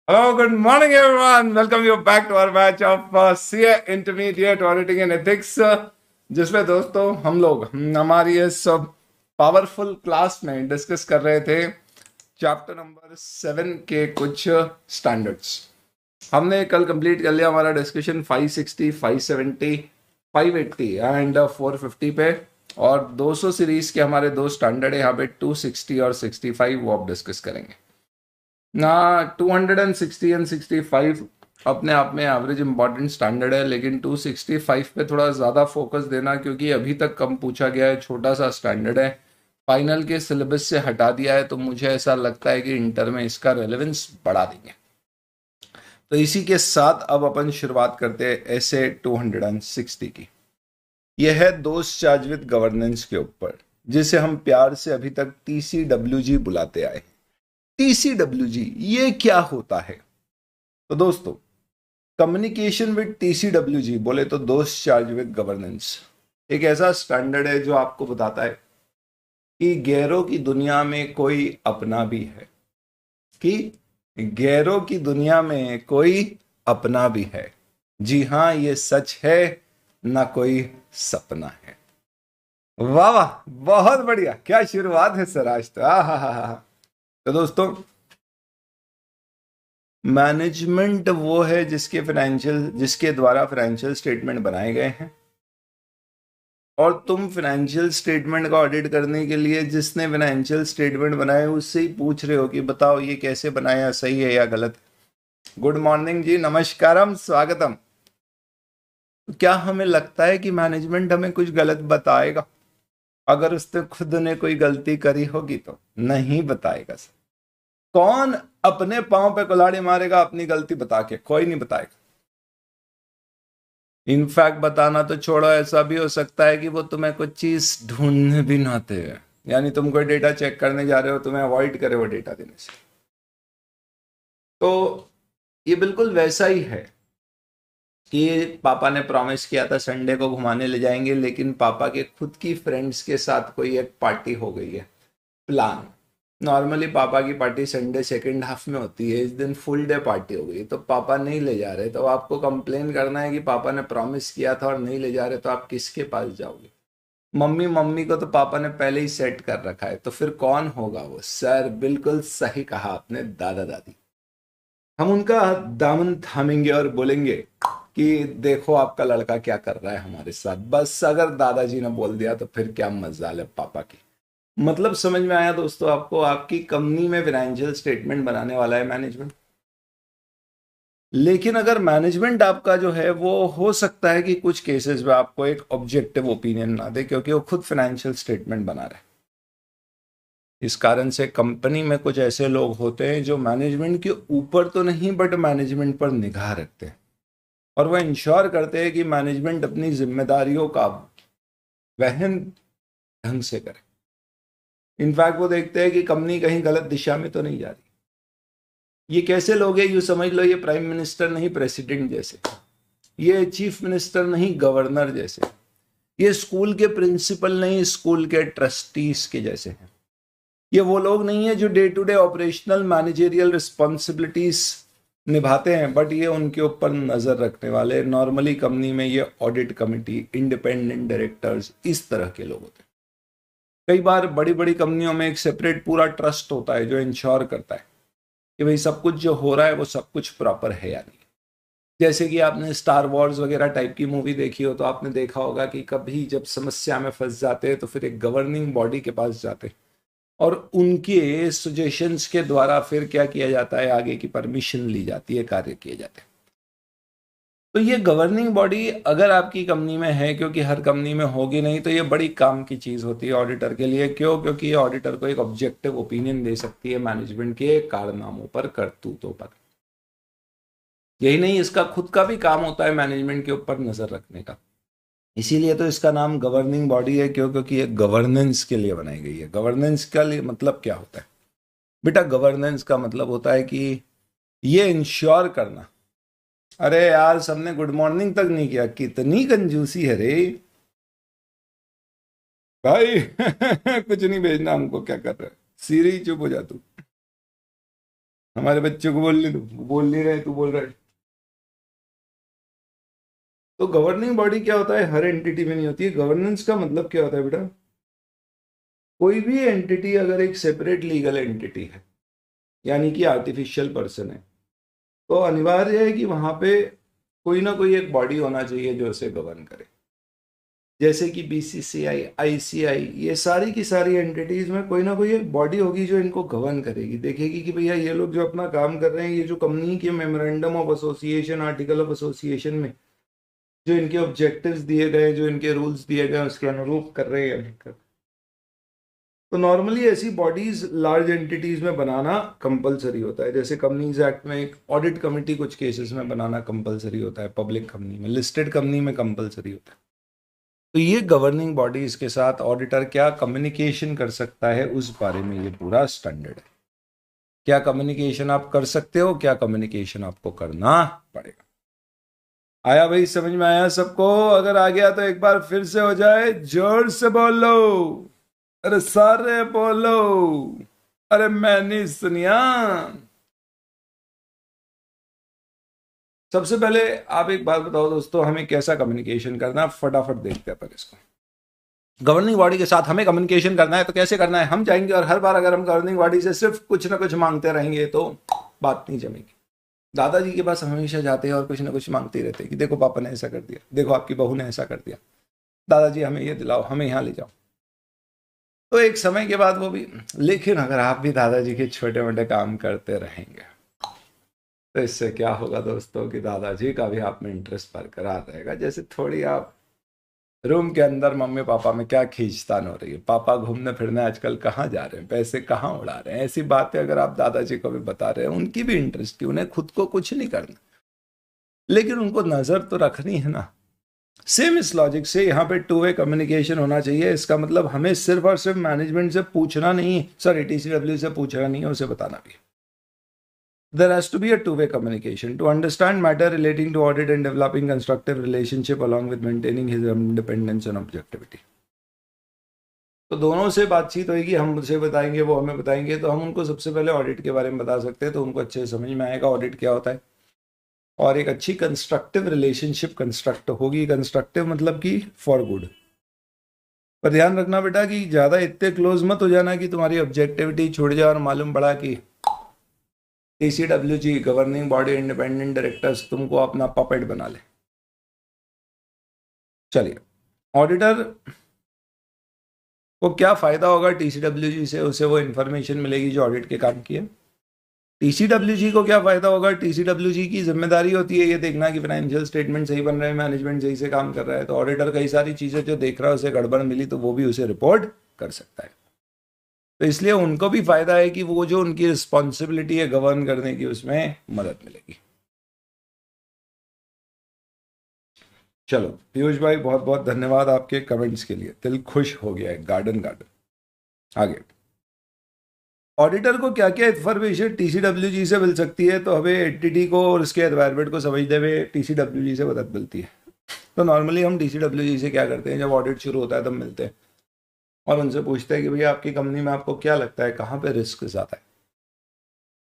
Hello, good morning, everyone. Welcome you back to our batch of CA Intermediate Auditing and Ethics, जिसमें दोस्तों हम लोग हमारी इस पावरफुल क्लास में डिस्कस कर रहे थे चैप्टर नंबर 7 के कुछ स्टैंडर्ड्स। हमने कल कंप्लीट कर लिया हमारा डिस्कशन 560, 570, 580 एंड 450 पे, और 200 सीरीज के हमारे दो स्टैंडर्ड है यहाँ पे 260 और 65, वो आप डिस्कस करेंगे ना। 260 एंड 65 अपने आप में एवरेज इंपॉर्टेंट स्टैंडर्ड है, लेकिन 265 पे थोड़ा ज़्यादा फोकस देना, क्योंकि अभी तक कम पूछा गया है, छोटा सा स्टैंडर्ड है, फाइनल के सिलेबस से हटा दिया है, तो मुझे ऐसा लगता है कि इंटर में इसका रेलेवेंस बढ़ा देंगे। तो इसी के साथ अब अपन शुरुआत करते हैं ऐसे 260 की। यह है दोस्त चार्ज विद गवर्नेंस के ऊपर, जिसे हम प्यार से अभी तक TCWG बुलाते आए। TCWG ये क्या होता है? तो दोस्तों, कम्युनिकेशन विद TCWG बोले तो दोस्त चार्ज विद गवर्नेंस एक ऐसा स्टैंडर्ड है जो आपको बताता है कि गैरों की दुनिया में कोई अपना भी है, कि गैरों की दुनिया में कोई अपना भी है। जी हाँ, ये सच है, ना कोई सपना है। वाह वाह, बहुत बढ़िया, क्या शुरुआत है सर आज तो। हा। तो दोस्तों, मैनेजमेंट वो है जिसके द्वारा फाइनेंशियल स्टेटमेंट बनाए गए हैं, और तुम फाइनेंशियल स्टेटमेंट का ऑडिट करने के लिए जिसने फाइनेंशियल स्टेटमेंट बनाए उससे ही पूछ रहे हो कि बताओ ये कैसे बनाया, सही है या गलत। गुड मॉर्निंग जी, नमस्कारम, स्वागतम। क्या हमें लगता है कि मैनेजमेंट हमें कुछ गलत बताएगा? अगर उसने खुद ने कोई गलती करी होगी तो नहीं बताएगा सर। कौन अपने पांव पे कुल्हाड़ी मारेगा अपनी गलती बता के? कोई नहीं बताएगा। इनफैक्ट बताना तो छोड़ो, ऐसा भी हो सकता है कि वो तुम्हें कुछ चीज ढूंढने भी ना आते हैं, यानी तुम कोई डेटा चेक करने जा रहे हो, तुम्हें अवॉइड करे वो डेटा देने से। तो ये बिल्कुल वैसा ही है कि पापा ने प्रॉमिस किया था संडे को घुमाने ले जाएंगे, लेकिन पापा के खुद की फ्रेंड्स के साथ कोई एक पार्टी हो गई है प्लान। नॉर्मली पापा की पार्टी संडे सेकंड हाफ में होती है, इस दिन फुल डे पार्टी हो गई तो पापा नहीं ले जा रहे, तो आपको कंप्लेन करना है कि पापा ने प्रॉमिस किया था और नहीं ले जा रहे, तो आप किसके पास जाओगे? मम्मी को तो पापा ने पहले ही सेट कर रखा है, तो फिर कौन होगा वो? सर बिल्कुल सही कहा आपने, दादा दादी। हम उनका दामन थामेंगे और बोलेंगे कि देखो आपका लड़का क्या कर रहा है हमारे साथ। बस अगर दादाजी ने बोल दिया तो फिर क्या मजाल है पापा की। मतलब समझ में आया दोस्तों आपको? आपकी कंपनी में फाइनेंशियल स्टेटमेंट बनाने वाला है मैनेजमेंट, लेकिन अगर मैनेजमेंट आपका जो है वो हो सकता है कि कुछ केसेस में आपको एक ऑब्जेक्टिव ओपिनियन ना दे, क्योंकि वो खुद फाइनेंशियल स्टेटमेंट बना रहे हैं। इस कारण से कंपनी में कुछ ऐसे लोग होते हैं जो मैनेजमेंट के ऊपर तो नहीं बट मैनेजमेंट पर निगाह रखते हैं, और वह इंश्योर करते हैं कि मैनेजमेंट अपनी जिम्मेदारियों का वहन ढंग से करे। इनफैक्ट वो देखते हैं कि कंपनी कहीं गलत दिशा में तो नहीं जा रही। ये कैसे लोग हैं? यूं समझ लो, ये प्राइम मिनिस्टर नहीं प्रेसिडेंट जैसे, ये चीफ मिनिस्टर नहीं गवर्नर जैसे, ये स्कूल के प्रिंसिपल नहीं स्कूल के ट्रस्टीज के जैसे हैं। ये वो लोग नहीं है जो day to day operational managerial responsibilities निभाते हैं, बट ये उनके ऊपर नजर रखने वाले, नॉर्मली कंपनी में ये ऑडिट कमिटी, इंडिपेंडेंट डायरेक्टर्स, इस तरह के लोग होते हैं। कई बार बड़ी बड़ी कंपनियों में एक सेपरेट पूरा ट्रस्ट होता है जो इंश्योर करता है कि भाई सब कुछ जो हो रहा है वो सब कुछ प्रॉपर है या नहीं। जैसे कि आपने स्टार वॉर्स वगैरह टाइप की मूवी देखी हो तो आपने देखा होगा कि कभी जब समस्या में फंस जाते हैं तो फिर एक गवर्निंग बॉडी के पास जाते हैं, और उनके सजेशंस के द्वारा फिर क्या किया जाता है, आगे की परमिशन ली जाती है, कार्य किए जाते हैं। तो ये गवर्निंग बॉडी अगर आपकी कंपनी में है, क्योंकि हर कंपनी में होगी नहीं, तो ये बड़ी काम की चीज होती है ऑडिटर के लिए। क्यों? क्योंकि ये ऑडिटर को एक ऑब्जेक्टिव ओपिनियन दे सकती है मैनेजमेंट के कारनामों पर, करतूतों पर। यही नहीं, इसका खुद का भी काम होता है मैनेजमेंट के ऊपर नजर रखने का। इसीलिए तो इसका नाम गवर्निंग बॉडी है। क्यों? क्योंकि ये गवर्नेंस के लिए बनाई गई है। गवर्नेंस का मतलब क्या होता है बेटा? गवर्नेंस का मतलब होता है कि ये इंश्योर करना। अरे यार, सबने गुड मॉर्निंग तक नहीं किया, कितनी कंजूसी है रे भाई। कुछ नहीं भेजना हमको, क्या कर रहा है? सीरी चुप हो जा तू। हमारे बच्चों को बोल नहीं रहे, तू बोल रहा है। तो गवर्निंग बॉडी क्या होता है, हर एंटिटी में नहीं होती है। गवर्नेंस का मतलब क्या होता है बेटा, कोई भी एंटिटी अगर एक सेपरेट लीगल एंटिटी है, यानी कि आर्टिफिशियल पर्सन है, तो अनिवार्य है कि वहां पे कोई ना कोई एक बॉडी होना चाहिए जो उसे गवर्न करे। जैसे कि बीसीसीआई, आईसीआई, ये सारी की सारी एंटिटीज में कोई ना कोई एक बॉडी होगी जो इनको गवर्न करेगी, देखेगी कि भैया ये लोग जो अपना काम कर रहे हैं, ये जो कंपनी के memorandum of association, article of association में जो इनके ऑब्जेक्टिव्स दिए गए, जो इनके रूल्स दिए गए, उसके अनुरूप कर रहे हैं। तो नॉर्मली ऐसी बॉडीज लार्ज एंटिटीज में बनाना कंपलसरी होता है। जैसे कंपनीज एक्ट में एक ऑडिट कमेटी कुछ केसेस में बनाना कंपलसरी होता है, पब्लिक कंपनी में, लिस्टेड कंपनी में कंपलसरी होता है। तो ये गवर्निंग बॉडीज के साथ ऑडिटर क्या कम्युनिकेशन कर सकता है, उस बारे में ये पूरा स्टैंडर्ड है। क्या कम्युनिकेशन आप कर सकते हो, क्या कम्युनिकेशन आपको करना पड़ेगा। आया भाई, समझ में आया सबको? अगर आ गया तो एक बार फिर से हो जाए, जोर से बोलो, अरे सारे बोलो, अरे मैंने सुनिया। सबसे पहले आप एक बात बताओ दोस्तों, हमें कैसा कम्युनिकेशन करना है, फटाफट देखते हैं पर इसको। गवर्निंग बॉडी के साथ हमें कम्युनिकेशन करना है तो कैसे करना है? हम जाएंगे और हर बार अगर हम गवर्निंग बॉडी से सिर्फ कुछ ना कुछ मांगते रहेंगे तो बात नहीं जमेगी। दादाजी के पास हमेशा जाते हैं और कुछ ना कुछ मांगते रहते हैं कि देखो पापा ने ऐसा कर दिया, देखो आपकी बहू ने ऐसा कर दिया, दादाजी हमें ये दिलाओ, हमें यहाँ ले जाओ। तो एक समय के बाद वो भी, लेकिन अगर आप भी दादाजी के छोटे मोटे काम करते रहेंगे तो इससे क्या होगा दोस्तों कि दादाजी का भी आप में इंटरेस्ट बरकरार रहेगा। जैसे थोड़ी आप रूम के अंदर मम्मी पापा में क्या खींचतान हो रही है, पापा घूमने फिरने आजकल कहाँ जा रहे हैं, पैसे कहाँ उड़ा रहे हैं, ऐसी बातें अगर आप दादाजी को भी बता रहे हैं, उनकी भी इंटरेस्ट की, उन्हें खुद को कुछ नहीं करना लेकिन उनको नजर तो रखनी है ना। सेम इस लॉजिक से यहाँ पे टू वे कम्युनिकेशन होना चाहिए। इसका मतलब हमें सिर्फ और सिर्फ मैनेजमेंट से पूछना नहीं, सॉरी टीसीडब्ल्यू से पूछना नहीं है, उसे बताना भी। There has to be a two-way communication to understand matter relating to audit and developing constructive relationship along with maintaining his independence and objectivity. तो दोनों से बातचीत होगी, हम उसे बताएंगे, वो हमें बताएंगे, तो हम उनको सबसे पहले ऑडिट के बारे में बता सकते हैं, तो उनको अच्छे से समझ में आएगा ऑडिट क्या होता है। और एक अच्छी कंस्ट्रक्टिव रिलेशनशिप कंस्ट्रक्ट होगी। कंस्ट्रक्टिव मतलब कि फॉर गुड। पर ध्यान रखना बेटा कि ज़्यादा इतने क्लोज मत हो जाना कि तुम्हारी ऑब्जेक्टिविटी छूट जाए और मालूम पड़ा कि TCWG governing body independent directors तुमको अपना पपेट बना ले। चलिए, ऑडिटर को क्या फायदा होगा टीसीडब्ल्यूजी से? उसे वो इन्फॉर्मेशन मिलेगी जो ऑडिट के काम की है। टीसीडब्ल्यूजी को क्या फायदा होगा? टीसीडब्ल्यूजी की जिम्मेदारी होती है ये देखना कि फाइनेंशियल स्टेटमेंट सही बन रहे हैं, मैनेजमेंट सही से काम कर रहा है। तो ऑडिटर कई सारी चीजें जो देख रहा है उसे गड़बड़ मिली तो वो भी उसे रिपोर्ट कर सकता है। तो इसलिए उनको भी फायदा है कि वो जो उनकी रिस्पॉन्सिबिलिटी है गवर्न करने की, उसमें मदद मिलेगी। चलो पीयूष भाई, बहुत बहुत धन्यवाद आपके कमेंट्स के लिए, दिल खुश हो गया है। गार्डन आगे, ऑडिटर को क्या क्या इन्फॉर्मेशन टीसीडब्ल्यूजी से मिल सकती है? तो हमें एंटिटी को और उसके एनवायरमेंट को समझने हुए टीसीडब्ल्यूजी से मदद मिलती है। तो नॉर्मली हम टीसीडब्ल्यूजी से क्या करते हैं, जब ऑडिट शुरू होता है तब मिलते हैं और उनसे पूछते हैं कि भैया आपकी कंपनी में आपको क्या लगता है कहाँ पे रिस्क ज़्यादा है।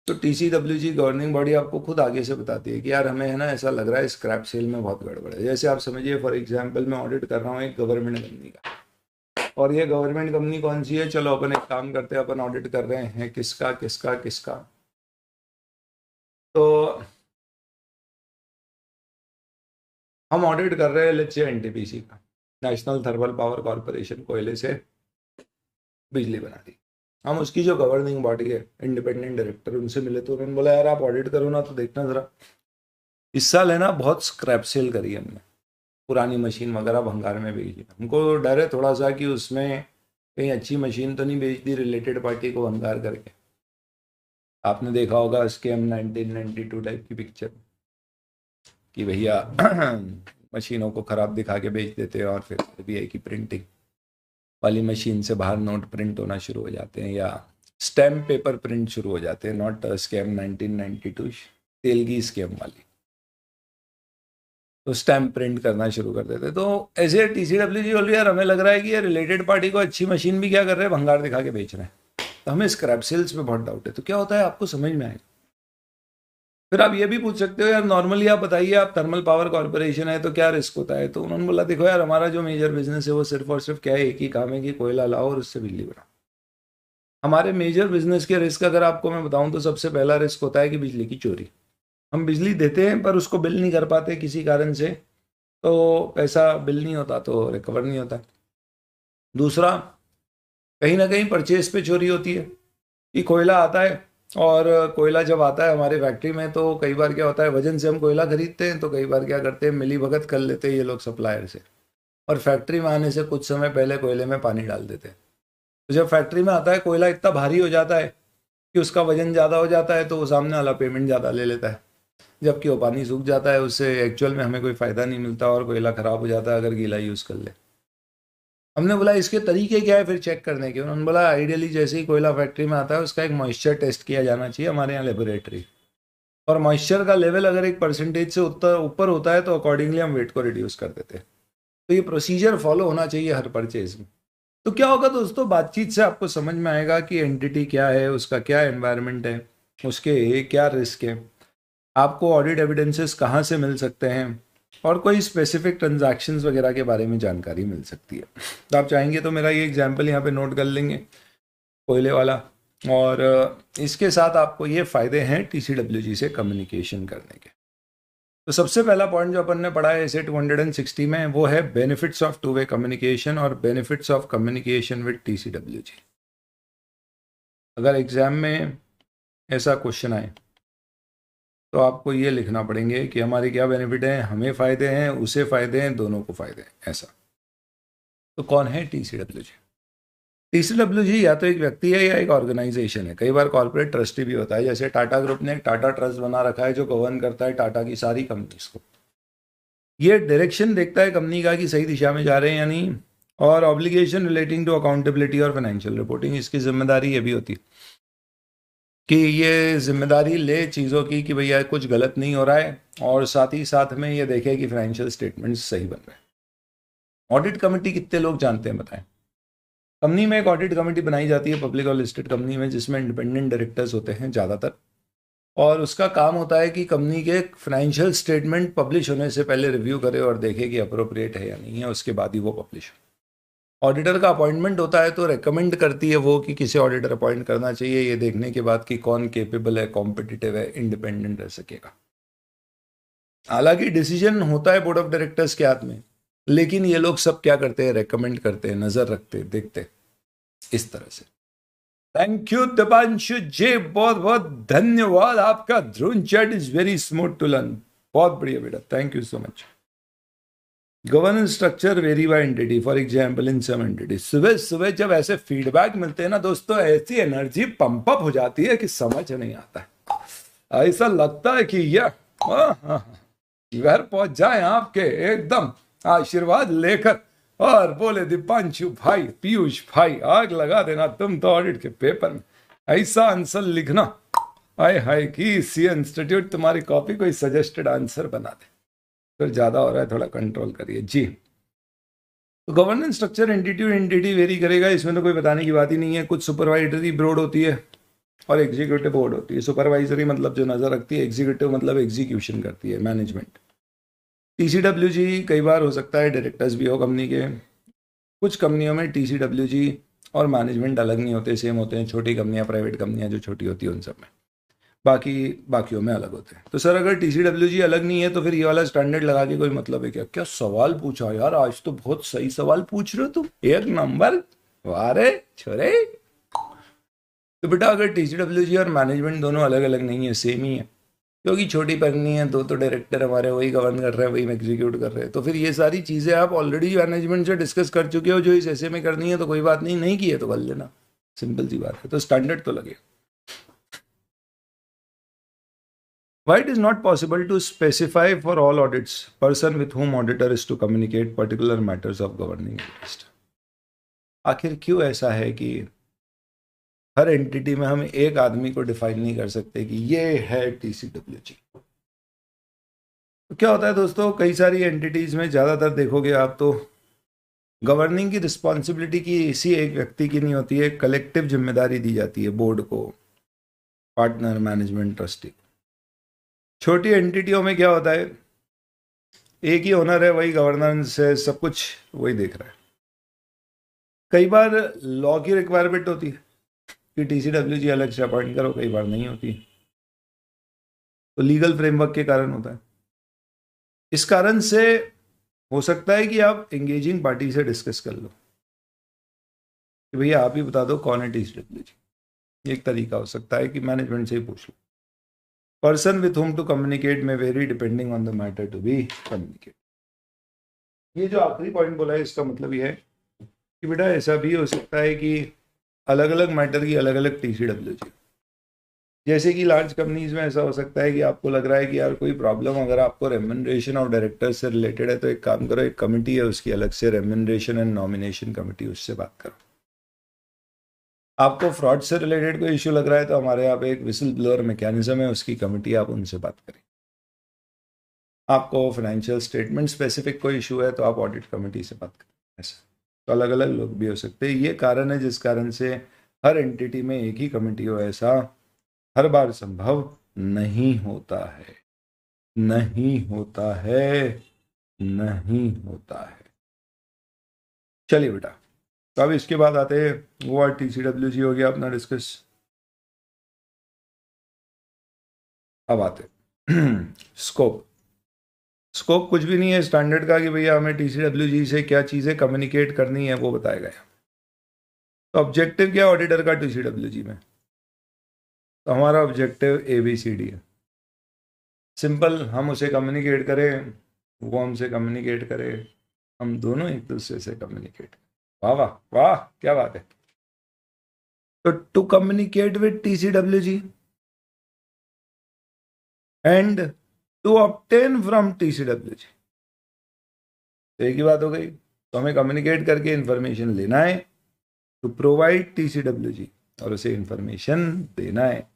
तो टीसीडब्ल्यूजी गवर्निंग बॉडी आपको खुद आगे से बताती है कि यार हमें है ना ऐसा लग रहा है स्क्रैप सेल में बहुत गड़बड़ है। जैसे आप समझिए, फॉर एग्जांपल मैं ऑडिट कर रहा हूँ एक गवर्नमेंट कंपनी का, और ये गवर्नमेंट कंपनी कौन सी है? चलो अपन एक काम करते हैं, अपन ऑडिट कर रहे हैं किसका किसका किसका। तो हम ऑडिट कर रहे हैं लेट्स से एनटीपीसी का, नेशनल थर्मल पावर कॉर्पोरेशन, कोयले से बिजली बना दी। हम उसकी जो गवर्निंग बॉडी है इंडिपेंडेंट डायरेक्टर, उनसे मिले तो उन्होंने बोला यार आप ऑडिट करो ना तो देखना जरा, इस साल है ना बहुत स्क्रैप सेल करी हमने, पुरानी मशीन वगैरह भंगार में बेच दी। हमको डर है थोड़ा सा कि उसमें कहीं अच्छी मशीन तो नहीं बेच दी रिलेटेड पार्टी को भंगार करके। आपने देखा होगा स्कैम 1992 टाइप की पिक्चर कि भैया मशीनों को खराब दिखा के बेच देते हैं और फिर आरबीआई की प्रिंटिंग वाली मशीन से बाहर नोट प्रिंट होना शुरू हो जाते हैं या स्टैम्प पेपर प्रिंट शुरू हो जाते हैं। नॉट स्कैम 1992, तेलगी स्कैम वाली, तो स्टैम्प प्रिंट करना शुरू कर देते। तो ऐसे टीसीडब्ल्यूजी बोल रही है यार हमें लग रहा है कि ये रिलेटेड पार्टी को अच्छी मशीन भी क्या कर रहे हैं, भंगार दिखा के बेच रहे हैं। तो हमें स्क्रैप सेल्स पे बहुत डाउट है। तो क्या होता है आपको समझ में आएगा, फिर आप ये भी पूछ सकते हो यार, नॉर्मली आप बताइए, आप थर्मल पावर कॉर्पोरेशन है तो क्या रिस्क होता है? तो उन्होंने बोला देखो यार, हमारा जो मेजर बिजनेस है वो सिर्फ और सिर्फ क्या है, एक ही काम है कि कोयला लाओ और उससे बिजली बनाओ। हमारे मेजर बिजनेस के रिस्क अगर आपको मैं बताऊं तो सबसे पहला रिस्क होता है कि बिजली की चोरी। हम बिजली देते हैं पर उसको बिल नहीं कर पाते किसी कारण से, तो पैसा बिल नहीं होता तो रिकवर नहीं होता। दूसरा, कहीं ना कहीं परचेज पे चोरी होती है कि कोयला आता है, और कोयला जब आता है हमारे फैक्ट्री में तो कई बार क्या होता है, वजन से हम कोयला खरीदते हैं तो कई बार क्या करते हैं, मिली भगत कर लेते हैं ये लोग सप्लायर से, और फैक्ट्री में आने से कुछ समय पहले कोयले में पानी डाल देते हैं। तो जब फैक्ट्री में आता है कोयला इतना भारी हो जाता है कि उसका वजन ज़्यादा हो जाता है, तो वो सामने वाला पेमेंट ज़्यादा ले लेता है, जबकि वो पानी सूख जाता है, उससे एक्चुअल में हमें कोई फ़ायदा नहीं मिलता और कोयला ख़राब हो जाता है अगर गीला यूज़ कर ले। हमने बोला इसके तरीके क्या है फिर चेक करने के? उन्होंने बोला आइडियली जैसे ही कोयला फैक्ट्री में आता है उसका एक मॉइस्चर टेस्ट किया जाना चाहिए हमारे यहाँ लेबोरेटरी, और मॉइस्चर का लेवल अगर एक परसेंटेज से ऊपर होता है तो अकॉर्डिंगली हम वेट को रिड्यूस कर देते हैं। तो ये प्रोसीजर फॉलो होना चाहिए हर परचेज में। तो क्या होगा दोस्तों, बातचीत से आपको समझ में आएगा कि एंटिटी क्या है, उसका क्या एनवायरनमेंट है, उसके क्या रिस्क है, आपको ऑडिट एविडेंसेस कहाँ से मिल सकते हैं, और कोई स्पेसिफिक ट्रांजैक्शंस वगैरह के बारे में जानकारी मिल सकती है। तो आप चाहेंगे तो मेरा ये एग्जांपल यहाँ पे नोट कर लेंगे, कोयले वाला, और इसके साथ आपको ये फ़ायदे हैं TCWG से कम्युनिकेशन करने के। तो सबसे पहला पॉइंट जो अपन ने पढ़ा है इसे 260 में, वो है benefits of two way communication और benefits of communication with TCWG। अगर एग्जाम में ऐसा क्वेश्चन आए तो आपको ये लिखना पड़ेंगे कि हमारे क्या बेनिफिट हैं, हमें फ़ायदे हैं, उसे फ़ायदे हैं, दोनों को फ़ायदे हैं, ऐसा। तो कौन है TCWG? TCWG या तो एक व्यक्ति है या एक ऑर्गेनाइजेशन है, कई बार कॉर्पोरेट ट्रस्टी भी होता है, जैसे टाटा ग्रुप ने एक टाटा ट्रस्ट बना रखा है जो गवर्न करता है टाटा की सारी कंपनीज को। ये डायरेक्शन देखता है कंपनी का कि सही दिशा में जा रहे हैं या नहीं, और ऑब्लिगेशन रिलेटिंग टू अकाउंटेबिलिटी और फाइनेंशियल रिपोर्टिंग, इसकी जिम्मेदारी ये भी होती है कि ये जिम्मेदारी ले चीज़ों की कि भैया कुछ गलत नहीं हो रहा है, और साथ ही साथ में ये देखे कि फाइनेंशियल स्टेटमेंट्स सही बन रहे हैं। ऑडिट कमेटी कितने लोग जानते हैं बताएं? कंपनी में एक ऑडिट कमेटी बनाई जाती है पब्लिक और लिस्टेड कंपनी में, जिसमें इंडिपेंडेंट डायरेक्टर्स होते हैं ज़्यादातर, और उसका काम होता है कि कंपनी के फाइनेंशियल स्टेटमेंट पब्लिश होने से पहले रिव्यू करे और देखे कि अप्रोप्रिएट है या नहीं है, उसके बाद ही वो पब्लिश हो। ऑडिटर का अपॉइंटमेंट होता है तो रेकमेंड करती है वो कि किसे ऑडिटर अपॉइंट करना चाहिए, ये देखने के बाद कि कौन केपेबल है, कॉम्पिटिटिव है, इंडिपेंडेंट रह सकेगा। हालांकि डिसीजन होता है बोर्ड ऑफ डायरेक्टर्स के हाथ में, लेकिन ये लोग सब क्या करते हैं, रेकमेंड करते हैं, नजर रखते हैं, देखते हैं, इस तरह से। थैंक यू दिपांशु जी, बहुत बहुत धन्यवाद आपका। Dhruv chat is very smooth to learn, बहुत बढ़िया बेटा, thank you so much. Governance structure vary by entity, for example in some entity. सुबह सुबह जब ऐसे फीडबैक मिलते हैं ना दोस्तों, ऐसी एनर्जी पंप अप हो जाती है कि समझ नहीं आता है। ऐसा लगता है कि यह घर पहुंच जाए आपके एकदम आशीर्वाद लेकर, और बोले दीपांशु भाई, पीयूष भाई, आग लगा देना तुम तो ऑडिट के पेपर में, ऐसा आंसर लिखना हाय हाय कि सी इंस्टीट्यूट तुम्हारी कॉपी कोई सजेस्टेड आंसर बना दे। फिर ज्यादा हो रहा है, थोड़ा कंट्रोल करिए जी। तो गवर्नेंस स्ट्रक्चर एंटिटी वेरी करेगा, इसमें तो कोई बताने की बात ही नहीं है। कुछ सुपरवाइजरी बोर्ड होती है और एग्जीक्यूटिव बोर्ड होती है। सुपरवाइजरी मतलब जो नजर रखती है, एग्जीक्यूटिव मतलब एग्जीक्यूशन करती है, मैनेजमेंट। TCWG कई बार हो सकता है डायरेक्टर्स भी हो कंपनी के। कुछ कंपनियों में TCWG और मैनेजमेंट अलग नहीं होते, सेम होते हैं। छोटी कंपनियां, प्राइवेट कंपनियां जो छोटी होती है उन सब में, बाकियों में अलग होते हैं। तो सर अगर TCWG अलग नहीं है तो फिर ये वाला स्टैंडर्ड लगा के कोई मतलब है क्या? क्या सवाल पूछा यार, आज तो बहुत सही सवाल पूछ रहे हो तुम, एक नंबर, वारे छोरे। तो बेटा अगर TCWG और मैनेजमेंट दोनों अलग अलग नहीं है, सेम ही है, क्योंकि छोटी कंपनी है, दो तो डायरेक्टर हमारे वही गवर्न कर रहे हैं, वही एग्जीक्यूट कर रहे हैं, तो फिर ये सारी चीज़ें आप ऑलरेडी मैनेजमेंट से डिस्कस कर चुके हो, जो इस ऐसे में करनी है तो कोई बात नहीं, नहीं की है तो कर लेना, सिंपल सी बात है। तो स्टैंडर्ड तो लगे। Why it is not possible to specify for all audits person with whom auditor is to communicate particular matters of governing interest? आखिर क्यों ऐसा है कि हर एंटिटी में हम एक आदमी को डिफाइन नहीं कर सकते कि ये है TCWG? तो क्या होता है दोस्तों, कई सारी एंटिटीज में ज़्यादातर देखोगे आप तो गवर्निंग की रिस्पॉन्सिबिलिटी की इसी एक व्यक्ति की नहीं होती है, कलेक्टिव जिम्मेदारी दी जाती है बोर्ड को, पार्टनर, मैनेजमेंट, ट्रस्टी। छोटी एंटिटियों में क्या होता है, एक ही ओनर है, वही गवर्नेंस है, सब कुछ वही देख रहा है। कई बार लॉ की रिक्वायरमेंट होती है कि टीसीडब्ल्यूजी अलग से अपॉइंट करो, कई बार नहीं होती, तो लीगल फ्रेमवर्क के कारण होता है। इस कारण से हो सकता है कि आप एंगेजिंग पार्टी से डिस्कस कर लो कि भैया आप ही बता दो कौन है टीसीडब्ल्यूजी। एक तरीका हो सकता है कि मैनेजमेंट से ही पूछ लो। Person with whom to communicate में vary depending on the matter to be communicate. ये जो आखिरी पॉइंट बोला है इसका मतलब ये है कि बेटा ऐसा भी हो सकता है कि अलग अलग मैटर की अलग अलग टीसीडब्ल्यूजी। जैसे कि लार्ज कंपनीज में ऐसा हो सकता है कि आपको लग रहा है कि यार कोई प्रॉब्लम अगर आपको रेम्यूनरेशन ऑफ डायरेक्टर से रिलेटेड है, तो एक काम करो, एक कमिटी है उसकी अलग से, रेम्यूनरेशन एंड नॉमिनेशन कमिटी, उससे बात करो। आपको फ्रॉड से रिलेटेड कोई इश्यू लग रहा है तो हमारे यहाँ पे एक विसल ब्लोअर मैकेनिज्म है, उसकी कमिटी, आप उनसे बात करें। आपको फाइनेंशियल स्टेटमेंट स्पेसिफिक कोई इशू है तो आप ऑडिट कमेटी से बात करें। ऐसा तो अलग अलग लोग भी हो सकते हैं। ये कारण है जिस कारण से हर एंटिटी में एक ही कमेटी हो, ऐसा हर बार संभव नहीं होता है, नहीं होता है, नहीं होता है। चलिए बेटा, तो अब इसके बाद आते हैं, वो टीसीडब्ल्यूजी हो गया अपना डिस्कस। अब आते स्कोप। स्कोप कुछ भी नहीं है स्टैंडर्ड का कि भैया हमें टीसीडब्ल्यूजी से क्या चीज़ें कम्युनिकेट करनी है वो बताया गया। तो ऑब्जेक्टिव क्या ऑडिटर का टीसीडब्ल्यूजी में, तो हमारा ऑब्जेक्टिव ABCD है। सिंपल, हम उसे कम्युनिकेट करें, वो हमसे कम्युनिकेट करे, हम दोनों एक दूसरे से कम्युनिकेट। वाह वाह वाह, क्या बात है। तो to communicate with TCWG and to obtain from TCWG, तो एक ही बात हो गई। तो हमें कम्युनिकेट करके इंफॉर्मेशन लेना है, टू प्रोवाइड टीसीडब्ल्यूजी, और उसे इंफॉर्मेशन देना है,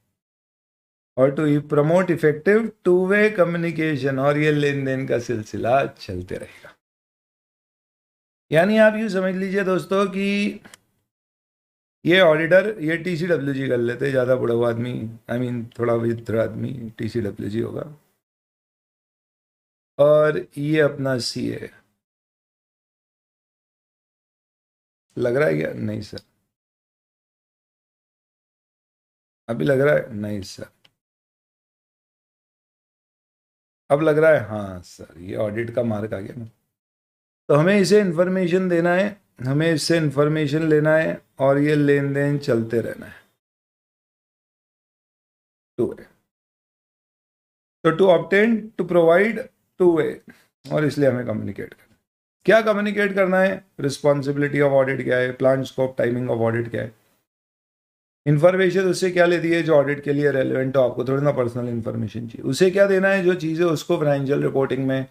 और to promote effective two way communication, और ये लेन देन का सिलसिला चलते रहेगा। यानी आप यूं समझ लीजिए दोस्तों कि ये ऑडिटर, ये टीसीडब्ल्यूजी कर लेते, ज़्यादा बड़ा आदमी, आई मीन थोड़ा विद्र आदमी टीसीडब्ल्यूजी होगा, और ये अपना CA। लग रहा है क्या? नहीं सर। अभी लग रहा है? नहीं सर। अब लग रहा है? हाँ सर, ये ऑडिट का मार्क आ गया ना। तो हमें इसे इंफॉर्मेशन देना है, हमें इससे इंफॉर्मेशन लेना है, और ये लेन देन चलते रहना है टू वे। तो to obtain, to provide, two way, और इसलिए हमें कम्युनिकेट करना। क्या कम्युनिकेट करना है? रिस्पॉन्सिबिलिटी ऑफ ऑडिट क्या है, plan scope, timing of audit क्या है, इन्फॉर्मेशन उससे क्या लेती है जो ऑडिट के लिए रेलिवेंट हो, आपको थोड़ी ना पर्सनल इन्फॉर्मेशन चाहिए। उसे क्या देना है जो चीज़ें उसको फाइनेंशियल रिपोर्टिंग में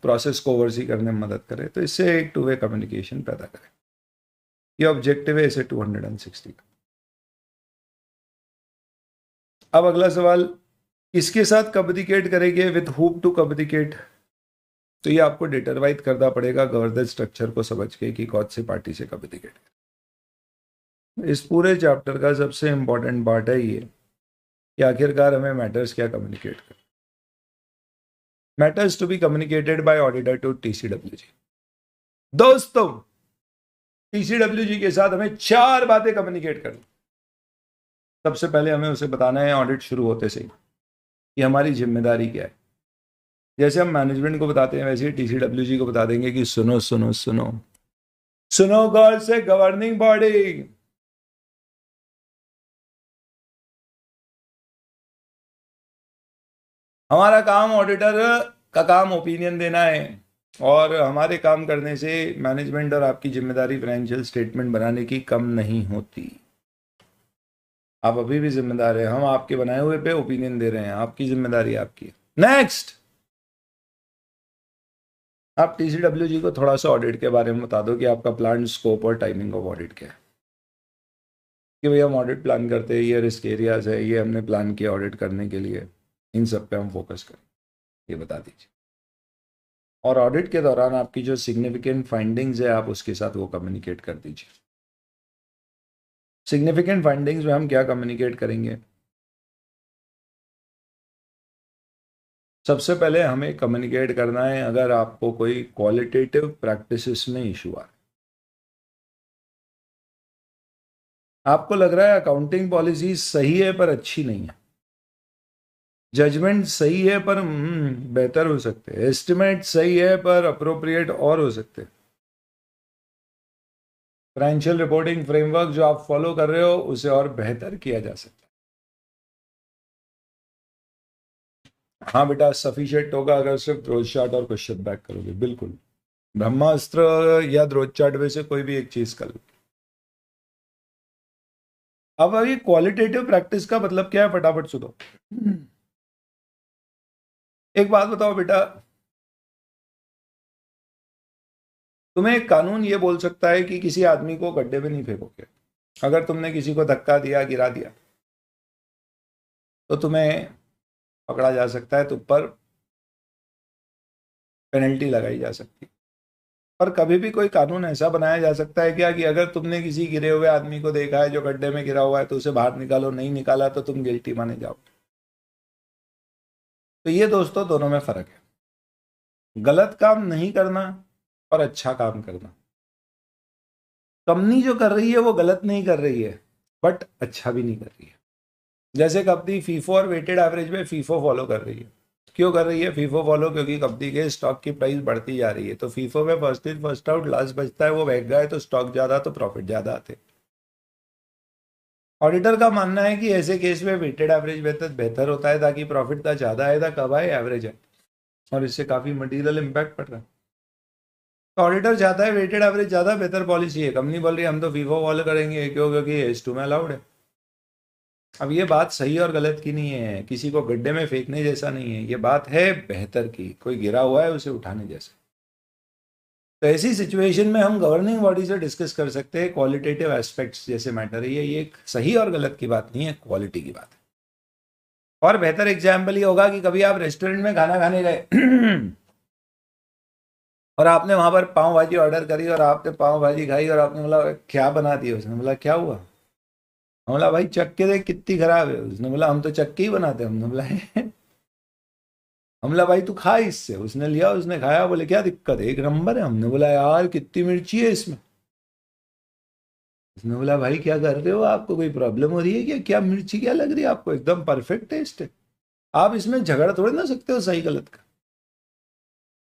प्रोसेस को ओवरसी करने में मदद करे, तो इससे एक टू वे कम्युनिकेशन पैदा करे। ये ऑब्जेक्टिव है इसे 260 का। अब अगला सवाल, किसके साथ कम्युनिकेट करेंगे, विथ हुम टू कम्युनिकेट, तो ये आपको डिटरमाइन करना पड़ेगा गवर्नेंस स्ट्रक्चर को समझ के कि कौन सी पार्टी से कम्युनिकेट। इस पूरे चैप्टर का सबसे इंपॉर्टेंट पार्ट है ये कि आखिरकार हमें मैटर्स क्या कम्युनिकेट कर, matters to be communicated by auditor to TCWG. दोस्तों, टीसीडब्ल्यूजी के साथ हमें 4 बातें कम्युनिकेट करनी। सबसे पहले हमें उसे बताना है ऑडिट शुरू होते से ही कि हमारी जिम्मेदारी क्या है। जैसे हम मैनेजमेंट को बताते हैं वैसे ही टीसीडब्ल्यूजी को बता देंगे कि सुनो सुनो सुनो सुनो गौर से गवर्निंग बॉडी, हमारा काम ऑडिटर का काम ओपिनियन देना है, और हमारे काम करने से मैनेजमेंट और आपकी जिम्मेदारी फाइनेंशियल स्टेटमेंट बनाने की कम नहीं होती। आप अभी भी जिम्मेदार हैं, हम आपके बनाए हुए पे ओपिनियन दे रहे हैं, आपकी जिम्मेदारी आपकी। नेक्स्ट, आप टीसीडब्ल्यूजी को थोड़ा सा ऑडिट के बारे में बता दो कि आपका प्लान स्कोप और टाइमिंग ऑफ ऑडिट क्या है। कि भाई हम ऑडिट प्लान करते हैं, ये रिस्क एरियाज है, ये हमने प्लान किया ऑडिट करने के लिए, इन सब पे हम फोकस करें, ये बता दीजिए। और ऑडिट के दौरान आपकी जो सिग्निफिकेंट फाइंडिंग्स है आप उसके साथ वो कम्युनिकेट कर दीजिए। सिग्निफिकेंट फाइंडिंग्स में हम क्या कम्युनिकेट करेंगे? सबसे पहले हमें कम्युनिकेट करना है अगर आपको कोई क्वालिटेटिव प्रैक्टिसेस में इशू आ रहा है, आपको लग रहा है अकाउंटिंग पॉलिसी सही है पर अच्छी नहीं है, जजमेंट सही है पर बेहतर हो सकते हैं, एस्टिमेट सही है पर अप्रोप्रिएट और हो सकते हैं, फाइनेंशियल रिपोर्टिंग फ्रेमवर्क जो आप फॉलो कर रहे हो उसे और बेहतर किया जा सकता है। हाँ बेटा, सफिशिएंट होगा अगर सिर्फ ड्रोज चार्ट और क्वेश्चन बैक करोगे, बिल्कुल। ब्रह्मास्त्र या ड्रोज चार्ट में से कोई भी एक चीज कर लो। अब ये क्वालिटेटिव प्रैक्टिस का मतलब क्या है, फटाफट सुनो। एक बात बताओ बेटा, तुम्हें एक कानून ये बोल सकता है कि किसी आदमी को गड्ढे में नहीं फेंकोगे, अगर तुमने किसी को धक्का दिया, गिरा दिया, तो तुम्हें पकड़ा जा सकता है, तुम पर पेनल्टी लगाई जा सकती है। और कभी भी कोई कानून ऐसा बनाया जा सकता है क्या कि अगर तुमने किसी गिरे हुए आदमी को देखा है जो गड्ढे में गिरा हुआ है तो उसे बाहर निकालो, नहीं निकाला तो तुम गिल्टी माने जाओ। तो ये दोस्तों दोनों में फर्क है, गलत काम नहीं करना और अच्छा काम करना। कंपनी जो कर रही है वो गलत नहीं कर रही है, बट अच्छा भी नहीं कर रही है। जैसे कंपनी फीफो और वेटेड एवरेज में फीफो फॉलो कर रही है। क्यों कर रही है फीफो फॉलो? क्योंकि कंपनी के स्टॉक की प्राइस बढ़ती जा रही है, तो फीफो में first in first out last बचता है, वो महंगा है तो स्टॉक ज्यादा, तो प्रॉफिट ज्यादा आते। ऑडिटर का मानना है कि ऐसे केस में वेटेड एवरेज बेहतर होता है ताकि प्रॉफिट का ज्यादा आएगा, कब आए, एवरेज है, और इससे काफी मटीरियल इंपैक्ट पड़ रहा है। तो ऑडिटर चाहता है वेटेड एवरेज ज्यादा बेहतर पॉलिसी है, कंपनी बोल रही है हम तो फीफो फॉलो करेंगे, क्यों? क्योंकि एस टू में अलाउड है। अब ये बात सही और गलत की नहीं है, किसी को गड्ढे में फेंकने जैसा नहीं है, ये बात है बेहतर की, कोई गिरा हुआ है उसे उठाने जैसा। तो ऐसी सिचुएशन में हम गवर्निंग बॉडी से डिस्कस कर सकते हैं क्वालिटेटिव एस्पेक्ट्स जैसे मैटर है, ये एक सही और गलत की बात नहीं है, क्वालिटी की बात है। और बेहतर एग्जाम्पल ये होगा कि कभी आप रेस्टोरेंट में खाना खाने गए और आपने वहां पर पाव भाजी ऑर्डर करी और आपने पाव भाजी खाई और आपने बोला क्या बना दिया, उसने बोला क्या हुआ, हम बोला भाई चख के देख कितनी खराब है, उसने बोला हम तो चख के ही बनाते हैं, हमने बोला हम बोला भाई तू खा इससे, उसने लिया, उसने खाया, बोले क्या दिक्कत है, एक नंबर है, हमने बोला यार कितनी मिर्ची है इसमें, उसने बोला भाई क्या कर रहे हो, आपको कोई प्रॉब्लम हो रही है क्या, क्या मिर्ची क्या लग रही है आपको, एकदम परफेक्ट टेस्ट है। आप इसमें झगड़ा थोड़ी ना सकते हो सही गलत का।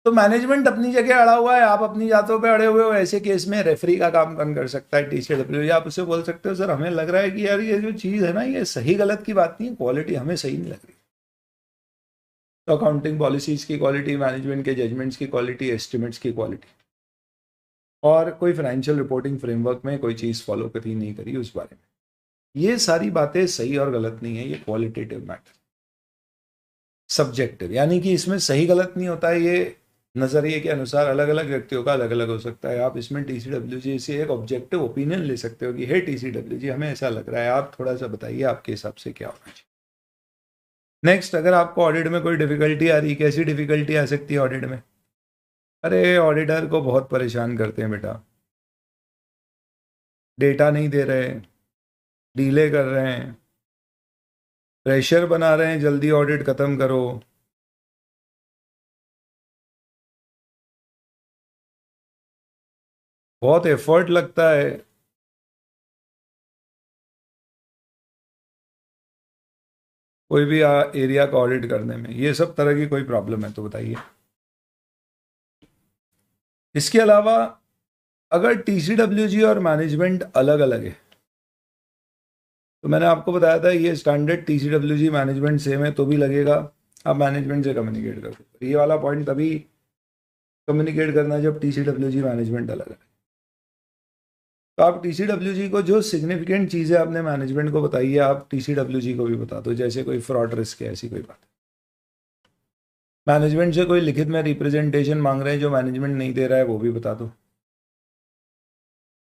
तो मैनेजमेंट अपनी जगह अड़ा हुआ है, आप अपनी जातों पे अड़े हुए हो, ऐसे केस में रेफरी का काम कौन कर सकता है, टीसीडब्ल्यू, आप उसे बोल सकते हो सर हमें लग रहा है कि यार ये जो चीज़ है ना, ये सही गलत की बात नहीं है, क्वालिटी हमें सही नहीं लग रही। तो अकाउंटिंग पॉलिसीज की क्वालिटी, मैनेजमेंट के जजमेंट्स की क्वालिटी, एस्टिमेट्स की क्वालिटी, और कोई फाइनेंशियल रिपोर्टिंग फ्रेमवर्क में कोई चीज़ फॉलो करी नहीं करी उस बारे में, ये सारी बातें सही और गलत नहीं है, ये क्वालिटेटिव मैटर, सब्जेक्टिव, यानी कि इसमें सही गलत नहीं होता है, ये नजरिए के अनुसार अलग अलग व्यक्तियों का अलग अलग हो सकता है। आप इसमें टीसीडब्ल्यूजी से एक ऑब्जेक्टिव ओपिनियन ले सकते हो कि हे टीसीडब्ल्यूजी हमें ऐसा लग रहा है, आप थोड़ा सा बताइए आपके हिसाब से क्या होना चाहिए। नेक्स्ट, अगर आपको ऑडिट में कोई डिफिकल्टी आ रही है, कैसी डिफिकल्टी आ सकती है ऑडिट में? अरे ऑडिटर को बहुत परेशान करते हैं बेटा, डेटा नहीं दे रहे, डीले कर रहे हैं, प्रेशर बना रहे हैं जल्दी ऑडिट खत्म करो, बहुत एफर्ट लगता है, कोई भी एरिया का ऑडिट करने में, ये सब तरह की कोई प्रॉब्लम है तो बताइए। इसके अलावा अगर टीसीडब्ल्यूजी और मैनेजमेंट अलग अलग है, तो मैंने आपको बताया था ये स्टैंडर्ड टीसीडब्ल्यूजी मैनेजमेंट सेम है तो भी लगेगा, आप मैनेजमेंट से कम्युनिकेट करो, ये वाला पॉइंट तभी कम्युनिकेट करना जब टीसीडब्ल्यूजी मैनेजमेंट अलग है। तो आप टीसीडब्ल्यूजी को जो सिग्निफिकेंट चीज़ें आपने मैनेजमेंट को बताई है, आप टीसीडब्ल्यूजी को भी बता दो, जैसे कोई फ्रॉड रिस्क है, ऐसी कोई बात। मैनेजमेंट से कोई लिखित में रिप्रेजेंटेशन मांग रहे हैं जो मैनेजमेंट नहीं दे रहा है, वो भी बता दो।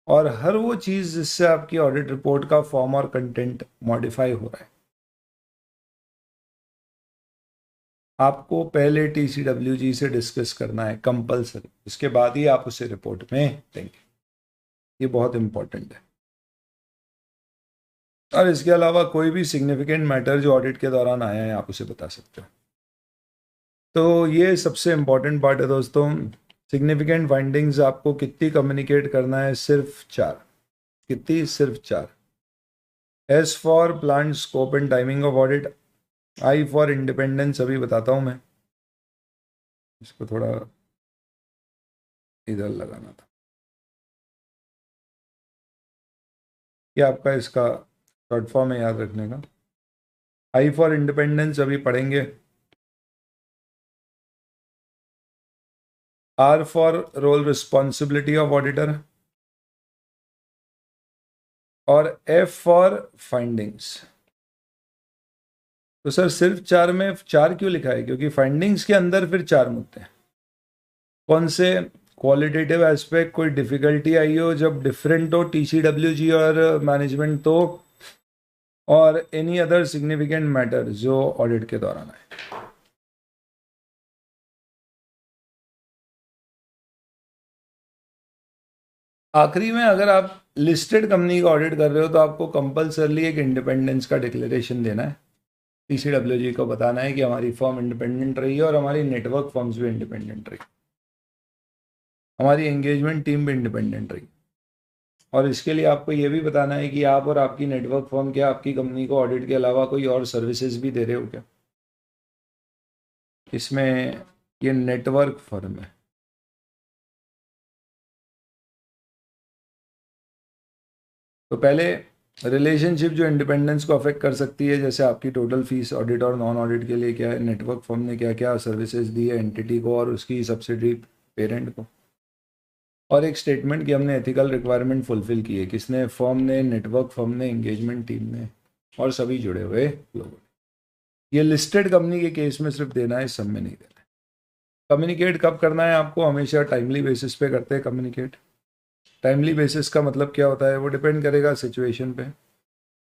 और हर वो चीज़ जिससे आपकी ऑडिट रिपोर्ट का फॉर्म और कंटेंट मॉडिफाई हो रहा है, आपको पहले टीसीडब्ल्यूजी से डिस्कस करना है कंपलसरी, इसके बाद ही आप उसे रिपोर्ट में देंगे, ये बहुत इंपॉर्टेंट है। और इसके अलावा कोई भी सिग्निफिकेंट मैटर जो ऑडिट के दौरान आया है, आप उसे बता सकते हो। तो ये सबसे इम्पोर्टेंट पार्ट है दोस्तों। सिग्निफिकेंट फाइंडिंग्स आपको कितनी कम्युनिकेट करना है? सिर्फ 4। कितनी? सिर्फ 4। S for plan scope and timing of audit, I for independence, अभी बताता हूं मैं, इसको थोड़ा इधर लगाना था। ये आपका इसका शॉर्ट फॉर्म है, याद रखने का। आई फॉर इंडिपेंडेंस अभी पढ़ेंगे। R for role responsibility of auditor, और एफ फॉर फाइंडिंग्स। तो सर सिर्फ 4 में 4 क्यों लिखा है? क्योंकि फाइंडिंग्स के अंदर फिर 4 मुद्दे हैं। कौन से? क्वालिटेटिव एस्पेक्ट, कोई डिफिकल्टी आई हो जब डिफरेंट हो टीसीडब्ल्यूजी और मैनेजमेंट तो, और एनी अदर सिग्निफिकेंट मैटर जो ऑडिट के दौरान आए। आखिरी में अगर आप लिस्टेड कंपनी का ऑडिट कर रहे हो तो आपको कंपलसरली एक इंडिपेंडेंस का डिक्लेरेशन देना है। टीसीडब्ल्यूजी को बताना है कि हमारी फर्म इंडिपेंडेंट रही है और हमारी नेटवर्क फर्म्स भी इंडिपेंडेंट रही, हमारी एंगेजमेंट टीम भी इंडिपेंडेंट रही। और इसके लिए आपको ये भी बताना है कि आप और आपकी नेटवर्क फर्म क्या आपकी कंपनी को ऑडिट के अलावा कोई और सर्विसेज भी दे रहे हो क्या। इसमें ये नेटवर्क फर्म है। तो पहले रिलेशनशिप जो इंडिपेंडेंस को अफेक्ट कर सकती है, जैसे आपकी टोटल फीस ऑडिट और नॉन ऑडिट के लिए क्या है, नेटवर्क फर्म ने क्या क्या सर्विसेज दी है एंटिटी को और उसकी सब्सिडरी पेरेंट को, और एक स्टेटमेंट कि हमने एथिकल रिक्वायरमेंट फुलफिल की है। किसने? फर्म ने, नेटवर्क फर्म ने, एंगेजमेंट टीम ने और सभी जुड़े हुए लोगों ने। ये लिस्टेड कंपनी के केस में सिर्फ देना है, इस सब में नहीं देना है। कम्युनिकेट कब करना है आपको? हमेशा टाइमली बेसिस पे करते हैं कम्युनिकेट। टाइमली बेसिस का मतलब क्या होता है? वो डिपेंड करेगा सिचुएशन पे।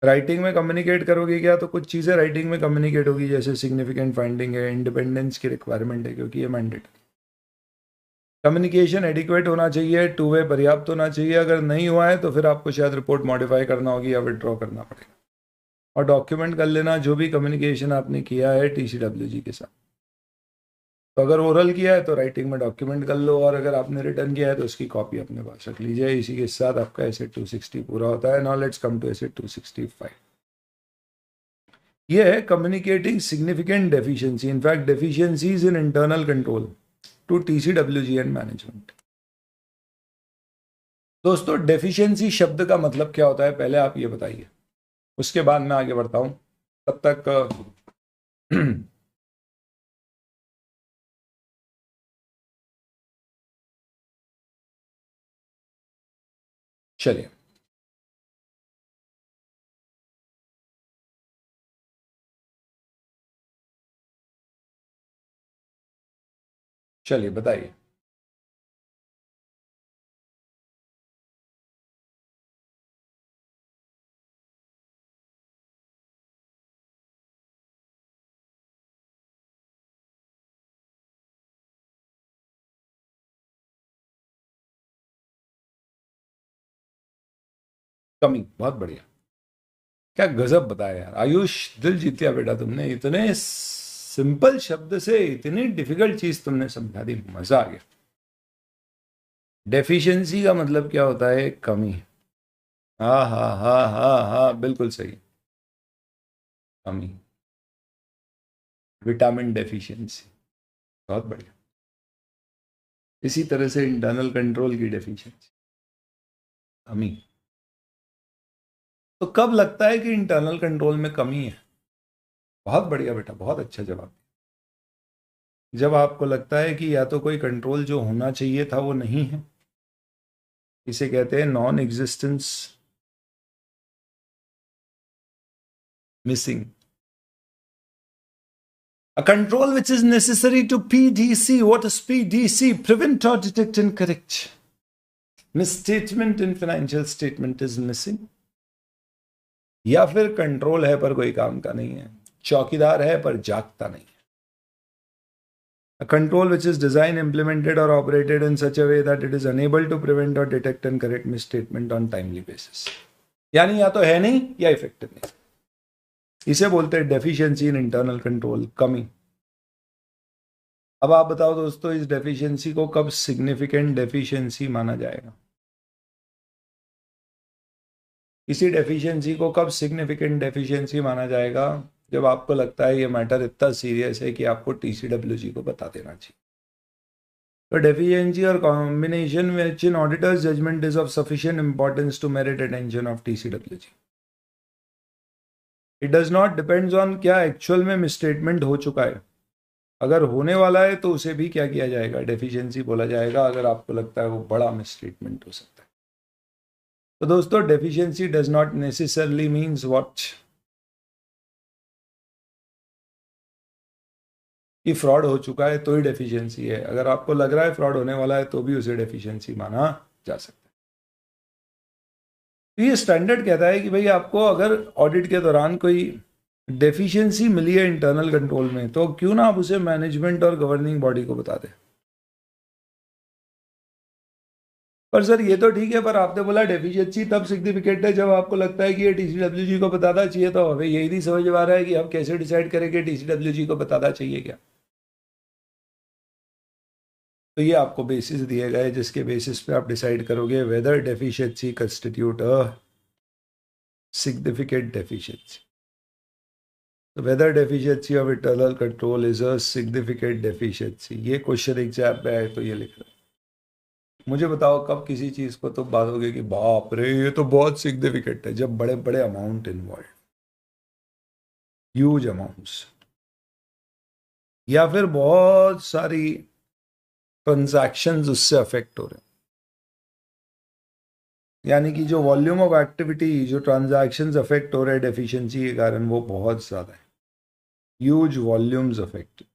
राइटिंग में कम्युनिकेट करोगे क्या, तो कुछ चीज़ें राइटिंग में कम्युनिकेट होगी, जैसे सिग्निफिकेंट फाइंडिंग है, इंडिपेंडेंस की रिक्वायरमेंट है क्योंकि ये मैंडेट। कम्युनिकेशन एडिक्वेट होना चाहिए, टू वे पर्याप्त होना चाहिए। अगर नहीं हुआ है तो फिर आपको शायद रिपोर्ट मॉडिफाई करना होगी या विड्रॉ करना पड़ेगा। और डॉक्यूमेंट कर लेना जो भी कम्युनिकेशन आपने किया है टीसीडब्ल्यूजी के साथ। तो अगर ओरल किया है तो राइटिंग में डॉक्यूमेंट कर लो, और अगर आपने रिटर्न किया है तो उसकी कॉपी अपने पास रख लीजिए। इसी के साथ आपका एसेट 260 पूरा होता है। Now let's come to SA 265। ये है communicating significant deficiency, in fact deficiencies in internal control to TCWG and management. दोस्तों डेफिशिएंसी शब्द का मतलब क्या होता है पहले आप ये बताइए, उसके बाद मैं आगे बढ़ता हूं। तब तक चलिए चलिए बताइए। कमी, बहुत बढ़िया, क्या गजब बताया यार आयुष, दिल जीत लिया बेटा तुमने। इतने सिंपल शब्द से इतनी डिफिकल्ट चीज तुमने समझा दी, मजा आ गया। डेफिशिएंसी का मतलब क्या होता है? कमी। हाँ हाँ हाँ हाँ हाँ, बिल्कुल सही। कमी, विटामिन डेफिशिएंसी, बहुत बढ़िया। इसी तरह से इंटरनल कंट्रोल की डेफिशिएंसी, कमी। तो कब लगता है कि इंटरनल कंट्रोल में कमी है? बहुत बढ़िया बेटा, बहुत अच्छा जवाब। जब आपको लगता है कि या तो कोई कंट्रोल जो होना चाहिए था वो नहीं है, इसे कहते हैं non existence, missing. A control which is necessary to PDC. What is PDC? Prevent or detect and correct. Misstatement in financial statement is missing. या फिर कंट्रोल है पर कोई काम का नहीं है, चौकीदार है पर जागता नहीं है। A control which is designed, implemented or operated in such a way that it is unable to prevent or detect and correct misstatement on timely basis. यानी या तो है नहीं या इफेक्टिव नहीं। इसे बोलते हैं डेफिशिएंसी इन इंटरनल कंट्रोल, कमी। अब आप बताओ दोस्तों, इस डेफिशिएंसी को कब सिग्निफिकेंट डेफिशिएंसी माना जाएगा? इसी डेफिशिएंसी को कब सिग्निफिकेंट डेफिशिएंसी माना जाएगा? जब आपको लगता है ये मैटर इतना सीरियस है कि आपको TCWG को बता देना चाहिए। तो deficiency or combination which in auditor's judgment is of sufficient importance to merit attention of TCWG. It does not depends on क्या एक्चुअल में मिसस्टेटमेंट हो चुका है। अगर होने वाला है तो उसे भी क्या किया जाएगा? डेफिशिएंसी बोला जाएगा, अगर आपको लगता है वो बड़ा मिसस्टेटमेंट हो सकता है। तो दोस्तों, deficiency does not necessarily means what? कि फ्रॉड हो चुका है तो ही डेफिशिएंसी है। अगर आपको लग रहा है फ्रॉड होने वाला है तो भी उसे डेफिशिएंसी माना जा सकता है। तो ये स्टैंडर्ड कहता है कि भाई आपको अगर ऑडिट के दौरान कोई डेफिशिएंसी मिली है इंटरनल कंट्रोल में, तो क्यों ना आप उसे मैनेजमेंट और गवर्निंग बॉडी को बता दें। पर सर ये तो ठीक है, पर आपने बोला डेफिशिएंसी तब सिग्निफिकेंट है जब आपको लगता है कि ये TCWG को बताना चाहिए। तो हमें यही नहीं समझ में आ रहा है कि हम कैसे डिसाइड करें कि TCWG को बताना चाहिए क्या। तो ये आपको बेसिस दिए गए जिसके बेसिस पे आप डिसाइड करोगे whether deficiency constitute a significant deficiency. तो whether deficiency of internal control is a significant deficiency. ये क्वेश्चन एग्जाम पे आए तो ये लिख रहा है। मुझे बताओ कब किसी चीज को तो बातोगे कि बाप रे ये तो बहुत सिग्निफिकेंट है? जब बड़े बड़े अमाउंट इन्वॉल्व, ह्यूज अमाउंट्स, या फिर बहुत सारी ट्रांजैक्शंस उससे अफेक्ट हो रहे हैं। यानी कि जो वॉल्यूम ऑफ एक्टिविटी, जो ट्रांजैक्शंस अफेक्ट हो रहे हैं डेफिशिएंसी के कारण, वो बहुत ज़्यादा है। Huge volumes affected.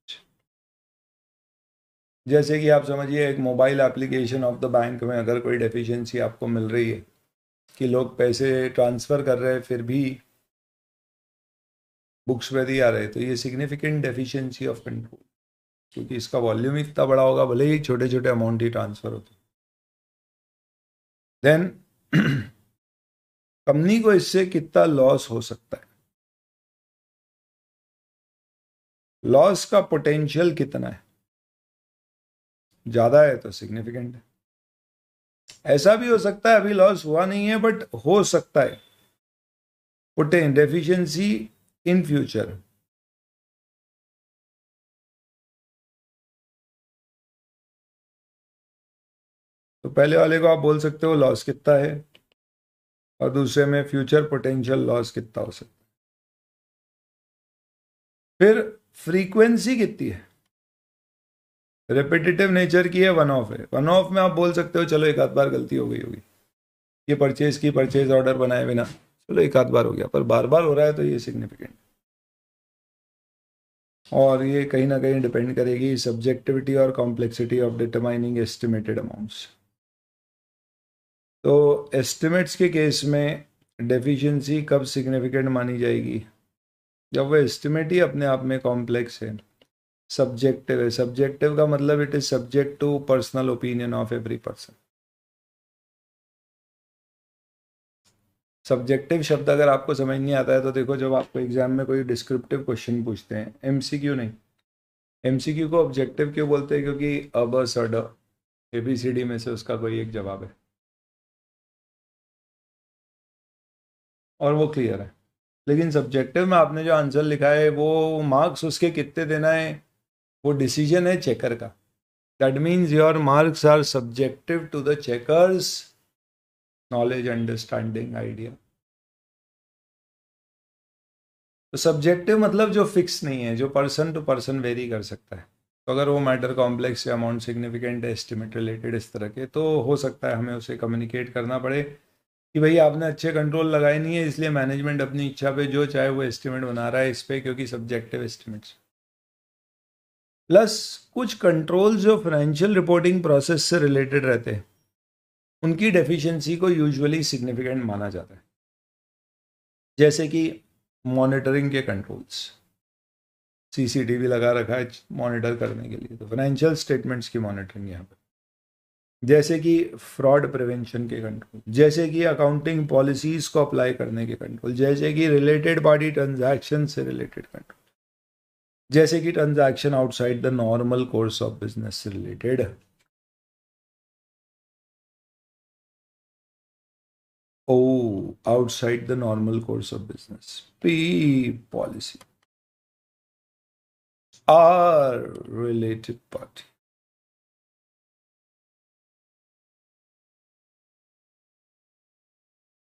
जैसे कि आप समझिए एक mobile application of the bank में अगर कोई डेफिशिएंसी आपको मिल रही है कि लोग पैसे ट्रांसफ़र कर रहे हैं फिर भी बुक्स में नहीं आ रहे, तो ये सिग्निफिकेंट डेफिशिएंसी ऑफ कंट्रोल, क्योंकि इसका वॉल्यूम इतना बड़ा होगा, भले ही छोटे छोटे अमाउंट ही ट्रांसफ़र होते। देन कंपनी को इससे कितना लॉस हो सकता है, लॉस का पोटेंशियल कितना है? ज़्यादा है तो सिग्निफिकेंट है। ऐसा भी हो सकता है अभी लॉस हुआ नहीं है बट हो सकता है पोटेंशियल डेफिशिएंसी इन फ्यूचर। तो पहले वाले को आप बोल सकते हो लॉस कितना है, और दूसरे में फ्यूचर पोटेंशियल लॉस कितना हो सकता है। फिर फ्रीक्वेंसी कितनी है, रिपीटेटिव नेचर की है, वन ऑफ है। वन ऑफ में आप बोल सकते हो चलो एक आध बार गलती हो गई होगी, ये परचेज ऑर्डर बनाए बिना, चलो एक आध बार हो गया, पर बार बार हो रहा है तो ये सिग्निफिकेंट। और ये कहीं ना कहीं डिपेंड करेगी सब्जेक्टिविटी और complexity of determining estimated amounts. तो एस्टिमेट्स के केस में डेफिशिएंसी कब सिग्निफिकेंट मानी जाएगी? जब वो एस्टिमेट ही अपने आप में कॉम्प्लेक्स है, सब्जेक्टिव है। सब्जेक्टिव का मतलब it is subject to personal opinion of every person. Subjective शब्द अगर आपको समझ नहीं आता है तो देखो, जब आपको एग्जाम में कोई डिस्क्रिप्टिव क्वेश्चन पूछते हैं, MCQ नहीं, MCQ को ऑब्जेक्टिव क्यों बोलते हैं? क्योंकि अब सड ABCD में से उसका कोई एक जवाब है और वो क्लियर है। लेकिन सब्जेक्टिव में आपने जो आंसर लिखा है वो मार्क्स उसके कितने देना है, वो डिसीजन है चेकर का। That means your marks are subjective to the checker's knowledge, understanding, idea. तो सब्जेक्टिव मतलब जो फिक्स नहीं है, जो पर्सन टू पर्सन वेरी कर सकता है। तो अगर वो मैटर कॉम्प्लेक्स या अमाउंट सिग्निफिकेंट है, एस्टिमेट रिलेटेड इस तरह के, तो हो सकता है हमें उसे कम्युनिकेट करना पड़े कि भाई आपने अच्छे कंट्रोल लगाए नहीं है, इसलिए मैनेजमेंट अपनी इच्छा पे जो चाहे वो एस्टिमेट बना रहा है इस पे, क्योंकि सब्जेक्टिव एस्टिमेट्स। प्लस कुछ कंट्रोल जो फाइनेंशियल रिपोर्टिंग प्रोसेस से रिलेटेड रहते हैं उनकी डेफिशिएंसी को यूजुअली सिग्निफिकेंट माना जाता है। जैसे कि मॉनिटरिंग के कंट्रोल्स, CCTV लगा रखा है मॉनिटर करने के लिए, तो फाइनेंशियल स्टेटमेंट्स की मॉनिटरिंग यहाँ पे। जैसे कि फ्रॉड प्रिवेंशन के कंट्रोल, जैसे कि अकाउंटिंग पॉलिसीज को अप्लाई करने के कंट्रोल, जैसे कि रिलेटेड पार्टी ट्रांजैक्शन से रिलेटेड कंट्रोल, जैसे कि transaction outside the normal course of business से related. O, outside the normal course of business, P policy R related party.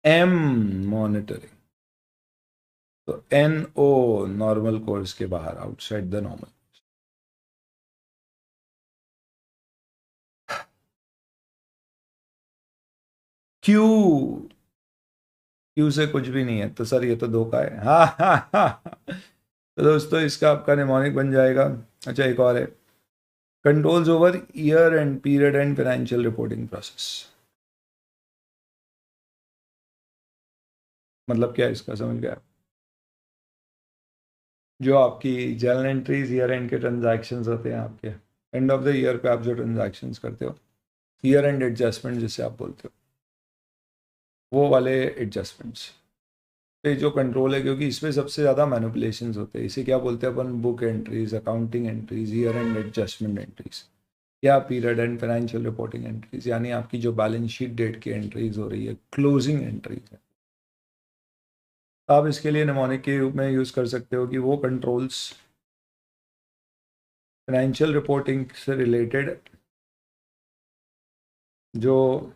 M monitoring, तो एन ओ नॉर्मल कोर्स के बाहर, outside the normal. Q, Q से कुछ भी नहीं है तो सर ये तो धोखा है। हाँ हाँ हाँ। तो दोस्तों इसका आपका निमोनिक बन जाएगा। अच्छा एक और है, controls over year and period end financial reporting process. मतलब क्या है इसका, समझ गया? जो आपकी जर्नल एंट्रीज ईयर एंड के ट्रांजैक्शंस होते हैं, आपके एंड ऑफ द ईयर पे आप जो ट्रांजैक्शंस करते हो, ईयर एंड एडजस्टमेंट जिसे आप बोलते हो, वो वाले एडजस्टमेंट्स पे जो कंट्रोल है, क्योंकि इसमें सबसे ज़्यादा मैनिपुलेशंस होते हैं। इसे क्या बोलते हैं अपन, book entries, accounting entries, year end adjustment entries, या period end financial reporting entries, यानी आपकी जो बैलेंस शीट डेट की एंट्रीज हो रही है, क्लोजिंग एंट्रीज है। आप इसके लिए निमोनिक के रूप में यूज़ कर सकते हो कि वो कंट्रोल्स फाइनेंशियल रिपोर्टिंग से रिलेटेड, जो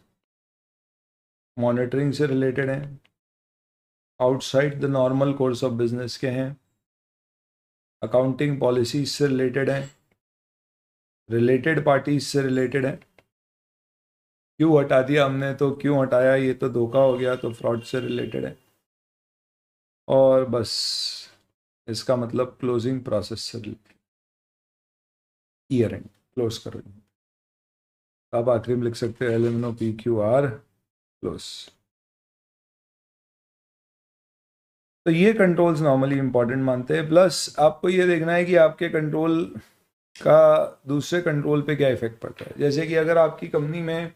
मॉनिटरिंग से रिलेटेड हैं, outside the normal course of business के हैं, अकाउंटिंग पॉलिसीज से रिलेटेड हैं, रिलेटेड पार्टीज से रिलेटेड हैं। क्यों हटा दिया हमने, तो क्यों हटाया, ये तो धोखा हो गया, तो फ्रॉड से रिलेटेड है। और बस इसका मतलब क्लोजिंग प्रोसेस से रिलेटेड, ईयर एंड क्लोज करो। आप आखिरी में लिख सकते हो L P Q R close. तो ये कंट्रोल्स नॉर्मली इंपॉर्टेंट मानते हैं। प्लस आपको ये देखना है कि आपके कंट्रोल का दूसरे कंट्रोल पे क्या इफेक्ट पड़ता है। जैसे कि अगर आपकी कंपनी में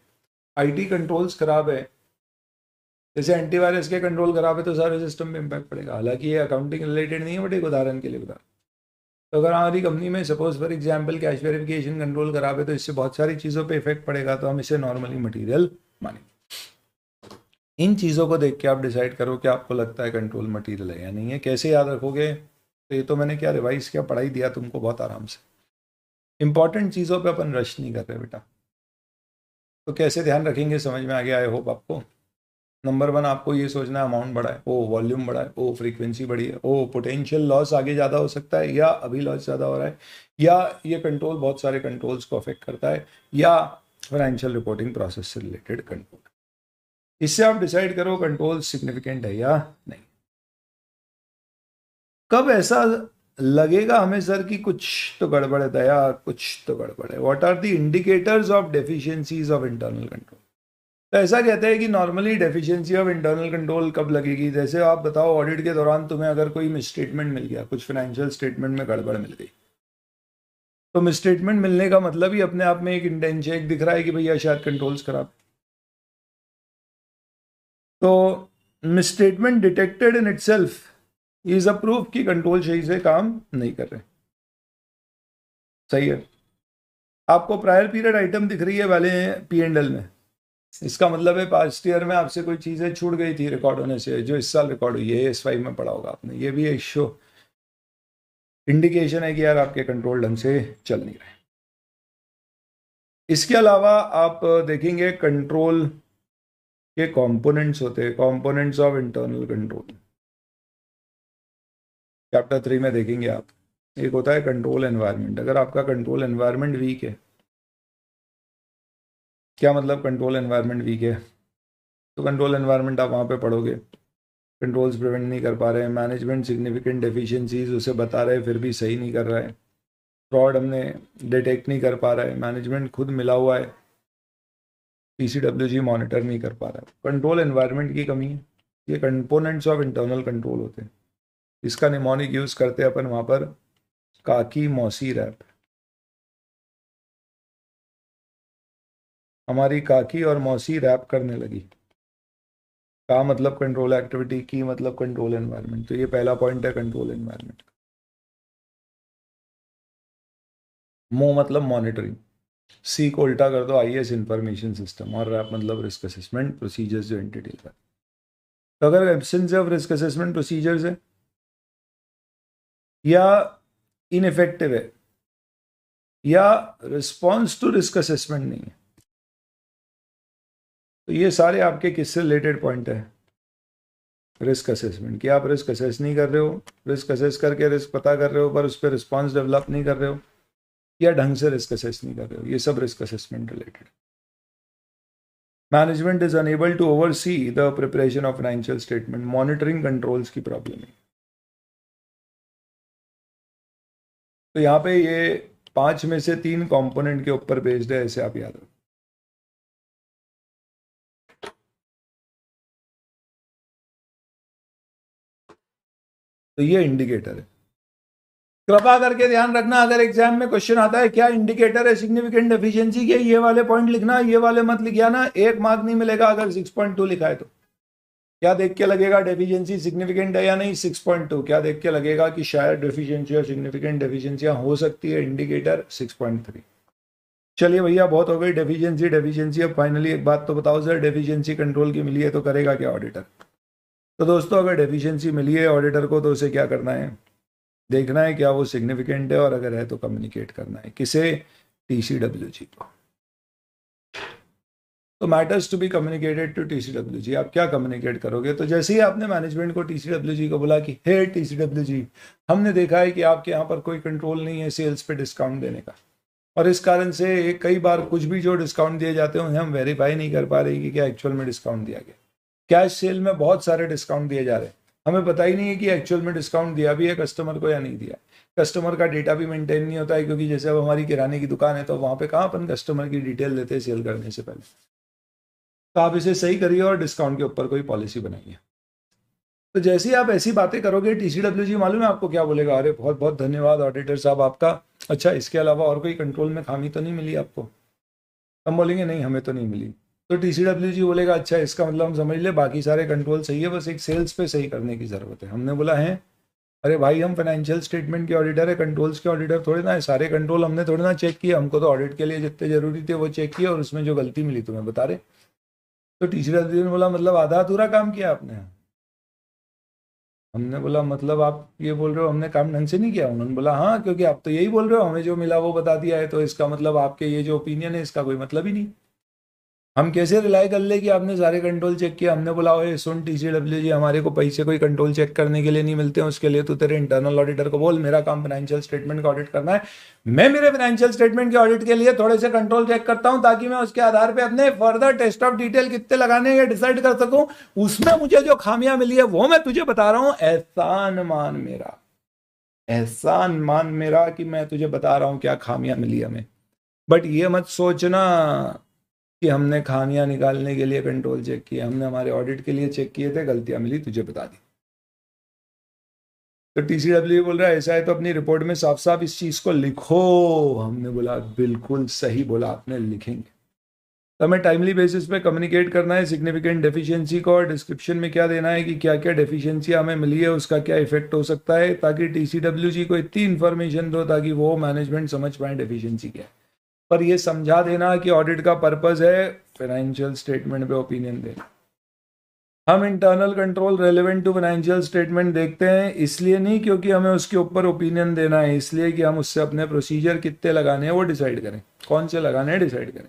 आईटी कंट्रोल्स खराब है, जैसे एंटीवायरस के कंट्रोल खराब है, तो सारे सिस्टम पे इम्पैक्ट पड़ेगा। हालांकि ये अकाउंटिंग रिलेटेड नहीं है, बट एक उदाहरण के लिए बता, तो अगर हमारी कंपनी में suppose for example cash verification control खराब है, तो इससे बहुत सारी चीज़ों पे इफेक्ट पड़ेगा, तो हम इसे नॉर्मली मटेरियल मानेंगे। इन चीज़ों को देख के आप डिसाइड करो कि आपको लगता है कंट्रोल मटेरियल है या नहीं है। कैसे याद रखोगे, तो ये तो मैंने क्या रिवाइज किया, पढ़ाई दिया तुमको बहुत आराम से। इंपॉर्टेंट चीज़ों पे अपन रश नहीं कर रहे बेटा। तो कैसे ध्यान रखेंगे, समझ में आ गया आई होप आपको। नंबर वन, आपको ये सोचना है अमाउंट बढ़ा है, ओ वॉल्यूम बढ़ा है, ओ फ्रीक्वेंसी बढ़ी है, ओ पोटेंशियल लॉस आगे ज़्यादा हो सकता है, या अभी लॉस ज़्यादा हो रहा है, या ये कंट्रोल बहुत सारे कंट्रोल्स को अफेक्ट करता है, या फाइनेंशियल रिपोर्टिंग प्रोसेस से रिलेटेड कंट्रोल। इससे आप डिसाइड करो कंट्रोल सिग्निफिकेंट है या नहीं। कब ऐसा लगेगा हमें सर कि कुछ तो गड़बड़ है दया, कुछ तो गड़बड़ है, what are the indicators of deficiencies of internal control. तो ऐसा कहते हैं कि normally deficiency of internal control कब लगेगी, जैसे आप बताओ ऑडिट के दौरान तुम्हें अगर कोई मिसस्टेटमेंट मिल गया, कुछ फाइनेंशियल स्टेटमेंट में गड़बड़ मिल गई, तो मिसस्टेटमेंट मिलने का मतलब ही अपने आप में एक इंटेंट चेक दिख रहा है कि भैया शायद कंट्रोल्स खराब। तो misstatement detected in itself is a proof कि कंट्रोल सही से काम नहीं कर रहे। सही है। आपको प्रायर पीरियड आइटम दिख रही है वाले P&L में, इसका मतलब है पास्ट ईयर में आपसे कोई चीज़ें छूट गई थी रिकॉर्ड होने से, जो इस साल रिकॉर्ड हुई है। S5 में पढ़ा होगा आपने, ये भी एक शो इंडिकेशन है कि यार आपके कंट्रोल ढंग से चल नहीं रहे। इसके अलावा आप देखेंगे कंट्रोल के कंपोनेंट्स होते हैं, components of internal control, chapter 3 में देखेंगे आप। एक होता है कंट्रोल एनवायरनमेंट। अगर आपका कंट्रोल एनवायरनमेंट वीक है, क्या मतलब कंट्रोल एनवायरनमेंट वीक है, तो कंट्रोल एनवायरनमेंट आप वहाँ पे पढ़ोगे, कंट्रोल्स प्रिवेंट नहीं कर पा रहे हैं, मैनेजमेंट सिग्निफिकेंट डेफिशिएंसीज उसे बता रहे हैं फिर भी सही नहीं कर रहा है, फ्रॉड हमने डिटेक्ट नहीं कर पा रहा है, मैनेजमेंट खुद मिला हुआ है, PCWG मॉनिटर नहीं कर पा रहा है, कंट्रोल एनवायरनमेंट की कमी है। ये कंपोनेंट्स ऑफ इंटरनल कंट्रोल होते हैं। इसका निमोनिक यूज़ करते हैं अपन वहाँ पर, काकी मौसी रैप। हमारी काकी और मौसी रैप करने लगी। का मतलब कंट्रोल एक्टिविटी, की मतलब कंट्रोल एनवायरनमेंट। तो ये पहला पॉइंट है कंट्रोल एनवायरनमेंट। मो मतलब मॉनिटरिंग, सी को उल्टा कर दो IS इंफॉर्मेशन सिस्टम, और रैप मतलब रिस्क असेसमेंट प्रोसीजर्स जो एंटिटी का। तो अगर absence of risk assessment procedures है या इनइफेक्टिव है या रिस्पॉन्स टू रिस्क असेसमेंट नहीं है, तो ये सारे आपके किससे रिलेटेड पॉइंट है? रिस्क असेसमेंट, कि आप रिस्क असेस नहीं कर रहे हो, रिस्क असेस करके रिस्क पता कर रहे हो पर उस पर रिस्पॉन्स डेवलप नहीं कर रहे हो, या ढंग से रिस्क असेस नहीं कर रहे हो, ये सब risk assessment related. Management is unable to oversee the preparation of financial statement, monitoring controls की प्रॉब्लम है। तो यहाँ पे ये 5 में से 3 कंपोनेंट के ऊपर बेस्ड है, ऐसे आप याद रखो। तो ये इंडिकेटर है, कृपा करके ध्यान रखना, अगर एग्जाम में क्वेश्चन आता है क्या इंडिकेटर है सिग्निफिकेंट डेफिशिएंसी के, ये वाले पॉइंट लिखना, ये वाले मत लिखिया ना, 1 मार्क नहीं मिलेगा अगर 6.2 लिखा है तो। क्या देख के लगेगा डेफिशिएंसी सिग्निफिकेंट है या नहीं? 6.2। क्या देख के लगेगा कि शायद डेफिशिएंसी और सिग्निफिकेंट डेफिशिएंसियां हो सकती है? इंडिकेटर 6.3। चलिए भैया बहुत हो गई डेफिशिएंसी डेफिशिएंसी, अब फाइनली एक बात तो बताओ सर, डेफिशिएंसी कंट्रोल की मिली है तो करेगा क्या ऑडिटर? तो दोस्तों अगर डेफिशिएंसी मिली है ऑडिटर को तो उसे क्या करना है? देखना है क्या वो सिग्निफिकेंट है, और अगर है तो कम्युनिकेट करना है किसे? TCWG को। तो matters to be communicated to TCWG, आप क्या कम्युनिकेट करोगे? तो जैसे ही आपने मैनेजमेंट को TCWG को बोला कि हे TCWG, हमने देखा है कि आपके यहाँ पर कोई कंट्रोल नहीं है सेल्स पे डिस्काउंट देने का, और इस कारण से कई बार कुछ भी जो डिस्काउंट दिए जाते हैं उन्हें हम वेरीफाई नहीं कर पा रहे कि क्या एक्चुअल में डिस्काउंट दिया गया। कैश सेल में बहुत सारे डिस्काउंट दिए जा रहे हैं, हमें पता ही नहीं है कि एक्चुअल में डिस्काउंट दिया भी है कस्टमर को या नहीं दिया। कस्टमर का डेटा भी मेंटेन नहीं होता है, क्योंकि जैसे अब हमारी किराने की दुकान है तो वहाँ पे कहाँ अपन कस्टमर की डिटेल लेते हैं सेल करने से पहले। तो आप इसे सही करिए और डिस्काउंट के ऊपर कोई पॉलिसी बनाइए। तो जैसे ही आप ऐसी बातें करोगे TCWG मालूम है आपको क्या बोलेगा? अरे बहुत बहुत धन्यवाद ऑडिटर साहब आपका, अच्छा इसके अलावा और कोई कंट्रोल में खामी तो नहीं मिली आपको? हम बोलेंगे नहीं हमें तो नहीं मिली। तो TCWG बोलेगा अच्छा इसका मतलब हम समझ ले बाकी सारे कंट्रोल सही है, बस एक सेल्स पे सही करने की जरूरत है। हमने बोला है, अरे भाई हम फाइनेंशियल स्टेटमेंट के ऑडिटर है, कंट्रोल्स के ऑडिटर थोड़े ना है, सारे कंट्रोल हमने थोड़े ना चेक किए, हमको तो ऑडिट के लिए जितने जरूरी थे वो चेक किए और उसमें जो गलती मिली तुम्हें बता रहे। तो TCWG ने बोला मतलब आधा अधूरा काम किया आपने? हमने बोला मतलब आप ये बोल रहे हो हमने काम ढंग से नहीं किया? उन्होंने बोला हाँ, क्योंकि आप तो यही बोल रहे हो हमें जो मिला वो बता दिया है, तो इसका मतलब आपके ये जो ओपिनियन है इसका कोई मतलब ही नहीं। हम कैसे रिलाई कर ले कि आपने सारे कंट्रोल चेक किया? हमने बोला ओए सुन TCWG, हमारे को पैसे कोई कंट्रोल चेक करने के लिए नहीं मिलते हैं, उसके लिए तू तेरे इंटरनल ऑडिटर को बोल, मेरा काम फाइनेंशियल स्टेटमेंट का ऑडिट करना है, मैं मेरे फाइनेंशियल स्टेटमेंट के ऑडिट के लिए थोड़े से कंट्रोल चेक करता हूं ताकि मैं उसके आधार पे अपने फर्दर टेस्ट ऑफ डिटेल कितने लगाने ये डिसाइड कर सकूं, उसमें मुझे जो खामियां मिली है वो मैं तुझे बता रहा हूं, एहसान मान मेरा, एहसान मान मेरा कि मैं तुझे बता रहा हूं क्या खामियां मिली हमें। बट ये मत सोचना कि हमने खामियां निकालने के लिए कंट्रोल चेक किए, हमने हमारे ऑडिट के लिए चेक किए थे, गलतियां मिली तुझे बता दी। तो TCWG बोल रहा है ऐसा है तो अपनी रिपोर्ट में साफ साफ इस चीज को लिखो। हमने बोला बिल्कुल सही बोला आपने, लिखेंगे। तो हमें टाइमली बेसिस पे कम्युनिकेट करना है सिग्निफिकेंट डेफिशिएंसी को, और डिस्क्रिप्शन में क्या देना है कि क्या क्या डेफिशिएंसी हमें मिली है, उसका क्या इफेक्ट हो सकता है, ताकि TCWG को इतनी इंफॉर्मेशन दो ताकि वो मैनेजमेंट समझ पाए डेफिशिएंसी क्या है। पर ये समझा देना कि ऑडिट का पर्पस है फाइनेंशियल स्टेटमेंट पे ओपिनियन देना। हम internal control relevant to financial statement देखते हैं इसलिए नहीं क्योंकि हमें उसके ऊपर ओपिनियन देना है, इसलिए कि हम उससे अपने प्रोसीजर कितने लगाने हैं वो डिसाइड करें, कौन से लगाने हैं डिसाइड करें।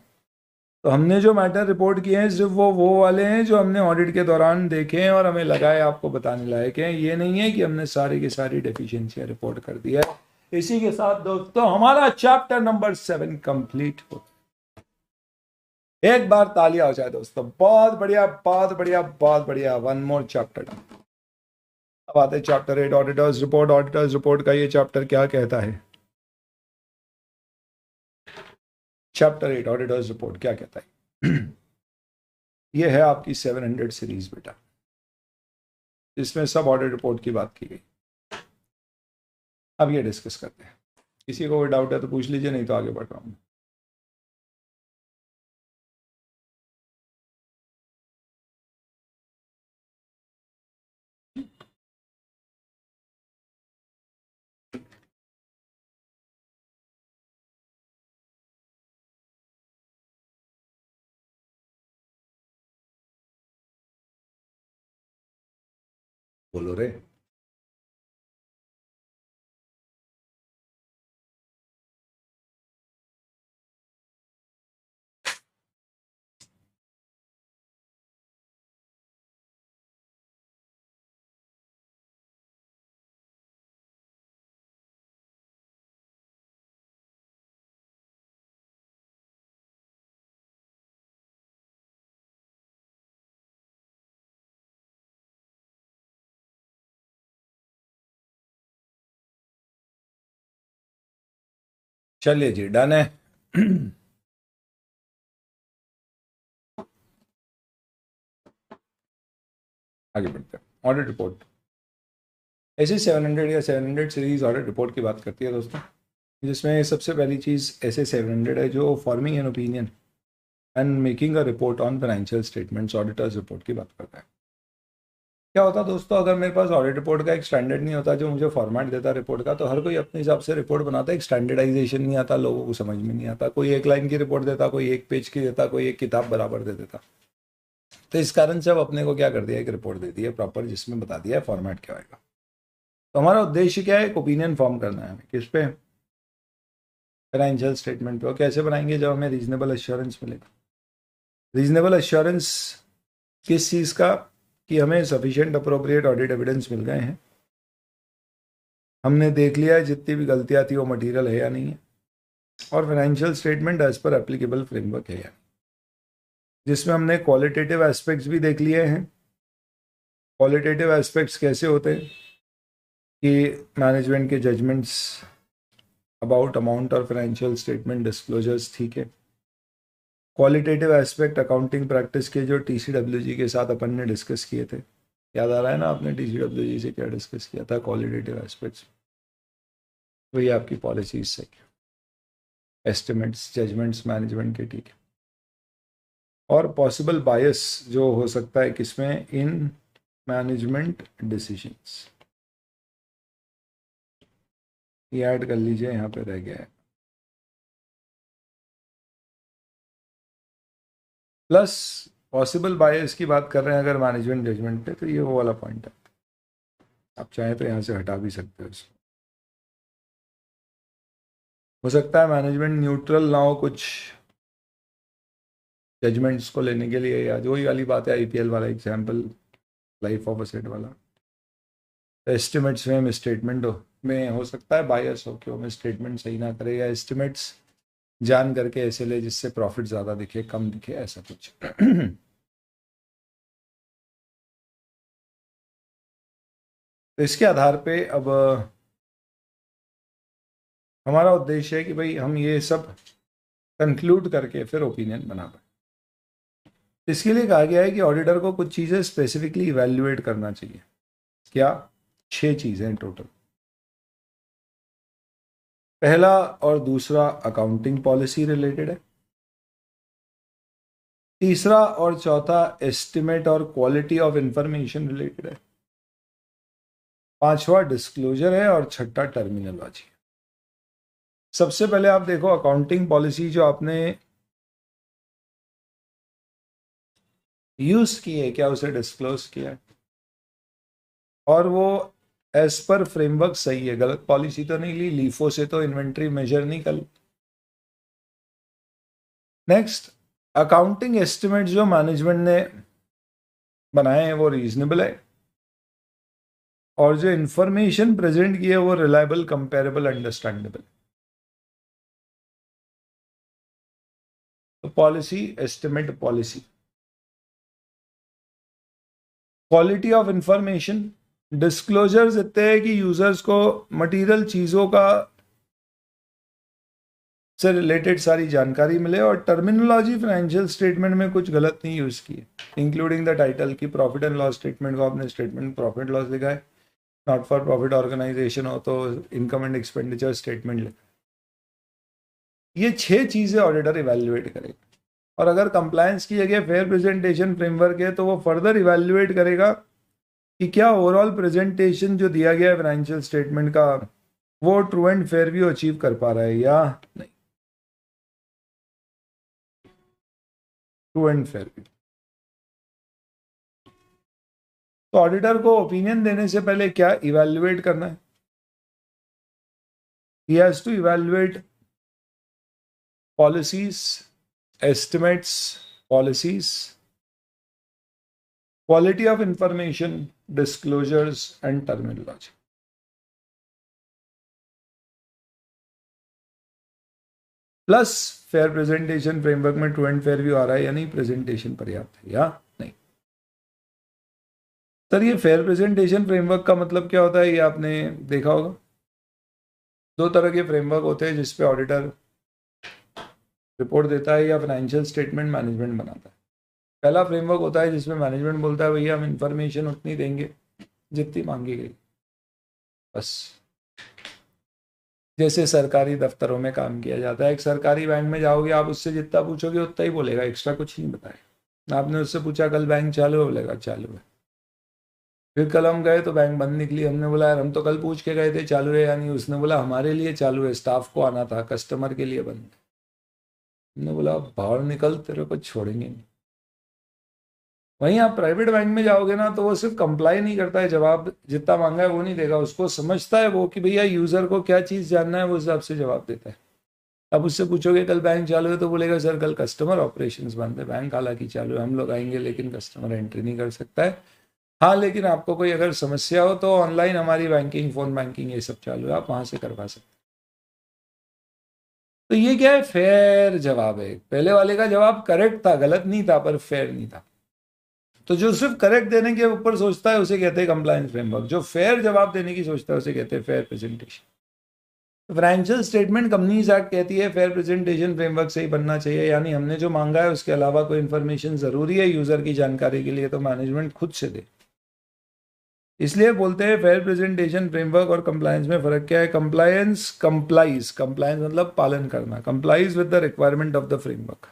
तो हमने जो मैटर रिपोर्ट किए हैं सिर्फ वो वाले हैं जो हमने ऑडिट के दौरान देखे हैं और हमें लगा है आपको बताने लायक है, ये नहीं है कि हमने सारी की सारी डेफिशिएंसियां रिपोर्ट कर दिया है। इसी के साथ दोस्तों हमारा चैप्टर नंबर 7 कंप्लीट हो। एक बार तालियां हो जाए दोस्तों, बहुत बढ़िया बहुत बढ़िया बहुत बढ़िया, वन मोर चैप्टर। अब आते हैं chapter 8 auditors report. Auditors report का ये चैप्टर क्या कहता है? चैप्टर 8 ऑडिटर्स रिपोर्ट क्या कहता है? ये है आपकी 700 सीरीज बेटा, इसमें सब ऑडिट रिपोर्ट की बात की गई। अब ये डिस्कस करते हैं, किसी को कोई डाउट है तो पूछ लीजिए, नहीं तो आगे बढ़ रहा हूँ। बोलो रे। चलिए जी, डन है। आगे बढ़ते हैं। ऑडिट रिपोर्ट ऐसे 700 या 700 सीरीज ऑडिट रिपोर्ट की बात करती है दोस्तों, जिसमें सबसे पहली चीज़ ऐसे 700 है जो forming an opinion and making a report on financial statements auditors report की बात करता है। क्या होता दोस्तों, अगर मेरे पास ऑडिट रिपोर्ट का एक स्टैंडर्ड नहीं होता जो मुझे फॉर्मेट देता रिपोर्ट का, तो हर कोई अपने हिसाब से रिपोर्ट बनाता है। एक स्टैंडर्डाइजेशन नहीं आता, लोगों को समझ में नहीं आता। कोई एक लाइन की रिपोर्ट देता, कोई एक पेज की देता, कोई एक किताब बराबर दे देता। तो इस कारण से अब अपने को क्या कर दिया, एक रिपोर्ट दे दी है प्रॉपर, जिसमें बता दिया है फॉर्मेट क्या होगा। तो हमारा उद्देश्य क्या है, एक ओपिनियन फॉर्म करना है हमें किस पे, फाइनेंशियल स्टेटमेंट पे। और कैसे बनाएंगे, जब हमें रीजनेबल एश्योरेंस मिलेगा। रीजनेबल एश्योरेंस किस चीज़ का, कि हमें सफिशिएंट अप्रोप्रिएट ऑडिट एविडेंस मिल गए हैं, हमने देख लिया है जितनी भी गलतियां थी वो मटेरियल है या नहीं है, और financial statement as per applicable framework है या नहीं, जिसमें हमने क्वालिटेटिव एस्पेक्ट्स भी देख लिए हैं। क्वालिटेटिव एस्पेक्ट्स कैसे होते हैं कि मैनेजमेंट के जजमेंट्स अबाउट अमाउंट और फाइनेंशियल स्टेटमेंट डिस्क्लोजर्स, ठीक है। क्वालिटेटिव एस्पेक्ट अकाउंटिंग प्रैक्टिस के जो टीसीडब्ल्यूजी के साथ अपन ने डिस्कस किए थे, याद आ रहा है ना आपने टीसीडब्ल्यूजी से क्या डिस्कस किया था, क्वालिटेटिव एस्पेक्ट्स। वही आपकी पॉलिसीज से एस्टिमेट्स जजमेंट्स मैनेजमेंट के, ठीक है। और पॉसिबल बायस जो हो सकता है किसमें, इन मैनेजमेंट डिसीजंस, ये ऐड कर लीजिए, यहाँ पे रह गया है। प्लस पॉसिबल बायस की बात कर रहे हैं अगर मैनेजमेंट जजमेंट पे, तो ये वो वाला पॉइंट है। आप चाहें तो यहाँ से हटा भी सकते हो इसको। हो सकता है मैनेजमेंट न्यूट्रल ना हो कुछ जजमेंट्स को लेने के लिए, या जो ही वाली बात है आईपीएल वाला एग्जाम्पल, लाइफ ऑफ असेट वाला। एस्टिमेट्स में स्टेटमेंट हो सकता है बायस हो, क्यों में स्टेटमेंट सही ना करे, या एस्टिमेट्स जान करके ऐसे ले जिससे प्रॉफिट ज़्यादा दिखे कम दिखे, ऐसा कुछ। तो इसके आधार पे अब हमारा उद्देश्य है कि भाई हम ये सब कंक्लूड करके फिर ओपिनियन बना पाए। इसके लिए कहा गया है कि ऑडिटर को कुछ चीज़ें स्पेसिफिकली इवेल्युएट करना चाहिए। क्या, 6 चीज़ें टोटल। पहला और दूसरा अकाउंटिंग पॉलिसी रिलेटेड है। तीसरा और चौथा एस्टिमेट और क्वालिटी ऑफ इंफॉर्मेशन रिलेटेड है। पांचवा डिस्क्लोजर है, और छठा टर्मिनोलॉजी। सबसे पहले आप देखो अकाउंटिंग पॉलिसी जो आपने यूज की है, क्या उसे डिस्क्लोज किया है, और वो एज पर फ्रेमवर्क सही है, गलत पॉलिसी तो नहीं ली, लीफो से तो इन्वेंट्री मेजर नहीं कर। नेक्स्ट, अकाउंटिंग एस्टिमेट जो मैनेजमेंट ने बनाए हैं वो रीजनेबल है, और जो इंफॉर्मेशन प्रेजेंट की है वो रिलायबल, कंपेरेबल, अंडरस्टैंडेबल। तो policy, estimate, policy. Quality of information, disclosures इतने हैं कि यूजर्स को मटेरियल चीजों का से रिलेटेड सारी जानकारी मिले, और टर्मिनोलॉजी फाइनेंशियल स्टेटमेंट में कुछ गलत नहीं यूज की है, इंक्लूडिंग द टाइटल की प्रॉफिट एंड लॉस स्टेटमेंट को आपने स्टेटमेंट प्रॉफिट लॉस लिखा है, नॉट फॉर प्रॉफिट ऑर्गेनाइजेशन हो तो इनकम एंड एक्सपेंडिचर स्टेटमेंट लिखा। ये 6 चीजें ऑडिटर इवेल्युएट करेगा, और अगर कंप्लायंस की जगह फेयर प्रेजेंटेशन फ्रेमवर्क है तो वो फर्दर इवेल्युएट करेगा कि क्या ओवरऑल प्रेजेंटेशन जो दिया गया है फाइनेंशियल स्टेटमेंट का वो true and fair view achieve कर पा रहा है या नहीं। True and fair view. तो ऑडिटर को ओपिनियन देने से पहले क्या इवैल्यूएट करना है? He has to evaluate policies, estimates, policies, quality of information, disclosures and terminology. Plus fair presentation framework में ट्रू एंड फेयर व्यू आ रहा है या नहीं, प्रेजेंटेशन पर्याप्त है या नहीं? सर ये फेयर प्रेजेंटेशन फ्रेमवर्क का मतलब क्या होता है, ये आपने देखा होगा। दो तरह के फ्रेमवर्क होते हैं जिसपे ऑडिटर रिपोर्ट देता है या फाइनेंशियल स्टेटमेंट मैनेजमेंट बनाता है। पहला फ्रेमवर्क होता है जिसमें मैनेजमेंट बोलता है भैया हम इंफॉर्मेशन उतनी देंगे जितनी मांगी गई, बस। जैसे सरकारी दफ्तरों में काम किया जाता है, एक सरकारी बैंक में जाओगे आप, उससे जितना पूछोगे उतना ही बोलेगा, एक्स्ट्रा कुछ नहीं बताएगा। आपने उससे पूछा कल बैंक चालू है, बोलेगा चालू है। फिर कल हम गए तो बैंक बंद निकली, हमने बोला यार हम तो कल पूछ के गए थे चालू है या नहीं, उसने बोला हमारे लिए चालू है, स्टाफ को आना था, कस्टमर के लिए बंद। हमने बोला बाहर निकल, तेरे को छोड़ेंगे नहीं। वहीं आप प्राइवेट बैंक में जाओगे ना तो वो सिर्फ कंप्लाई नहीं करता है, जवाब जितना मांगा है वो नहीं देगा, उसको समझता है वो कि भैया यूजर को क्या चीज़ जानना है, वो हिसाब से जवाब देता है। अब उससे पूछोगे कल बैंक चालू है तो बोलेगा सर कल कस्टमर ऑपरेशंस बंद है, बैंक हालांकि चालू है, हम लोग आएंगे लेकिन कस्टमर एंट्री नहीं कर सकता है। हाँ लेकिन आपको कोई अगर समस्या हो तो ऑनलाइन हमारी बैंकिंग, फोन बैंकिंग ये सब चालू है, आप वहां से करवा सकते हैं। तो ये क्या है, फेयर जवाब है। पहले वाले का जवाब करेक्ट था, गलत नहीं था, पर फेयर नहीं था। तो जो सिर्फ करेक्ट देने के ऊपर सोचता है उसे कहते हैं कंप्लायंस फ्रेमवर्क, जो फेयर जवाब देने की सोचता है उसे कहते हैं fair presentation. Financial statement companies act कहती है फेयर प्रेजेंटेशन फ्रेमवर्क से ही बनना चाहिए, यानी हमने जो मांगा है उसके अलावा कोई इन्फॉर्मेशन जरूरी है यूजर की जानकारी के लिए तो मैनेजमेंट खुद से दे। इसलिए बोलते हैं फेयर प्रेजेंटेशन फ्रेमवर्क और कंप्लायंस में फर्क क्या है। कंप्लायंस कंप्लाइज मतलब पालन करना, complies with the requirement of the framework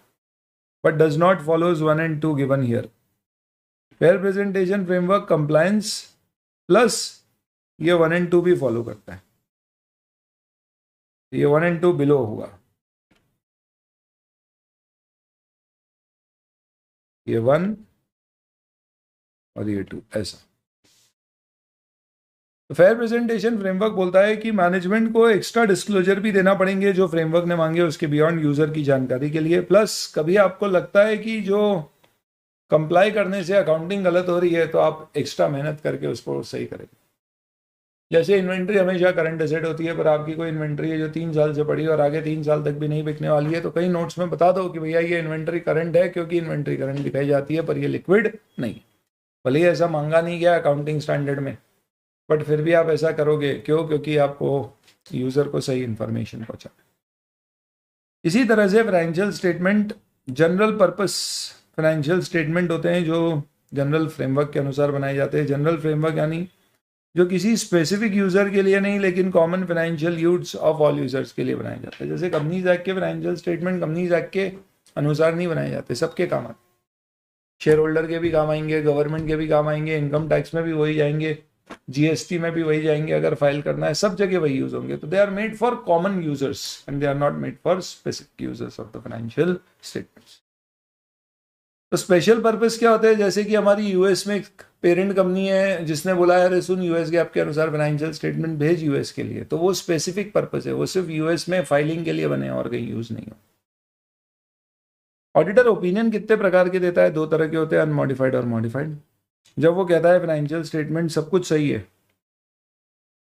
but does not follows 1 and 2 given here. Fair presentation framework compliance plus ये 1 and 2 भी फॉलो करता है, ये 1 and 2 बिलो होगा, ये 1 और ये 2 ऐसा। तो फेयर प्रेजेंटेशन फ्रेमवर्क बोलता है कि मैनेजमेंट को एक्स्ट्रा डिस्क्लोजर भी देना पड़ेंगे जो फ्रेमवर्क ने मांगे उसके बियॉन्ड यूजर की जानकारी के लिए। प्लस कभी आपको लगता है कि जो कंप्लाई करने से अकाउंटिंग गलत हो रही है तो आप एक्स्ट्रा मेहनत करके उसको सही करेंगे। जैसे इन्वेंट्री हमेशा करंट एसेट होती है, पर आपकी कोई इन्वेंट्री है जो 3 साल से पड़ी और आगे 3 साल तक भी नहीं बिकने वाली है, तो कई नोट्स में बता दो कि भैया ये इन्वेंट्री करंट है क्योंकि इन्वेंट्री करंट दिखाई जाती है, पर ये लिक्विड नहीं। भले ही ऐसा मांगा नहीं गया अकाउंटिंग स्टैंडर्ड में, बट फिर भी आप ऐसा करोगे क्यों? क्योंकि आपको यूजर को सही इंफॉर्मेशन पहुंचा। इसी तरह से financial statement general purpose financial statement होते हैं जो जनरल फ्रेमवर्क के अनुसार बनाए जाते हैं। जनरल फ्रेमवर्क यानी जो किसी स्पेसिफिक यूजर के लिए नहीं लेकिन common financial use of all users के लिए बनाए जाते हैं। जैसे कंपनीज एक्ट के फाइनेंशियल स्टेटमेंट कंपनीज एक्ट के अनुसार नहीं बनाए जाते, सबके काम आते, शेयर होल्डर के भी काम आएंगे, गवर्नमेंट के भी काम आएंगे, इनकम टैक्स में भी वही जाएंगे, जीएसटी में भी वही जाएंगे, अगर फाइल करना है सब जगह वही यूज होंगे। तो they are made for common users and they are not made for specific users of the financial statements. तो स्पेशल पर्पस क्या होता है, जैसे कि हमारी यूएस में एक पेरेंट कंपनी है जिसने बोला यार सुन यूएस गैप के अनुसार फाइनेंशियल स्टेटमेंट भेज यूएस के लिए, तो वो स्पेसिफिक पर्पस है, वो सिर्फ यूएस में फाइलिंग के लिए बने और कहीं यूज नहीं हो। ऑडिटर ओपिनियन कितने प्रकार के देता है? 2 तरह के होते हैं, अनमॉडिफाइड और मॉडिफाइड। जब वो कहता है फाइनेंशियल स्टेटमेंट सब कुछ सही है,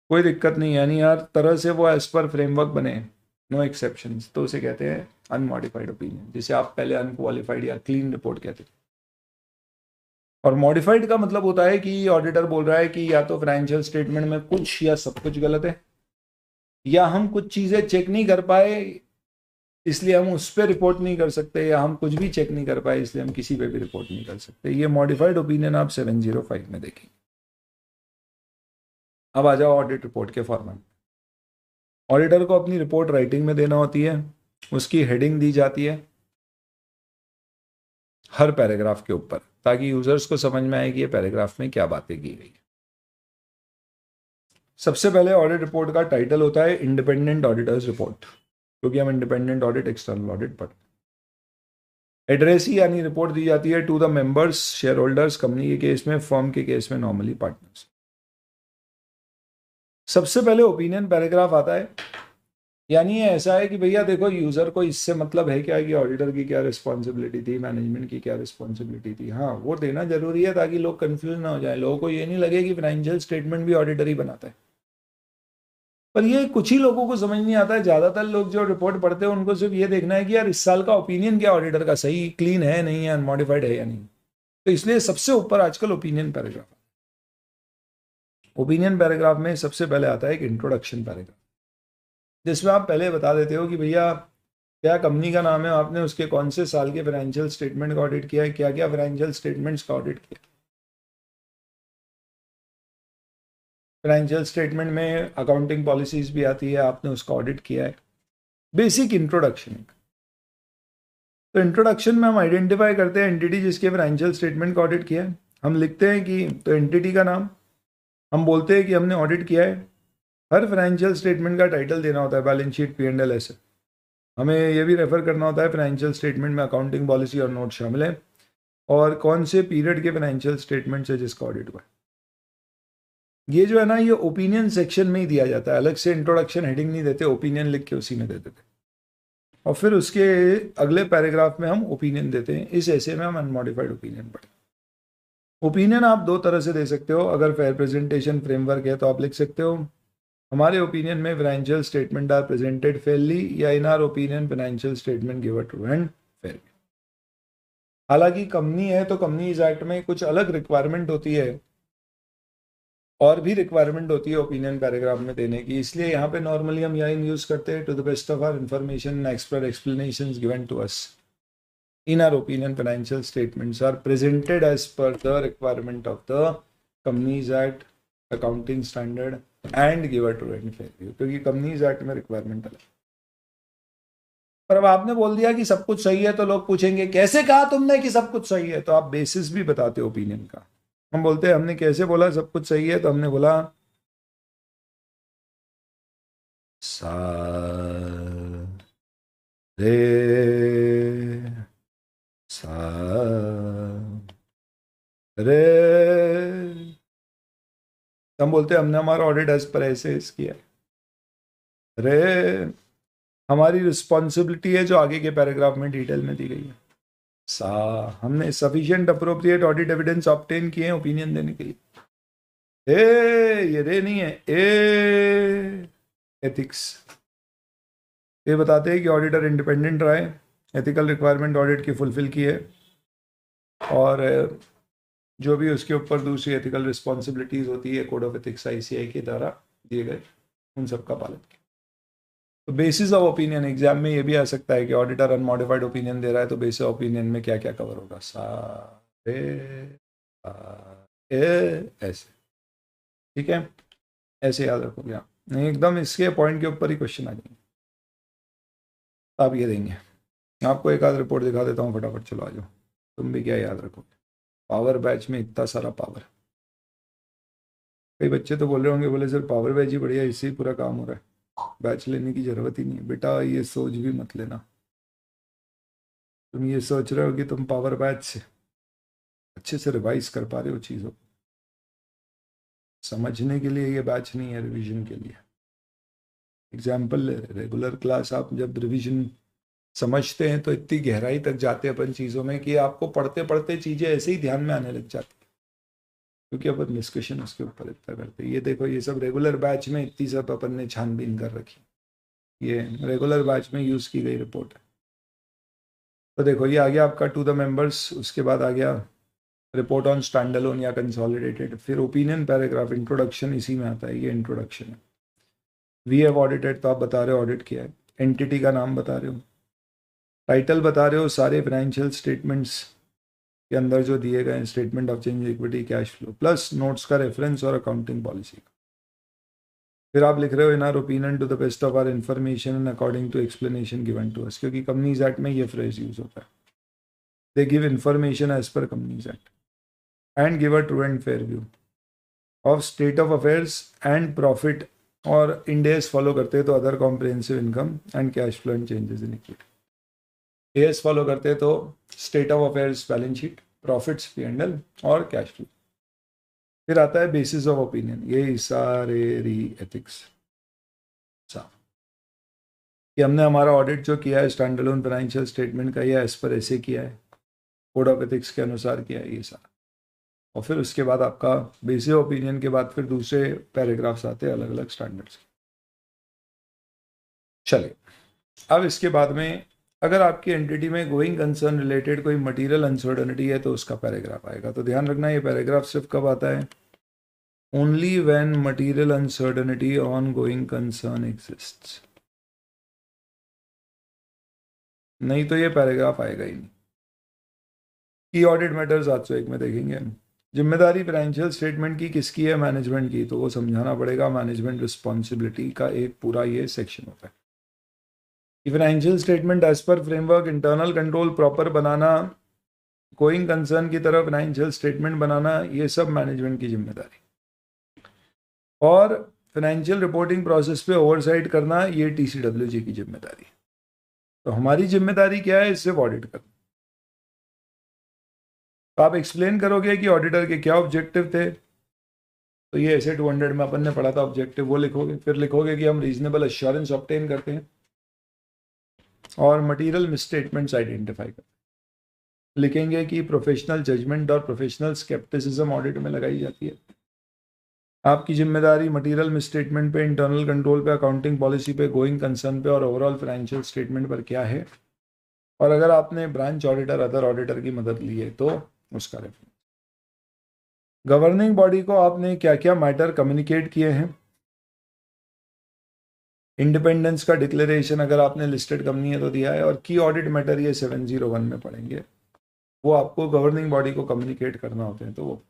कोई दिक्कत नहीं, यानी हर तरह से वो एज पर फ्रेमवर्क बने, नो एक्सेप्शंस, तो उसे कहते हैं अनमॉडिफाइड ओपिनियन, जिसे आप पहले अनक्वालिफाइड या क्लीन रिपोर्ट कहते थे। और मॉडिफाइड का मतलब होता है कि ऑडिटर बोल रहा है कि या तो फाइनेंशियल स्टेटमेंट में कुछ या सब कुछ गलत है, या हम कुछ चीजें चेक नहीं कर पाए इसलिए हम उस पर रिपोर्ट नहीं कर सकते, या हम कुछ भी चेक नहीं कर पाए इसलिए हम किसी पे भी रिपोर्ट नहीं कर सकते। ये मॉडिफाइड ओपिनियन आप 705 में देखेंगे। अब आ जाओ ऑडिट रिपोर्ट के फॉर्मेट। ऑडिटर को अपनी रिपोर्ट राइटिंग में देना होती है, उसकी हेडिंग दी जाती है हर पैराग्राफ के ऊपर, ताकि यूजर्स को समझ में आए कि ये पैराग्राफ में क्या बातें की गई। सबसे पहले ऑडिट रिपोर्ट का टाइटल होता है इंडिपेंडेंट ऑडिटर्स रिपोर्ट, क्योंकि हम इंडिपेंडेंट ऑडिट, एक्सटर्नल ऑडिट पढ़ते हैं। एड्रेसी यानी रिपोर्ट दी जाती है to the members, shareholders, company के केस में, फर्म के केस में नॉर्मली पार्टनर्स। सबसे पहले ओपिनियन पैराग्राफ आता है, यानी ये ऐसा है कि भैया देखो यूजर को इससे मतलब है क्या कि ऑडिटर की क्या रिस्पॉन्सिबिलिटी थी, मैनेजमेंट की क्या रिस्पॉन्सिबिलिटी थी। हाँ, वो देना जरूरी है ताकि लोग कंफ्यूज ना हो जाए, लोगों को ये नहीं लगे कि फाइनेंशियल स्टेटमेंट भी ऑडिटर ही बनाता है। पर ये कुछ ही लोगों को समझ नहीं आता है। ज्यादातर लोग जो रिपोर्ट पढ़ते हैं उनको सिर्फ ये देखना है कि यार इस साल का ओपिनियन क्या ऑडिटर का, सही क्लीन है नहीं है, अनमॉडिफाइड है या नहीं। तो इसलिए सबसे ऊपर आजकल ओपिनियन पैराग्राफ। ओपिनियन पैराग्राफ में सबसे पहले आता है एक इंट्रोडक्शन पैराग्राफ, जिसमें आप पहले बता देते हो कि भैया क्या कंपनी का नाम है, आपने उसके कौन से साल के फाइनेंशियल स्टेटमेंट का ऑडिट किया है, क्या क्या फाइनेंशियल स्टेटमेंट्स का ऑडिट किया। फाइनेंशियल स्टेटमेंट में अकाउंटिंग पॉलिसीज भी आती है, आपने उसका ऑडिट किया है। Basic introduction. तो इंट्रोडक्शन में हम आइडेंटिफाई करते हैं एंटिटी जिसके फाइनेंशियल स्टेटमेंट का ऑडिट किया है। हम लिखते हैं कि तो एंटिटी का नाम, हम बोलते हैं कि हमने ऑडिट किया है। हर फाइनेंशियल स्टेटमेंट का टाइटल देना होता है, बैलेंस शीट, P&L, ऐसे। हमें यह भी रेफर करना होता है फाइनेंशियल स्टेटमेंट में अकाउंटिंग पॉलिसी और नोट शामिल है, और कौन से पीरियड के फाइनेंशियल स्टेटमेंट है जिसका ऑडिट हुआ है। ये जो है ना, ये ओपिनियन सेक्शन में ही दिया जाता है, अलग से इंट्रोडक्शन हेडिंग नहीं देते, ओपिनियन लिख के उसी में दे देते, और फिर उसके अगले पैराग्राफ में हम ओपिनियन देते हैं। इस ऐसे में हम अनमॉडिफाइड ओपिनियन पढ़ें। ओपिनियन आप दो तरह से दे सकते हो। अगर फेयर प्रेजेंटेशन फ्रेमवर्क है तो आप लिख सकते हो हमारे ओपिनियन में financial statement are presented fairly, या in our opinion financial statement give a true and fair. हालांकि कंपनी है तो कंपनीज एक्ट में कुछ अलग रिक्वायरमेंट होती है, और भी रिक्वायरमेंट होती है ओपिनियन पैराग्राफ में देने की, इसलिए यहाँ पे नॉर्मली हम यही यूज करते हैं, to the best of our information expert explanations given to us in our opinion financial statements are presented as per the requirement of the Companies Act, accounting standard and give a true and fair view, क्योंकि companies act में requirement अलग। पर अब आपने बोल दिया कि सब कुछ सही है तो लोग पूछेंगे कैसे कहा तुमने कि सब कुछ सही है, तो आप बेसिस भी बताते हो ओपिनियन का। हम बोलते हैं हमने कैसे बोला सब कुछ सही है, तो हमने बोला सा रे सा रे, हम बोलते हैं हमने हमारा ऑडिट एज पर ऐसे किया। रे हमारी रिस्पॉन्सिबिलिटी है जो आगे के पैराग्राफ में डिटेल में दी गई है। सा हमने sufficient appropriate audit evidence obtain किए हैं ओपिनियन देने के लिए। ये रे नहीं है, एथिक्स। ये बताते हैं कि ऑडिटर इंडिपेंडेंट रहा है, एथिकल रिक्वायरमेंट ऑडिट की फुलफिल की है, और जो भी उसके ऊपर दूसरी एथिकल रिस्पॉन्सिबिलिटीज होती है कोड ऑफ एथिक्स ICAI के द्वारा दिए गए, उन सबका पालन किया। तो बेसिस ऑफ ओपिनियन एग्जाम में ये भी आ सकता है कि ऑडिटर अनमॉडिफाइड ओपिनियन दे रहा है तो बेसिस ऑफ ओपिनियन में क्या क्या कवर होगा, ऐसे। ठीक है, ऐसे याद रखोगे आप, नहीं एकदम इसके पॉइंट के ऊपर ही क्वेश्चन आ जाएंगे। आप ये देंगे, आपको एक आध रिपोर्ट दिखा देता हूँ फटाफट, चलो आ जाओ। तुम भी क्या याद रखोगे, पावर बैच में इतना सारा पावर। कई बच्चे तो बोल रहे होंगे, बोले सर पावर बैच ही बढ़िया, इससे ही पूरा काम हो रहा है, बैच लेने की जरूरत ही नहीं है। बेटा ये सोच भी मत लेना, तुम ये सोच रहे हो कि तुम पावर बैच से अच्छे से रिवाइज कर पा रहे हो चीज़ों को, समझने के लिए ये बैच नहीं है, रिवीजन के लिए। एग्जाम्पल, रेगुलर क्लास आप जब रिवीजन समझते हैं तो इतनी गहराई तक जाते हैं अपन चीज़ों में कि आपको पढ़ते पढ़ते चीज़ें ऐसे ही ध्यान में आने लग जाती है, क्योंकि अपन डिस्कशन उसके ऊपर इतना करते हैं। ये देखो, ये सब रेगुलर बैच में इतनी सब अपन ने छानबीन कर रखी, ये रेगुलर बैच में यूज़ की गई रिपोर्ट है। तो देखो ये आ गया आपका टू द मेंबर्स, उसके बाद आ गया रिपोर्ट ऑन स्टैंडअलोन या कंसोलिडेटेड, फिर ओपिनियन पैराग्राफ, इंट्रोडक्शन इसी में आता है, ये इंट्रोडक्शन है। वी हैव ऑडिटेड, तो आप बता रहे हो ऑडिट किया है, एंटिटी का नाम बता रहे हो, टाइटल बता रहे हो सारे फाइनेंशियल स्टेटमेंट्स के अंदर जो दिए गए statement of change equity, cash flow, plus notes का रेफरेंस और अकाउंटिंग पॉलिसी का। फिर आप लिख रहे हो in our opinion to the best of our information and according to explanation given to us, क्योंकि कंपनीज एक्ट में ये फ्रेज यूज होता है, they give information as per companies act and give a true and fair view of state of affairs and profit, और इंडेस follow करते हैं तो other comprehensive income and cash flow and changes in equity. As follow करते हैं तो state of affairs, balance sheet, profits, P&L और cash flow. फिर आता है बेसिस ऑफ ओपिनियन, ये सारे एथिक्स कि हमने हमारा ऑडिट जो किया है स्टैंड अलोन फाइनेंशियल स्टेटमेंट का, या एज पर ऐसे किया है, कोड ऑफ एथिक्स के अनुसार किया है, ये सारा। और फिर उसके बाद आपका बेसिक ओपिनियन के बाद फिर दूसरे पैराग्राफ्स आते हैं अलग अलग स्टैंडर्ड्स के। चलिए, अब इसके बाद में अगर आपकी एंटिटी में गोइंग कंसर्न रिलेटेड कोई मटेरियल अनसर्टनिटी है तो उसका पैराग्राफ आएगा। तो ध्यान रखना, ये पैराग्राफ सिर्फ कब आता है? Only when material uncertainty on going concern exists, नहीं तो ये पैराग्राफ आएगा ही नहीं। की ऑडिट मैटर्स 801 में देखेंगे। जिम्मेदारी फाइनेंशियल स्टेटमेंट की किसकी है? मैनेजमेंट की, तो वो समझाना पड़ेगा। मैनेजमेंट रिस्पॉन्सिबिलिटी का एक पूरा ये सेक्शन होता है कि financial statement as per framework, internal control proper बनाना, गोइंग कंसर्न की तरफ फाइनेंशियल स्टेटमेंट बनाना, ये सब मैनेजमेंट की जिम्मेदारी। और फाइनेंशियल रिपोर्टिंग प्रोसेस पे ओवरसाइट करना, ये TCWG की जिम्मेदारी। तो हमारी जिम्मेदारी क्या है? सिर्फ ऑडिट करना। तो आप एक्सप्लेन करोगे कि ऑडिटर के क्या ऑब्जेक्टिव थे, तो ये ऐसे 200 में अपन ने पढ़ा था ऑब्जेक्टिव, वो लिखोगे। फिर लिखोगे कि हम रीजनेबल एश्योरेंस ऑब्टेन करते हैं और मटेरियल मिसस्टेटमेंट्स आइडेंटिफाई करते हैं। लिखेंगे कि प्रोफेशनल जजमेंट और प्रोफेशनल स्केप्टिसिज्म ऑडिट में लगाई जाती है। आपकी जिम्मेदारी मटेरियल मिसस्टेटमेंट पे, इंटरनल कंट्रोल पे, अकाउंटिंग पॉलिसी पे, गोइंग कंसर्न पे और ओवरऑल फाइनेंशियल स्टेटमेंट पर क्या है। और अगर आपने ब्रांच ऑडिटर, अदर ऑडिटर की मदद ली है तो उसका रेफरेंस। गवर्निंग बॉडी को आपने क्या क्या मैटर कम्युनिकेट किए हैं। इंडिपेंडेंस का डिक्लेरेशन अगर आपने लिस्टेड कंपनी है तो दिया है। और की ऑडिट मैटर ये 701 में पढ़ेंगे, वो आपको गवर्निंग बॉडी को कम्युनिकेट करना होते हैं। तो वो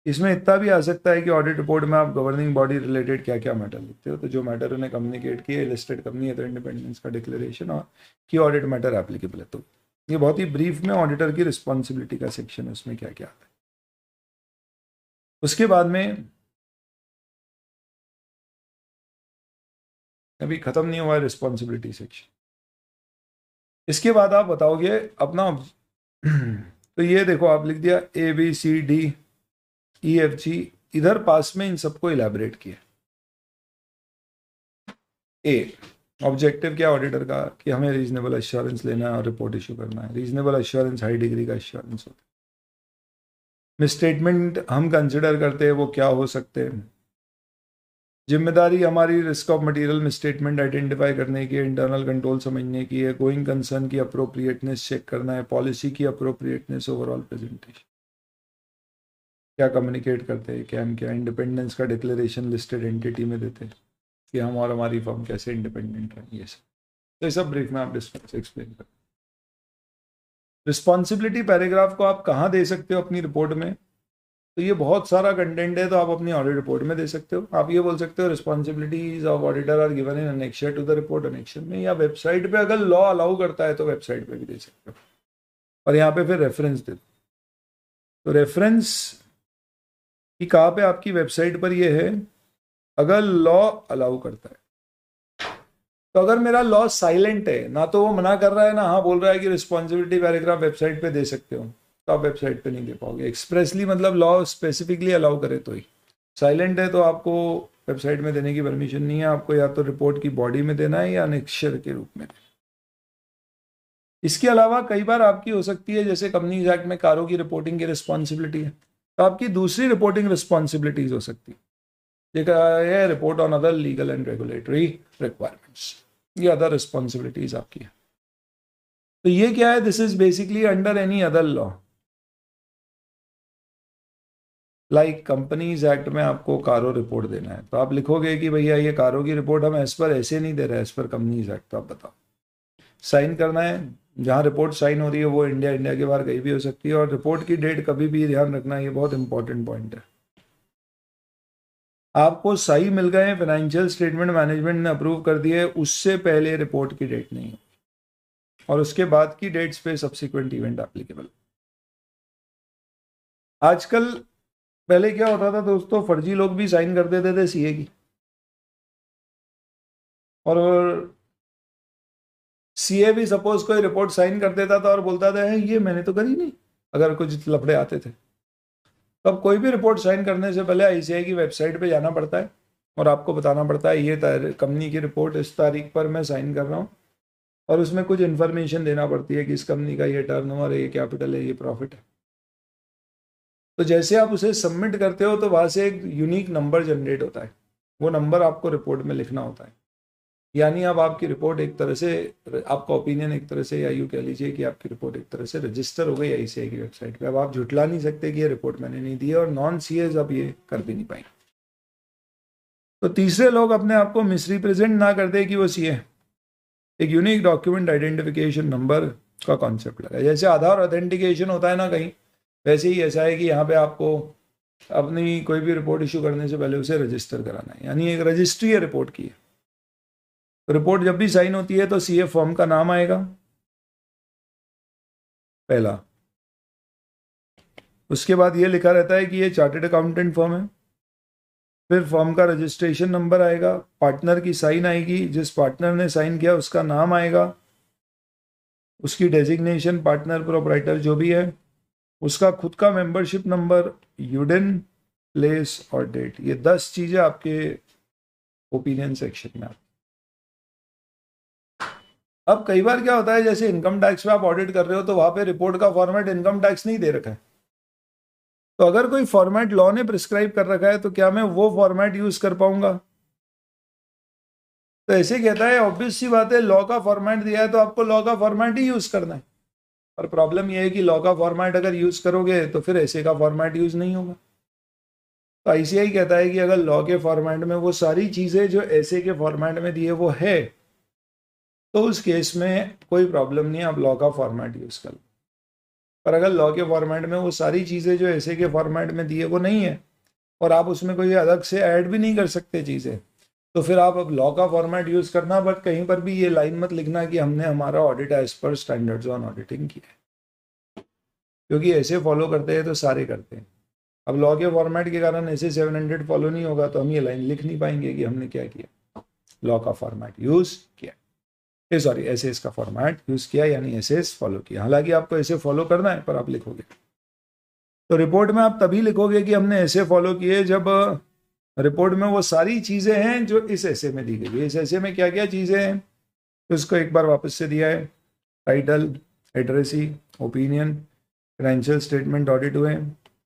इसमें इतना भी आ सकता है कि ऑडिट रिपोर्ट में आप गवर्निंग बॉडी रिलेटेड क्या क्या मैटर लिखते हो। तो जो मैटर उन्हें कम्युनिकेट किए, लिस्टेड कंपनी है तो इंडिपेंडेंस का डिक्लेरेशन और की ऑडिट मैटर एप्लीकेबल है। तो ये बहुत ही ब्रीफ में ऑडिटर की रिस्पॉन्सिबिलिटी का सेक्शन है, उसमें क्या क्या आता है। उसके बाद में अभी खत्म नहीं हुआ है रिस्पॉन्सिबिलिटी सेक्शन। इसके बाद आप बताओगे अपना तो ये देखो, आप लिख दिया ABCDEFG, इधर पास में इन सबको इलेबोरेट किया। ए, ऑब्जेक्टिव क्या ऑडिटर का? कि हमें रीजनेबल एश्योरेंस लेना है और रिपोर्ट इशू करना है। रीजनेबल एश्योरेंस हाई डिग्री का एश्योरेंस होता है। मिसस्टेटमेंट हम कंसिडर करते हैं वो क्या हो सकते हैं। जिम्मेदारी हमारी risk of material misstatement identify करने की है, इंटरनल कंट्रोल समझने की है, गोइंग कंसर्न की अप्रोप्रिएटनेस चेक करना है, पॉलिसी की अप्रोप्रिएटनेस, ओवरऑल प्रेजेंटेशन क्या कम्युनिकेट करते हैं, क्या हम क्या इंडिपेंडेंस का डिक्लेरेशन लिस्टेड एंटिटी में देते हैं कि हम और हमारी फर्म कैसे इंडिपेंडेंट है। ये सब तो सब ब्रीफ में आप एक्सप्लेन करें। रिस्पॉन्सिबिलिटी पैराग्राफ को आप कहाँ दे सकते हो अपनी रिपोर्ट में? तो ये बहुत सारा कंटेंट है, तो आप अपनी ऑडिट रिपोर्ट में दे सकते हो। आप ये बोल सकते हो responsibilities of auditor are given in annexure to the report annexure में, या वेबसाइट पे अगर लॉ अलाउ करता है तो वेबसाइट पे भी दे सकते हो। और यहाँ पे फिर रेफरेंस दे दो। तो रेफरेंस कि कहाँ पे आपकी वेबसाइट पर ये है, अगर लॉ अलाउ करता है। तो अगर मेरा लॉ साइलेंट है, ना तो वो मना कर रहा है ना हाँ बोल रहा है कि रिस्पॉन्सिबिलिटी पैराग्राफ वेबसाइट पे दे सकते हो, तो आप वेबसाइट पे नहीं दे पाओगे। एक्सप्रेसली मतलब लॉ स्पेसिफिकली अलाउ करे तो ही। साइलेंट है तो आपको वेबसाइट में देने की परमिशन नहीं है। आपको या तो रिपोर्ट की बॉडी में देना है या अनेक्शर के रूप में। इसके अलावा कई बार आपकी हो सकती है, जैसे कंपनीज एक्ट में कारों की रिपोर्टिंग की रिस्पॉन्सिबिलिटी है, तो आपकी दूसरी रिपोर्टिंग रिस्पॉन्सिबिलिटीज हो सकती है। देखा है report on other legal and regulatory requirements, ये अदर रिस्पॉन्सिबिलिटीज आपकी है। तो ये क्या है? This is basically under any other law. Like companies act में आपको कारों रिपोर्ट देना है, तो आप लिखोगे कि भैया ये कारों की रिपोर्ट हम एज पर ऐसे नहीं दे रहे, एज पर कंपनीज एक्ट। तो आप बताओ, साइन करना है, जहाँ रिपोर्ट साइन हो रही है वो इंडिया के बाहर कहीं भी हो सकती है। और रिपोर्ट की डेट कभी भी ध्यान रखना, ये बहुत इंपॉर्टेंट पॉइंट है। आपको सही मिल गए, फाइनेंशियल स्टेटमेंट मैनेजमेंट ने अप्रूव कर दिए, उससे पहले रिपोर्ट की डेट नहीं है, और उसके बाद की डेट्स पे सब्सिक्वेंट इवेंट एप्लीकेबल। आजकल, पहले क्या होता था दोस्तों, फर्जी लोग भी साइन कर देते थे सीए की, और सीए भी सपोज कोई रिपोर्ट साइन कर देता था और बोलता था ये मैंने तो करी नहीं, अगर कुछ लफड़े आते थे। तो अब कोई भी रिपोर्ट साइन करने से पहले आईसीआई की वेबसाइट पे जाना पड़ता है और आपको बताना पड़ता है ये कंपनी की रिपोर्ट इस तारीख पर मैं साइन कर रहा हूँ, और उसमें कुछ इन्फॉर्मेशन देना पड़ती है कि इस कंपनी का ये टर्नओवर है, ये कैपिटल है, ये प्रॉफिट है। तो जैसे आप उसे सबमिट करते हो तो वहां से एक यूनिक नंबर जनरेट होता है, वो नंबर आपको रिपोर्ट में लिखना होता है। यानी अब आपकी रिपोर्ट एक तरह से, आपका ओपिनियन एक तरह से, या यूँ कह लीजिए कि आपकी रिपोर्ट एक तरह से रजिस्टर हो गई आईसीआई की वेबसाइट पे। अब आप झुटला नहीं सकते कि ये रिपोर्ट मैंने नहीं दी है, और नॉन सीएज अब ये कर भी नहीं पाएंगे। तो तीसरे लोग अपने आप को मिसरिप्रेजेंट ना कर दे कि वो सीए, एक यूनिक डॉक्यूमेंट आइडेंटिफिकेशन नंबर का कॉन्सेप्ट लगा। जैसे आधार ऑथेंटिकेशन होता है ना कहीं, वैसे ही ऐसा है कि यहाँ पे आपको अपनी कोई भी रिपोर्ट इशू करने से पहले उसे रजिस्टर कराना है, यानी एक रजिस्ट्री है रिपोर्ट की। तो रिपोर्ट जब भी साइन होती है तो सीए फॉर्म का नाम आएगा पहला, उसके बाद ये लिखा रहता है कि ये चार्टर्ड अकाउंटेंट फर्म है। फिर फर्म का रजिस्ट्रेशन नंबर आएगा, पार्टनर की साइन आएगी, जिस पार्टनर ने साइन किया उसका नाम आएगा, उसकी डेजिग्नेशन पार्टनर प्रोप्राइटर जो भी है, उसका खुद का मेंबरशिप नंबर, यूडिन, प्लेस और डेट। ये 10 चीजें आपके ओपिनियन सेक्शन में। अब कई बार क्या होता है, जैसे इनकम टैक्स में आप ऑडिट कर रहे हो तो वहां पे रिपोर्ट का फॉर्मेट इनकम टैक्स नहीं दे रखा है। तो अगर कोई फॉर्मेट लॉ ने प्रिस्क्राइब कर रखा है तो क्या मैं वो फॉर्मेट यूज कर पाऊंगा? तो ऐसे कहता है ऑब्वियस सी बात है, लॉ का फॉर्मेट दिया है तो आपको लॉ का फॉर्मेट ही यूज करना है। और प्रॉब्लम यह है कि लॉ का फॉर्मेट अगर यूज करोगे तो फिर ऐसे का फॉर्मेट यूज नहीं होगा। तो आईसीआई कहता है कि अगर लॉ के फॉर्मेट में वो सारी चीजें जो ऐसे के फॉर्मेट में दिए वो है, तो उस केस में कोई प्रॉब्लम नहीं है, आप लॉ का फॉर्मेट यूज कर लो। पर अगर लॉ के फॉर्मेट में वो सारी चीजें जो ऐसे के फॉर्मेट में दिए वो नहीं है, और आप उसमें कोई अलग से ऐड भी नहीं कर सकते चीजें, तो फिर आप अब लॉ का फॉर्मेट यूज करना। बट कहीं पर भी ये लाइन मत लिखना कि हमने हमारा audit as per standards on auditing किया है, क्योंकि ऐसे फॉलो करते हैं तो सारे करते हैं। अब लॉ के फॉर्मेट के कारण ऐसे 700 फॉलो नहीं होगा तो हम ये लाइन लिख नहीं पाएंगे कि हमने क्या किया, लॉ का फॉर्मेट यूज किया, सॉरी एसएस का फॉर्मेट यूज किया, यानी एसएस फॉलो किया। हालांकि आपको ऐसे फॉलो करना है पर आप लिखोगे तो रिपोर्ट में आप तभी लिखोगे कि हमने ऐसे फॉलो किए जब रिपोर्ट में वो सारी चीजें हैं जो इस ऐसे में दी गई है। इस ऐसे में क्या क्या चीजें हैं तो इसको एक बार वापस से दिया है, title, addressee, opinion, financial statement audit हुए,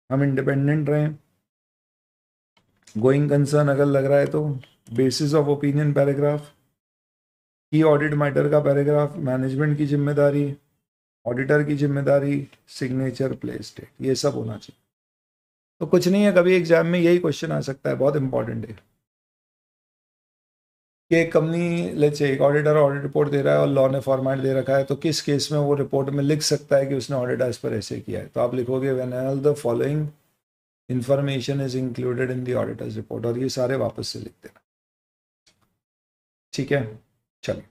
हम इंडिपेंडेंट रहे, गोइंग कंसर्न अगर लग रहा है तो, बेसिस ऑफ ओपिनियन पैराग्राफ, की ऑडिट मैटर का पैराग्राफ, मैनेजमेंट की जिम्मेदारी, ऑडिटर की जिम्मेदारी, सिग्नेचर, प्लेस डेट, ये सब होना चाहिए। तो कुछ नहीं है, कभी एग्जाम में यही क्वेश्चन आ सकता है, बहुत इंपॉर्टेंट है कि एक कंपनी लेट्स से एक ऑडिटर ऑडिट रिपोर्ट दे रहा है और लॉ ने फॉर्मेट दे रखा है, तो किस केस में वो रिपोर्ट में लिख सकता है कि उसने ऑडिट एज पर ऐसे किया है। तो आप लिखोगे when all the following information is included in the auditors report, और ये सारे वापस से लिख देना। ठीक है, चलिए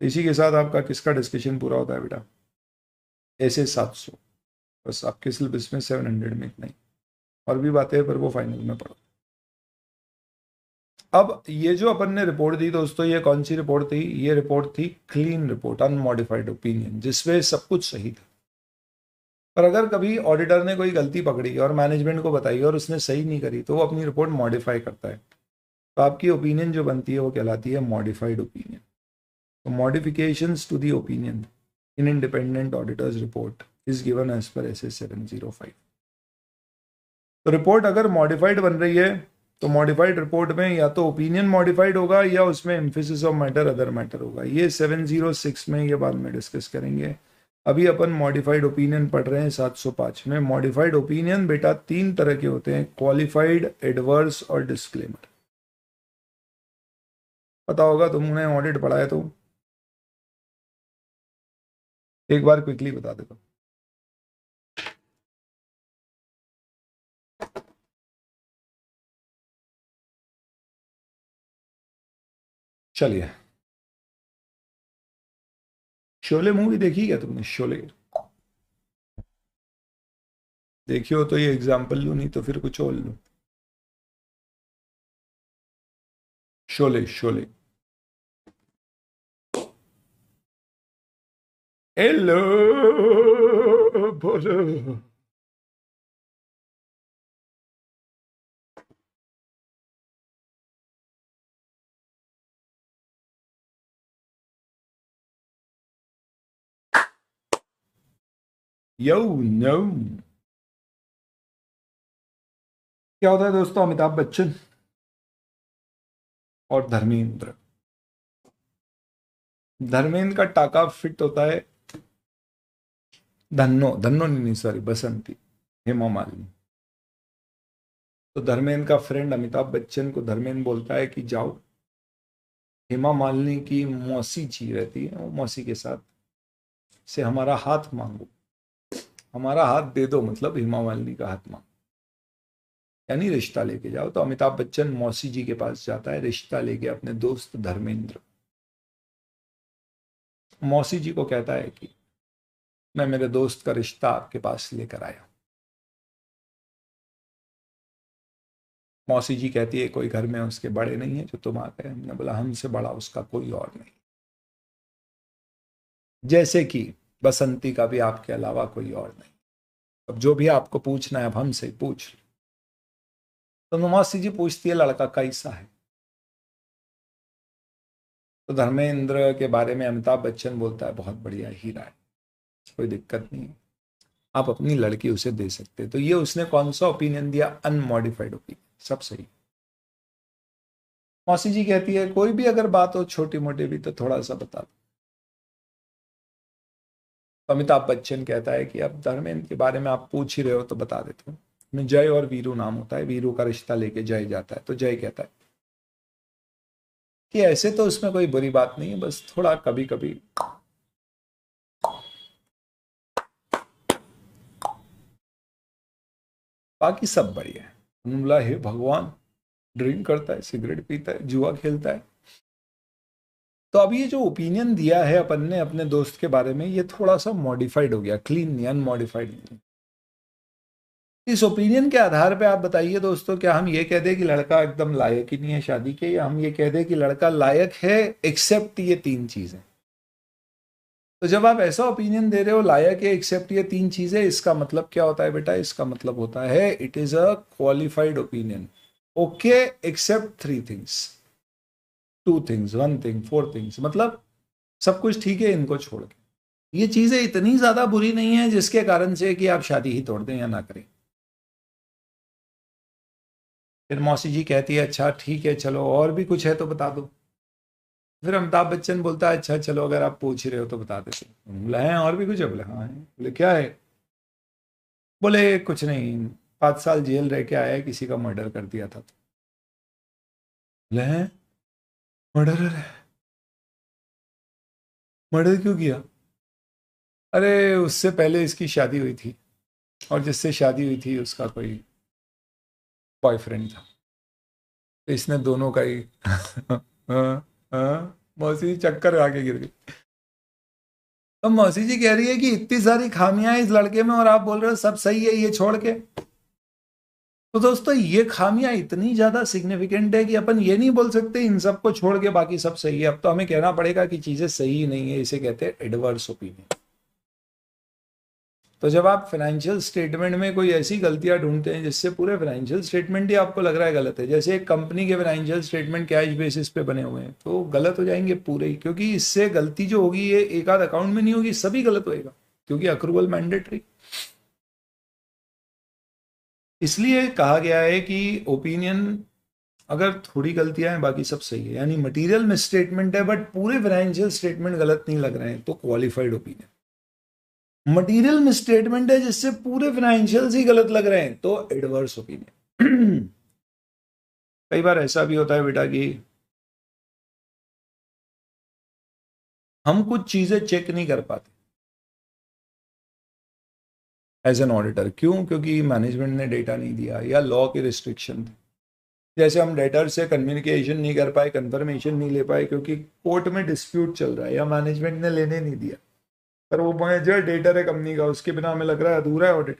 इसी के साथ आपका किसका डिस्कशन पूरा होता है बेटा, ऐसे 700, बस आपके सिलेबस में 700 में इतना ही, और भी बातें हैं पर वो फाइनल में पढ़ो। अब ये जो अपन ने रिपोर्ट दी दोस्तों, ये कौन सी रिपोर्ट थी? ये रिपोर्ट थी क्लीन रिपोर्ट, अनमॉडिफाइड ओपिनियन, जिसमें सब कुछ सही था। पर अगर कभी ऑडिटर ने कोई गलती पकड़ी और मैनेजमेंट को बताई और उसने सही नहीं करी तो वो अपनी रिपोर्ट मॉडिफाई करता है, तो आपकी ओपिनियन जो बनती है वो कहलाती है मॉडिफाइड ओपिनियन। तो modifications to the opinion in independent auditor's report is given as per SS 705। तो रिपोर्ट अगर मॉडिफाइड बन रही है तो मॉडिफाइड रिपोर्ट में या तो ओपिनियन मॉडिफाइड होगा या उसमें emphasis of matter other matter होगा। ये 706 में, ये बाद में डिस्कस करेंगे। अभी अपन मॉडिफाइड ओपिनियन पढ़ रहे हैं 705 में। मॉडिफाइड ओपिनियन बेटा 3 तरह के होते हैं, क्वालिफाइड, एडवर्स और डिस्क्लेमर। पता होगा, तुमने ऑडिट पढ़ा है तो एक बार क्विकली बता देता हूं। चलिए, शोले मूवी देखी क्या तुमने? शोले देखी हो तो ये एग्जाम्पल लूं, नहीं तो फिर कुछ और लूं। शोले, शोले हेलो, बोलो। यो नो, क्या होता है दोस्तों, अमिताभ बच्चन और धर्मेंद्र। धर्मेंद्र का टाका फिट होता है धन्नो, धन्नो नहीं, सॉरी, बसंती, हेमा मालिनी। तो धर्मेंद्र का फ्रेंड अमिताभ बच्चन को धर्मेंद्र बोलता है कि जाओ, हेमा मालिनी की मौसी जी रहती है, वो मौसी के साथ से हमारा हाथ मांगो, हमारा हाथ दे दो, मतलब हेमा मालिनी का हाथ मांगो, यानी रिश्ता लेके जाओ। तो अमिताभ बच्चन मौसी जी के पास जाता है रिश्ता लेके अपने दोस्त धर्मेंद्र। मौसी जी को कहता है कि मैं मेरे दोस्त का रिश्ता आपके पास लेकर आया। मौसी जी कहती है कोई घर में उसके बड़े नहीं है जो तुम आ गए। हमने बोला हमसे बड़ा उसका कोई और नहीं, जैसे कि बसंती का भी आपके अलावा कोई और नहीं। अब जो भी आपको पूछना है अब हमसे पूछ। तो मौसी जी पूछती है लड़का कैसा है। तो धर्मेंद्र के बारे में अमिताभ बच्चन बोलता है बहुत बढ़िया हीरा है, कोई दिक्कत नहीं है, आप अपनी लड़की उसे दे सकते। तो ये उसने कौन सा ओपिनियन दिया, अनमॉडिफाइड ओपिनियन, सब सही। मौसी जी कहती है कोई भी अगर बात हो छोटी मोटी भी तो थोड़ा सा बता दो। तो अमिताभ बच्चन कहता है कि अब धर्मेंद्र के बारे में आप पूछ ही रहे हो तो बता देता हूँ। मैं जय और वीरू नाम होता है, वीरू का रिश्ता लेके जय जाता है। तो जय कहता है कि ऐसे तो उसमें कोई बुरी बात नहीं है, बस थोड़ा कभी कभी बाकी सब बढ़िया है। उन्होंने बोला हे भगवान, ड्रिंक करता है, सिगरेट पीता है, जुआ खेलता है। तो अब ये जो ओपिनियन दिया है अपन ने अपने दोस्त के बारे में, ये थोड़ा सा मॉडिफाइड हो गया, क्लीन नहीं, अनमॉडिफाइड नहीं। इस ओपिनियन के आधार पे आप बताइए दोस्तों, क्या हम ये कह दें कि लड़का एकदम लायक ही नहीं है शादी के, या हम ये कह दें कि लड़का लायक है एक्सेप्ट ये तीन चीजें। तो जब आप ऐसा ओपिनियन दे रहे हो लायक है एक्सेप्ट ये तीन चीजें, इसका मतलब क्या होता है बेटा, इसका मतलब होता है it is a qualified opinion. Okay accept three things, two things, one thing, four things, मतलब सब कुछ ठीक है इनको छोड़ के। ये चीजें इतनी ज्यादा बुरी नहीं है जिसके कारण से कि आप शादी ही तोड़ दें या ना करें। फिर मौसी जी कहती है अच्छा ठीक है चलो और भी कुछ है तो बता दो। फिर अमिताभ बच्चन बोलता है अच्छा चलो अगर आप पूछ रहे हो तो बता देते। बोले हैं और भी कुछ है, बोले हाँ है। बोले क्या है, बोले कुछ नहीं, 5 साल जेल रह के आया है, किसी का मर्डर कर दिया था। बोले हैं मर्डर, मर्डर क्यों किया। अरे उससे पहले इसकी शादी हुई थी और जिससे शादी हुई थी उसका कोई बॉयफ्रेंड था, तो इसने दोनों का ही हाँ, हाँ, मौसी चक्कर आके गिर गई। तो मौसी जी कह रही है कि इतनी सारी खामियां हैं इस लड़के में और आप बोल रहे हो सब सही है ये छोड़ के। तो दोस्तों ये खामियां इतनी ज्यादा सिग्निफिकेंट है कि अपन ये नहीं बोल सकते इन सबको छोड़ के बाकी सब सही है। अब तो हमें कहना पड़ेगा कि चीजें सही नहीं है, इसे कहते हैं एडवर्स ओपिनियन। तो जब आप फाइनेंशियल स्टेटमेंट में कोई ऐसी गलतियां ढूंढते हैं जिससे पूरे फाइनेंशियल स्टेटमेंट ही आपको लग रहा है गलत है, जैसे एक कंपनी के फाइनेंशियल स्टेटमेंट कैश बेसिस पे बने हुए हैं तो गलत हो जाएंगे पूरे ही, क्योंकि इससे गलती जो होगी ये एक आध अकाउंट में नहीं होगी, सभी गलत होएगा, क्योंकि अक्रूवल मैंडेटरी। इसलिए कहा गया है कि ओपिनियन अगर थोड़ी गलतियां हैं बाकी सब सही है, यानी मटेरियल में स्टेटमेंट है बट पूरे फाइनेंशियल स्टेटमेंट गलत नहीं लग रहे हैं तो क्वालिफाइड ओपिनियन। मटेरियल में स्टेटमेंट है जिससे पूरे फाइनेंशियल्स ही गलत लग रहे हैं तो एडवर्स ओपिनियन। कई बार ऐसा भी होता है बेटा कि हम कुछ चीजें चेक नहीं कर पाते एज एन ऑडिटर। क्यों, क्योंकि मैनेजमेंट ने डेटा नहीं दिया या लॉ के रिस्ट्रिक्शन थे। जैसे हम डेटर से कम्युनिकेशन नहीं कर पाए, कंफर्मेशन नहीं ले पाए क्योंकि कोर्ट में डिस्प्यूट चल रहा है या मैनेजमेंट ने लेने नहीं दिया, पर वो मैनेजर डेटर है कंपनी का, उसके बिना हमें लग रहा है अधूरा है ऑडिट।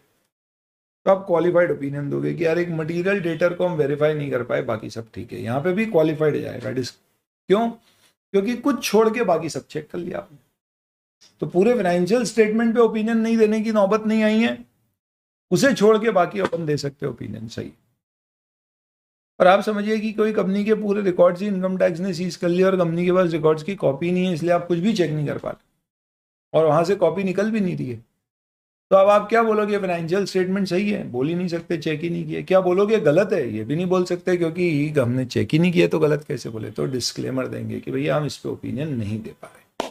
तो आप क्वालिफाइड ओपिनियन दोगे कि यार एक मटेरियल डेटर को हम वेरीफाई नहीं कर पाए बाकी सब ठीक है, यहाँ पे भी क्वालिफाइड जाएगा। क्यों, क्योंकि कुछ छोड़ के बाकी सब चेक कर लिया आपने। तो पूरे फाइनेंशियल स्टेटमेंट पे ओपिनियन नहीं देने की नौबत नहीं आई है, उसे छोड़ के बाकी अपन दे सकते ओपिनियन, सही। और आप समझिए कि कोई कंपनी के पूरे रिकॉर्ड्स ही इनकम टैक्स ने सीज कर लिया और कंपनी के पास रिकॉर्ड्स की कॉपी नहीं है, इसलिए आप कुछ भी चेक नहीं कर पा रहे और वहां से कॉपी निकल भी नहीं रही है। तो अब आप क्या बोलोगे, फाइनेंशियल स्टेटमेंट सही है? बोल ही नहीं सकते, चेक ही नहीं किया। क्या बोलोगे, गलत है? ये भी नहीं बोल सकते, क्योंकि हमने चेक ही नहीं किया, तो गलत कैसे बोले? तो डिस्क्लेमर देंगे कि भैया हम इस पे ओपिनियन नहीं दे पा रहे।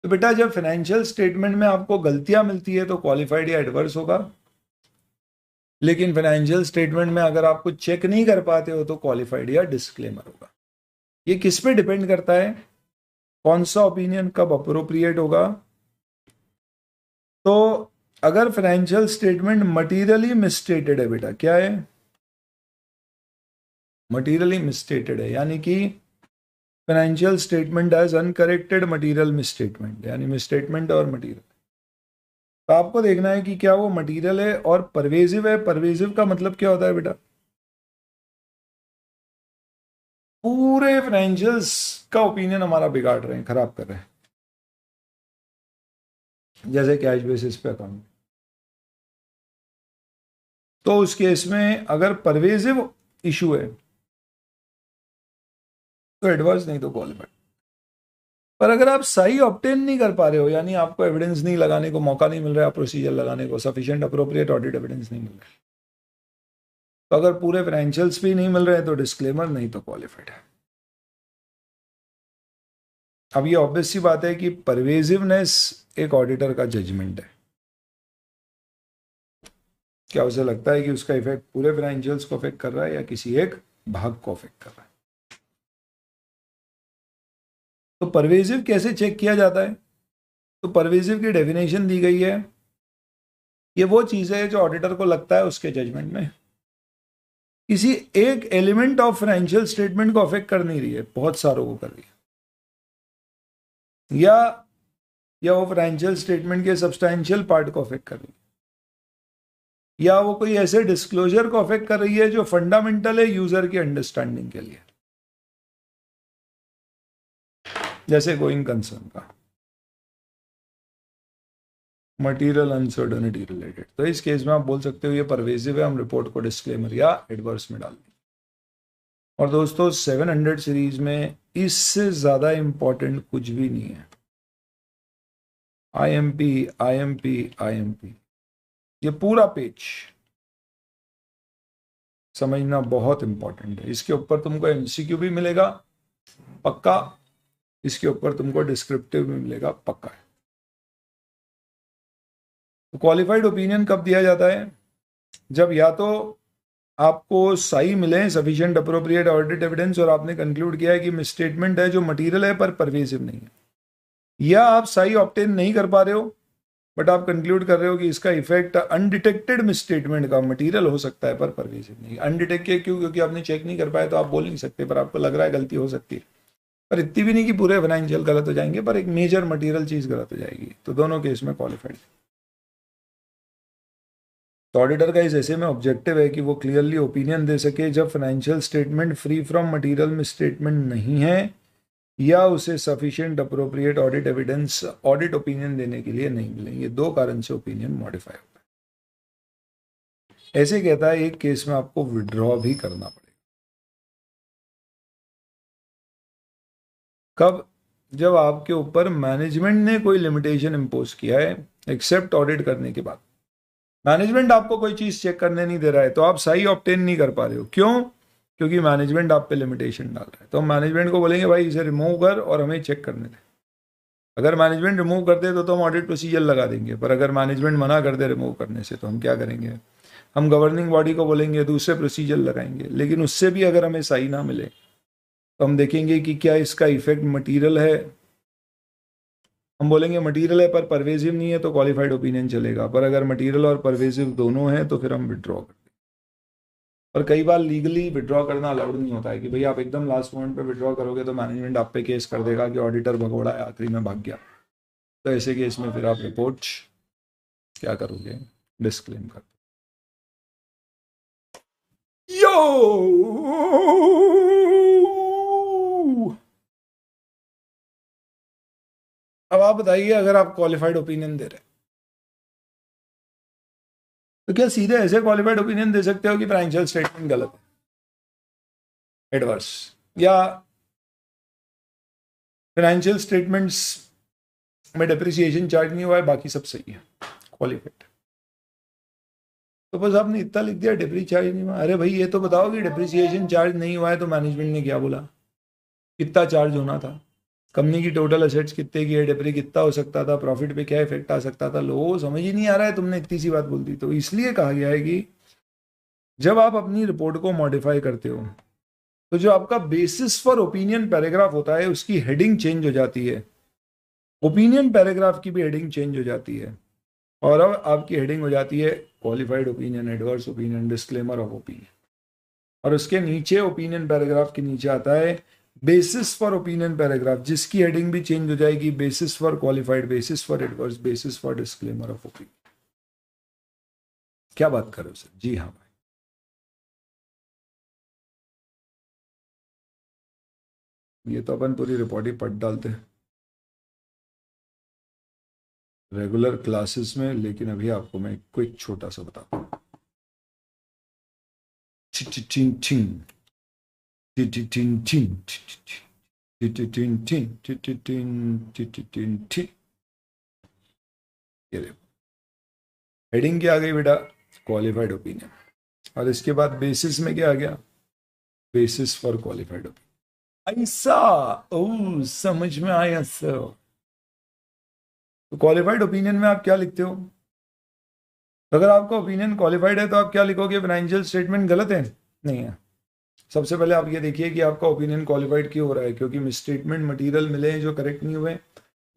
तो बेटा जब फाइनेंशियल स्टेटमेंट में आपको गलतियां मिलती है तो क्वालिफाइड या एडवर्स होगा, लेकिन फाइनेंशियल स्टेटमेंट में अगर आप कुछ चेक नहीं कर पाते हो तो क्वालिफाइड या डिस्क्लेमर होगा। ये किस पे डिपेंड करता है, कौन सा ओपिनियन कब अप्रोप्रिएट होगा? तो अगर फाइनेंशियल स्टेटमेंट मटीरियली मिसस्टेटेड है, बेटा क्या है? मटीरियली मिसस्टेटेड है, यानी कि financial statement as uncorrected material misstatement, यानी मिसस्टेटमेंट और मटीरियल। तो आपको देखना है कि क्या वो मटीरियल है और परवेजिव है। परवेजिव का मतलब क्या होता है बेटा? पूरे फाइनेंशियल्स का ओपिनियन हमारा बिगाड़ रहे हैं, खराब कर रहे हैं, जैसे कैश बेसिस पे अकाउंट। तो उस केस में अगर परवेजिव इशू है तो एडवर्स, नहीं तो क्वालिफाइड। पर अगर आप सही ऑब्टेन नहीं कर पा रहे हो, यानी आपको एविडेंस नहीं लगाने को मौका नहीं मिल रहा है, प्रोसीजर लगाने को सफिशिएंट अप्रोप्रिएट ऑडिट एविडेंस नहीं मिल रहा है, तो अगर पूरे फाइनेंशियल्स भी नहीं मिल रहे हैं तो डिस्क्लेमर, नहीं तो क्वालिफाइड है। अब ये ऑब्वियस सी बात है कि परवेजिवनेस एक ऑडिटर का जजमेंट है। क्या उसे लगता है कि उसका इफेक्ट पूरे फाइनेंशियल्स को अफेक्ट कर रहा है या किसी एक भाग को अफेक्ट कर रहा है? तो परवेजिव कैसे चेक किया जाता है? तो परवेजिव की डेफिनेशन दी गई है, ये वो चीज है जो ऑडिटर को लगता है उसके जजमेंट में किसी एक एलिमेंट ऑफ फाइनेंशियल स्टेटमेंट को अफेक्ट कर नहीं रही है, बहुत सारों को कर रही है, या वो फाइनेंशियल स्टेटमेंट के सब्सटैंशियल पार्ट को अफेक्ट कर रही है, या वो कोई ऐसे डिस्क्लोजर को अफेक्ट कर रही है जो फंडामेंटल है यूजर की अंडरस्टैंडिंग के लिए, जैसे गोइंग कंसर्न का मटेरियल अनसर्टेनिटी रिलेटेड। तो इस केस में आप बोल सकते हो ये परवेजिव है, हम रिपोर्ट को डिस्क्लेमर या एडवर्स में डाल दें। और दोस्तों 700 सीरीज में इससे ज्यादा इंपॉर्टेंट कुछ भी नहीं है। आईएमपी आईएमपी आईएमपी, ये पूरा पेज समझना बहुत इंपॉर्टेंट है। इसके ऊपर तुमको एमसीक्यू भी मिलेगा पक्का, इसके ऊपर तुमको डिस्क्रिप्टिव भी मिलेगा पक्का। तो क्वालिफाइड ओपिनियन कब दिया जाता है? जब या तो आपको सही मिले सफिशिएंट अप्रोप्रिएट ऑडिट एविडेंस और आपने कंक्लूड किया है कि मिसस्टेटमेंट है जो मटेरियल है पर परवेसिव नहीं है, या आप सही ऑब्टेन नहीं कर पा रहे हो बट आप कंक्लूड कर रहे हो कि इसका इफेक्ट अनडिटेक्टेड मिसस्टेटमेंट का मटेरियल हो सकता है पर परवेसिव नहीं। अनडिटेक्टेड क्यों? क्योंकि आपने चेक नहीं कर पाया तो आप बोल नहीं सकते, पर आपको लग रहा है गलती हो सकती है, पर इतनी भी नहीं कि पूरे फाइनेंशियल गलत हो जाएंगे, पर एक मेजर मटेरियल चीज गलत हो जाएगी। तो दोनों केस में क्वालिफाइड। तो ऑडिटर का इस ऐसे में ऑब्जेक्टिव है कि वो क्लियरली ओपिनियन दे सके जब financial statement free from material misstatement नहीं है या उसे sufficient appropriate audit evidence audit opinion देने के लिए नहीं मिलेंगे। दो कारण से ओपिनियन मॉडिफाई होता है। ऐसे कहता है एक केस में आपको विड्रॉ भी करना पड़ेगा। कब? जब आपके ऊपर मैनेजमेंट ने कोई लिमिटेशन इंपोज किया है एक्सेप्ट ऑडिट करने के बाद। मैनेजमेंट आपको कोई चीज चेक करने नहीं दे रहा है तो आप सही ऑब्टेन नहीं कर पा रहे हो, क्यों? क्योंकि मैनेजमेंट आप पे लिमिटेशन डाल रहा है। तो हम मैनेजमेंट को बोलेंगे भाई इसे रिमूव कर और हमें चेक करने दे। अगर मैनेजमेंट रिमूव कर दे तो हम ऑडिट प्रोसीजर लगा देंगे, पर अगर मैनेजमेंट मना कर दे रिमूव करने से तो हम क्या करेंगे? हम गवर्निंग बॉडी को बोलेंगे, दूसरे प्रोसीजर लगाएंगे। लेकिन उससे भी अगर हमें सही ना मिले तो हम देखेंगे कि क्या इसका इफेक्ट मटीरियल है। हम बोलेंगे मटीरियल है पर परवेजिव नहीं है तो क्वालिफाइड ओपिनियन चलेगा, पर अगर मटीरियल और परवेजिव दोनों हैं तो फिर हम विड्रॉ कर देंगे। और कई बार लीगली विड्रॉ करना अलाउड नहीं होता है कि भाई आप एकदम लास्ट मोमेंट पे विड्रॉ करोगे तो मैनेजमेंट आप पे केस कर देगा कि ऑडिटर भगोड़ा है, आखिरी में भाग गया। तो ऐसे केस में फिर आप रिपोर्ट क्या करोगे? डिस्क्लेम कर यो अब आप बताइए, अगर आप क्वालिफाइड ओपिनियन दे रहे हैं तो क्या सीधे ऐसे क्वालिफाइड ओपिनियन दे सकते हो कि फाइनेंशियल स्टेटमेंट गलत है, एडवर्स, या फाइनेंशियल स्टेटमेंट्स में डिप्रिसिएशन चार्ज नहीं हुआ है, बाकी सब सही है, क्वालिफाइड? तो बस आपने इतना लिख दिया डिप्री चार्ज नहीं हुआ। अरे भाई ये तो बताओ कि डिप्रिसिएशन चार्ज नहीं हुआ है तो मैनेजमेंट ने क्या बोला, कितना चार्ज होना था, कंपनी की टोटल असेट्स कितने की है, डिप्री कितना हो सकता था, प्रॉफिट पे क्या इफेक्ट आ सकता था। लोगों को समझ ही नहीं आ रहा है, तुमने इतनी सी बात बोल दी। तो इसलिए कहा गया है कि जब आप अपनी रिपोर्ट को मॉडिफाई करते हो तो जो आपका बेसिस फॉर ओपिनियन पैराग्राफ होता है उसकी हेडिंग चेंज हो जाती है, ओपिनियन पैराग्राफ की भी हेडिंग चेंज हो जाती है, और अब आपकी हेडिंग हो जाती है qualified opinion, adverse opinion, disclaimer of opinion, और उसके नीचे ओपिनियन पैराग्राफ के नीचे आता है बेसिस फॉर ओपिनियन पैराग्राफ, जिसकी हेडिंग भी चेंज हो जाएगी, basis for qualified, basis for adverse, basis for disclaimer of opinion. क्या बात कर रहे हो सर? जी हाँ भाई, ये तो अपन पूरी रिपोर्ट ही पढ़ डालते हैं रेगुलर क्लासेस में, लेकिन अभी आपको मैं क्विक छोटा सा बताता हूँ। हेडिंग क्या आ गई बेटा? क्वालिफाइड ओपिनियन, और इसके बाद बेसिस में क्या आ गया? Basis for qualified opinion. ऐसा, ओ समझ में आया सर। तो क्वालिफाइड ओपिनियन में आप क्या लिखते हो? अगर आपका ओपिनियन क्वालिफाइड है तो आप क्या लिखोगे? फाइनेंशियल स्टेटमेंट गलत है? नहीं है। सबसे पहले आप ये देखिए कि आपका ओपिनियन क्वालिफाइड क्यों हो रहा है, क्योंकि मिसस्टेटमेंट मटेरियल मिले हैं जो करेक्ट नहीं हुए,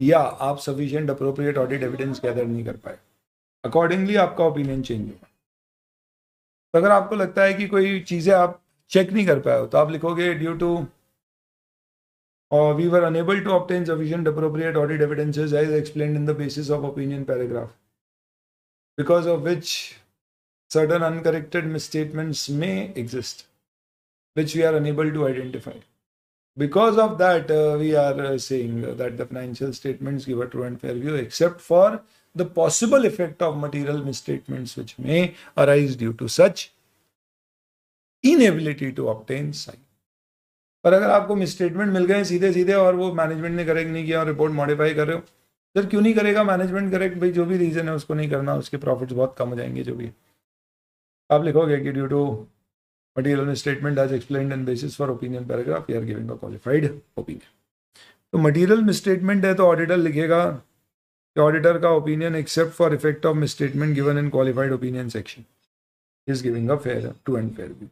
या आप sufficient appropriate audit evidence gather नहीं कर पाए, अकॉर्डिंगली आपका ओपिनियन चेंज होगा। तो अगर आपको लगता है कि कोई चीज़ें आप चेक नहीं कर पाए हो तो आप लिखोगे due to we were unable to obtain sufficient appropriate audit evidences as explained in the basis of opinion paragraph, because of which certain uncorrected misstatements may exist which we are unable to identify. Because of that, we are saying that the financial statements give a true and fair view except for the possible effect of material misstatements which may arise due to such inability to obtain sign. पर अगर आपको misstatement मिल गए सीधे सीधे और वो management ने correct नहीं किया और रिपोर्ट मॉडिफाई कर रहे हो, सर क्यों नहीं करेगा मैनेजमेंट करेक्ट? भाई जो भी रीजन है उसको नहीं करना, उसके प्रॉफिट्स बहुत कम हो जाएंगे। जो भी आप लिखोगे कि due to material misstatement as explained in basis for opinion paragraph, we are giving a qualified opinion. तो मटीरियल मिसस्टेटमेंट है तो ऑडिटर लिखेगा कि ऑडिटर का opinion except for effect of misstatement given in qualified opinion section is giving a fair true and fair view.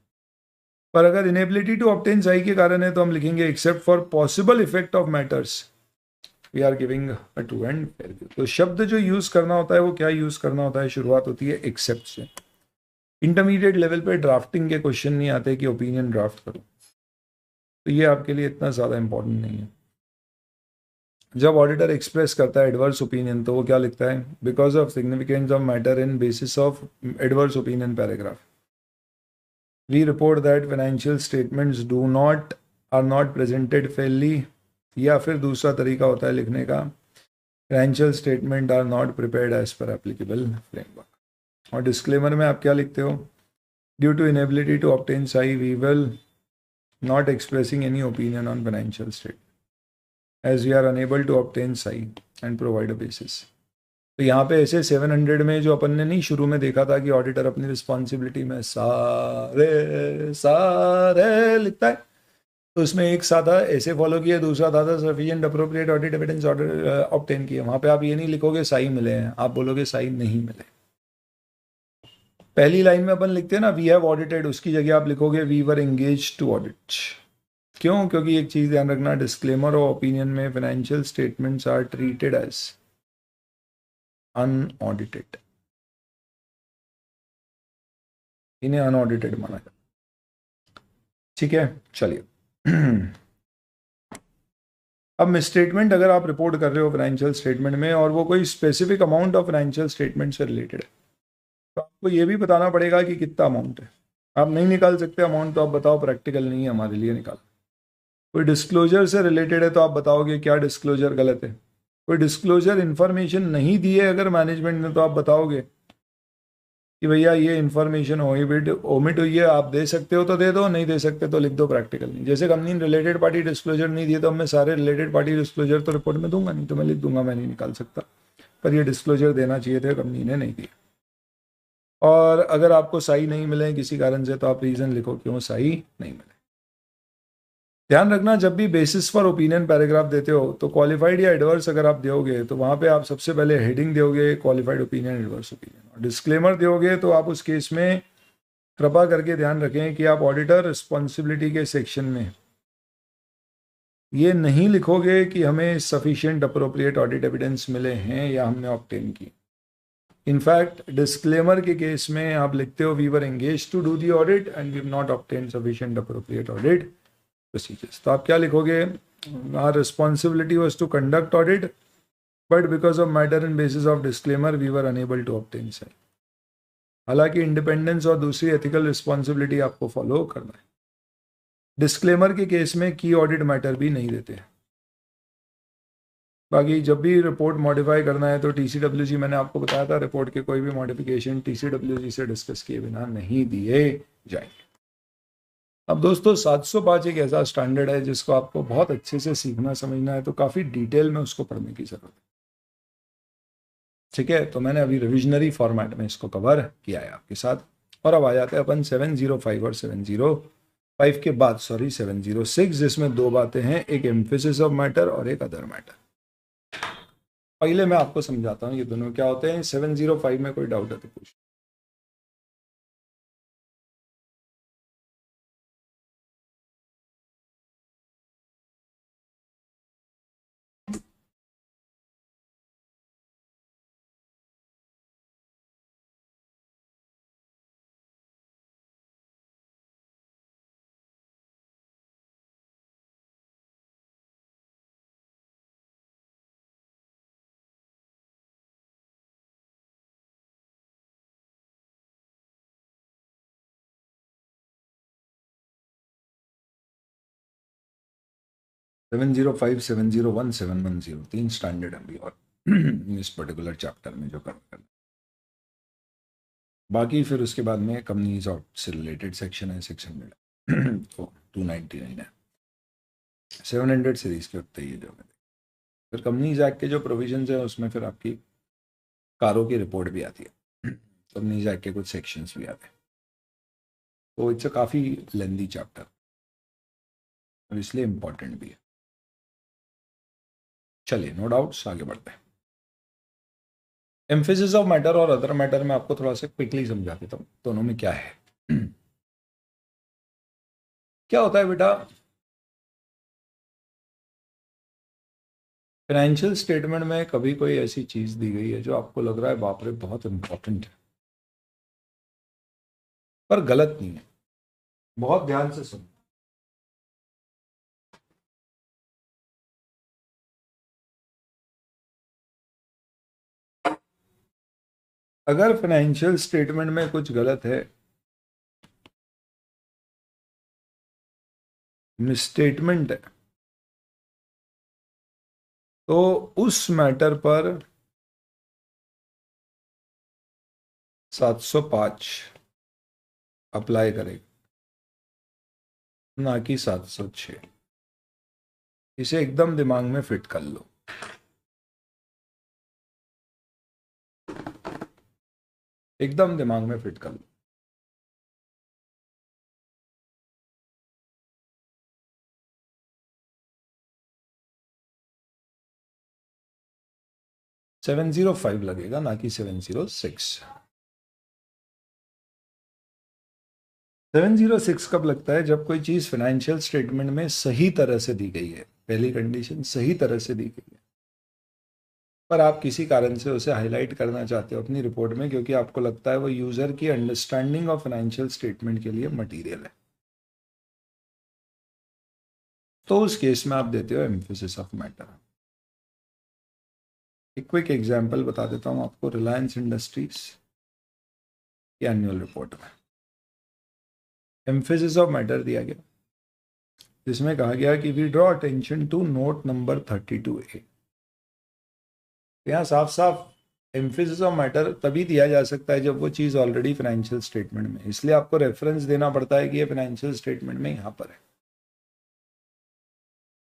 पर अगर inability to obtain सही के कारण है तो हम लिखेंगे except for possible effect of matters we are giving a true and fair view. तो शब्द जो यूज करना होता है वो क्या यूज करना होता है? शुरुआत होती है एक्सेप्ट से। इंटरमीडिएट लेवल पे ड्राफ्टिंग के क्वेश्चन नहीं आते कि ओपिनियन ड्राफ्ट करो, तो ये आपके लिए इतना ज़्यादा इंपॉर्टेंट नहीं है। जब ऑडिटर एक्सप्रेस करता है एडवर्स ओपिनियन तो वो क्या लिखता है? Because of significance of matter in basis of adverse opinion paragraph we report that financial statements do not are not presented fairly, या फिर दूसरा तरीका होता है लिखने का, financial statement are not prepared as per applicable framework. और disclaimer में आप क्या लिखते हो? Due to inability to obtain SAAE we will not expressing any opinion on financial statement as we are unable to obtain Sai and provide a basis. तो यहाँ पे ऐसे 700 में जो अपन ने नहीं शुरू में देखा था कि ऑडिटर अपनी रिस्पॉन्सिबिलिटी में सारे सारे लिखता है, तो उसमें एक साधा ऐसे फॉलो किया, दूसरा था sufficient appropriate audit evidence order obtain किया। वहाँ पे आप ये नहीं लिखोगे साई मिले हैं, आप बोलोगे साई नहीं मिले। पहली लाइन में अपन लिखते हैं ना वी हैव ऑडिटेड, उसकी जगह आप लिखोगे we were engage to audit. क्यों? क्योंकि एक चीज ध्यान रखना, डिस्क्लेमर और ओपिनियन में financial statements are treated as unaudited, इन्हें अनऑडिटेड माना जाता। ठीक है, चलिए अब मिसस्टेटमेंट अगर आप रिपोर्ट कर रहे हो फाइनेंशियल स्टेटमेंट में और वो कोई specific amount of financial statement से रिलेटेड है तो आपको ये भी बताना पड़ेगा कि कितना अमाउंट है। आप नहीं निकाल सकते अमाउंट तो आप बताओ प्रैक्टिकल नहीं है हमारे लिए निकाल। कोई डिस्क्लोजर से रिलेटेड है तो आप बताओगे क्या डिस्क्लोजर गलत है, कोई डिस्क्लोजर इन्फॉर्मेशन नहीं दी है अगर मैनेजमेंट ने, तो आप बताओगे कि भैया ये इन्फॉर्मेशन ओमिट हुई है, आप दे सकते हो तो दे दो, नहीं दे सकते तो लिख दो प्रैक्टिकल नहीं। जैसे कंपनी ने रिलेटेड पार्टी डिस्क्लोजर नहीं दिए तो मैं सारे रिलेटेड पार्टी डिस्क्लोजर तो रिपोर्ट में दूंगा नहीं, तो मैं लिख दूंगा मैं नहीं निकाल सकता, पर ये डिस्क्लोजर देना चाहिए थे, कंपनी ने नहीं दिया। और अगर आपको सही नहीं मिले किसी कारण से तो आप रीजन लिखो क्यों सही नहीं मिले। ध्यान रखना जब भी बेसिस फॉर ओपिनियन पैराग्राफ देते हो तो क्वालिफाइड या एडवर्स अगर आप दोगे तो वहां पे आप सबसे पहले हेडिंग दोगे क्वालिफाइड ओपिनियन एडवर्स ओपिनियन, और डिस्क्लेमर दोगे तो आप उस केस में कृपा करके ध्यान रखें कि आप ऑडिटर रिस्पॉन्सिबिलिटी के सेक्शन में ये नहीं लिखोगे कि हमें सफिशिएंट अप्रोप्रिएट ऑडिट एविडेंस मिले हैं या हमने ऑब्टेन की। इनफैक्ट डिस्क्लेमर के केस में आप लिखते हो we were engage to do the audit and we have not obtain sufficient appropriate audit procedures. तो आप क्या लिखोगे, our responsibility was to conduct audit, but because of matter and basis of disclaimer we were unable to obtain sale. हालांकि independence और दूसरी ethical responsibility आपको follow करना है। डिस्क्लेमर के केस में की ऑडिट मैटर भी नहीं देते हैं। बाकी जब भी रिपोर्ट मॉडिफाई करना है तो टीसीडब्ल्यूजी, मैंने आपको बताया था, रिपोर्ट के कोई भी मॉडिफिकेशन टीसीडब्ल्यूजी से डिस्कस किए बिना नहीं दिए जाएंगे। अब दोस्तों 705 एक ऐसा स्टैंडर्ड है जिसको आपको बहुत अच्छे से सीखना समझना है, तो काफ़ी डिटेल में उसको पढ़ने की ज़रूरत है। ठीक है, तो मैंने अभी रिविजनरी फॉर्मेट में इसको कवर किया है आपके साथ। और अब आ जाते हैं अपन 705 और 705 के बाद 706, जिसमें दो बातें हैं, एक एम्फेसिस ऑफ मैटर और एक अदर मैटर। पहले मैं आपको समझाता हूँ ये दोनों क्या होते हैं। 705 में कोई डाउट है तो पूछ। सेवन जीरो फाइव 701 710 तीन स्टैंडर्ड है और इस पर्टिकुलर चैप्टर में जो कर बाकी फिर उसके बाद में कंपनीज और से रिलेटेड सेक्शन है 600 तो 299 है। 700 सीरीज के होते ही जो है। फिर कंपनीज एक्ट के जो प्रोविजंस है उसमें फिर आपकी कारों की रिपोर्ट भी आती है, कंपनीज एक्ट के कुछ सेक्शंस भी आते हैं, तो इट्स अ काफ़ी लेंदी चैप्टर और इसलिए इम्पोर्टेंट भी है। चलिए नो डाउट्स आगे बढ़ते हैं। एम्फेसिस ऑफ मैटर और अदर मैटर में आपको थोड़ा सा क्विकली समझा देता हूँ दोनों में क्या है। क्या होता है बेटा, फाइनेंशियल स्टेटमेंट में कभी कोई ऐसी चीज दी गई है जो आपको लग रहा है बाप रे बहुत इंपॉर्टेंट है, पर गलत नहीं है। बहुत ध्यान से सुनो। अगर फाइनेंशियल स्टेटमेंट में कुछ गलत है, मिसस्टेटमेंट है, तो उस मैटर पर 705 अप्लाई करेगा, ना कि 706। इसे एकदम दिमाग में फिट कर लो। एकदम दिमाग में फिट कर लो। सेवन 705 लगेगा ना कि 706। 706 कब लगता है, जब कोई चीज फाइनेंशियल स्टेटमेंट में सही तरह से दी गई है। पहली कंडीशन सही तरह से दी गई है, पर आप किसी कारण से उसे हाईलाइट करना चाहते हो अपनी रिपोर्ट में, क्योंकि आपको लगता है वो यूजर की अंडरस्टैंडिंग ऑफ फाइनेंशियल स्टेटमेंट के लिए मटेरियल है, तो उस केस में आप देते हो एम्फेसिस ऑफ मैटर। एक क्विक एग्जांपल बता देता हूं आपको। रिलायंस इंडस्ट्रीज की एनुअल रिपोर्ट में एम्फेसिस ऑफ मैटर दिया गया, जिसमें कहा गया कि we draw attention to note number 32A। यहाँ साफ साफ एम्फेसिस ऑफ मैटर तभी दिया जा सकता है जब वो चीज़ ऑलरेडी फाइनेंशियल स्टेटमेंट में, इसलिए आपको रेफरेंस देना पड़ता है कि ये फाइनेंशियल स्टेटमेंट में यहाँ पर है।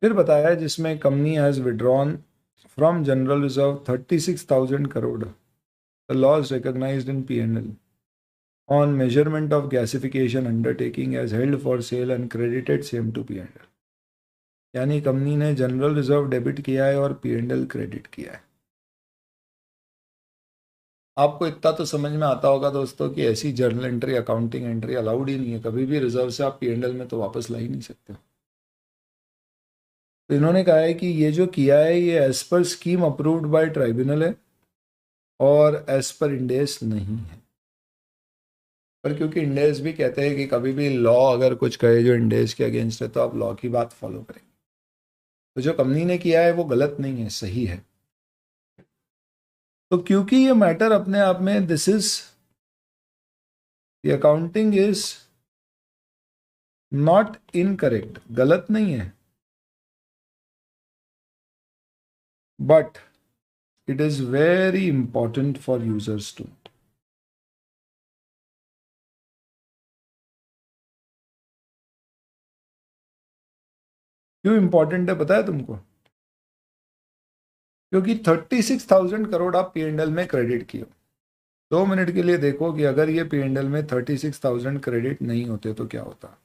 फिर बताया है जिसमें company has withdrawn from general reserve 36,000 crore, the loss recognised in P&L on measurement of gasification undertaking as held for sale and credited same to P&L। यानी कंपनी ने जनरल रिजर्व डेबिट किया है और P&L क्रेडिट किया है। आपको इतना तो समझ में आता होगा दोस्तों कि ऐसी journal entry, accounting entry allowed ही नहीं है कभी भी। रिजर्व से आप P&L में तो वापस ला ही नहीं सकते। तो इन्होंने कहा है कि ये जो किया है ये as per scheme approved by tribunal है और एज पर इंडेस नहीं है। पर क्योंकि इंडेस भी कहते हैं कि कभी भी लॉ अगर कुछ कहे जो इंडेस के अगेंस्ट है तो आप लॉ की बात फॉलो करेंगे। तो जो कंपनी ने किया है वो गलत नहीं है, सही है। तो क्योंकि ये मैटर अपने आप में, this is the accounting is not incorrect, गलत नहीं है, but it is very important for users too. क्यों इंपॉर्टेंट है पता है तुमको? क्योंकि 36,000 करोड़ आप P&L में क्रेडिट किए। 2 मिनट के लिए देखो कि अगर ये P&L में 36,000 क्रेडिट नहीं होते तो क्या होता।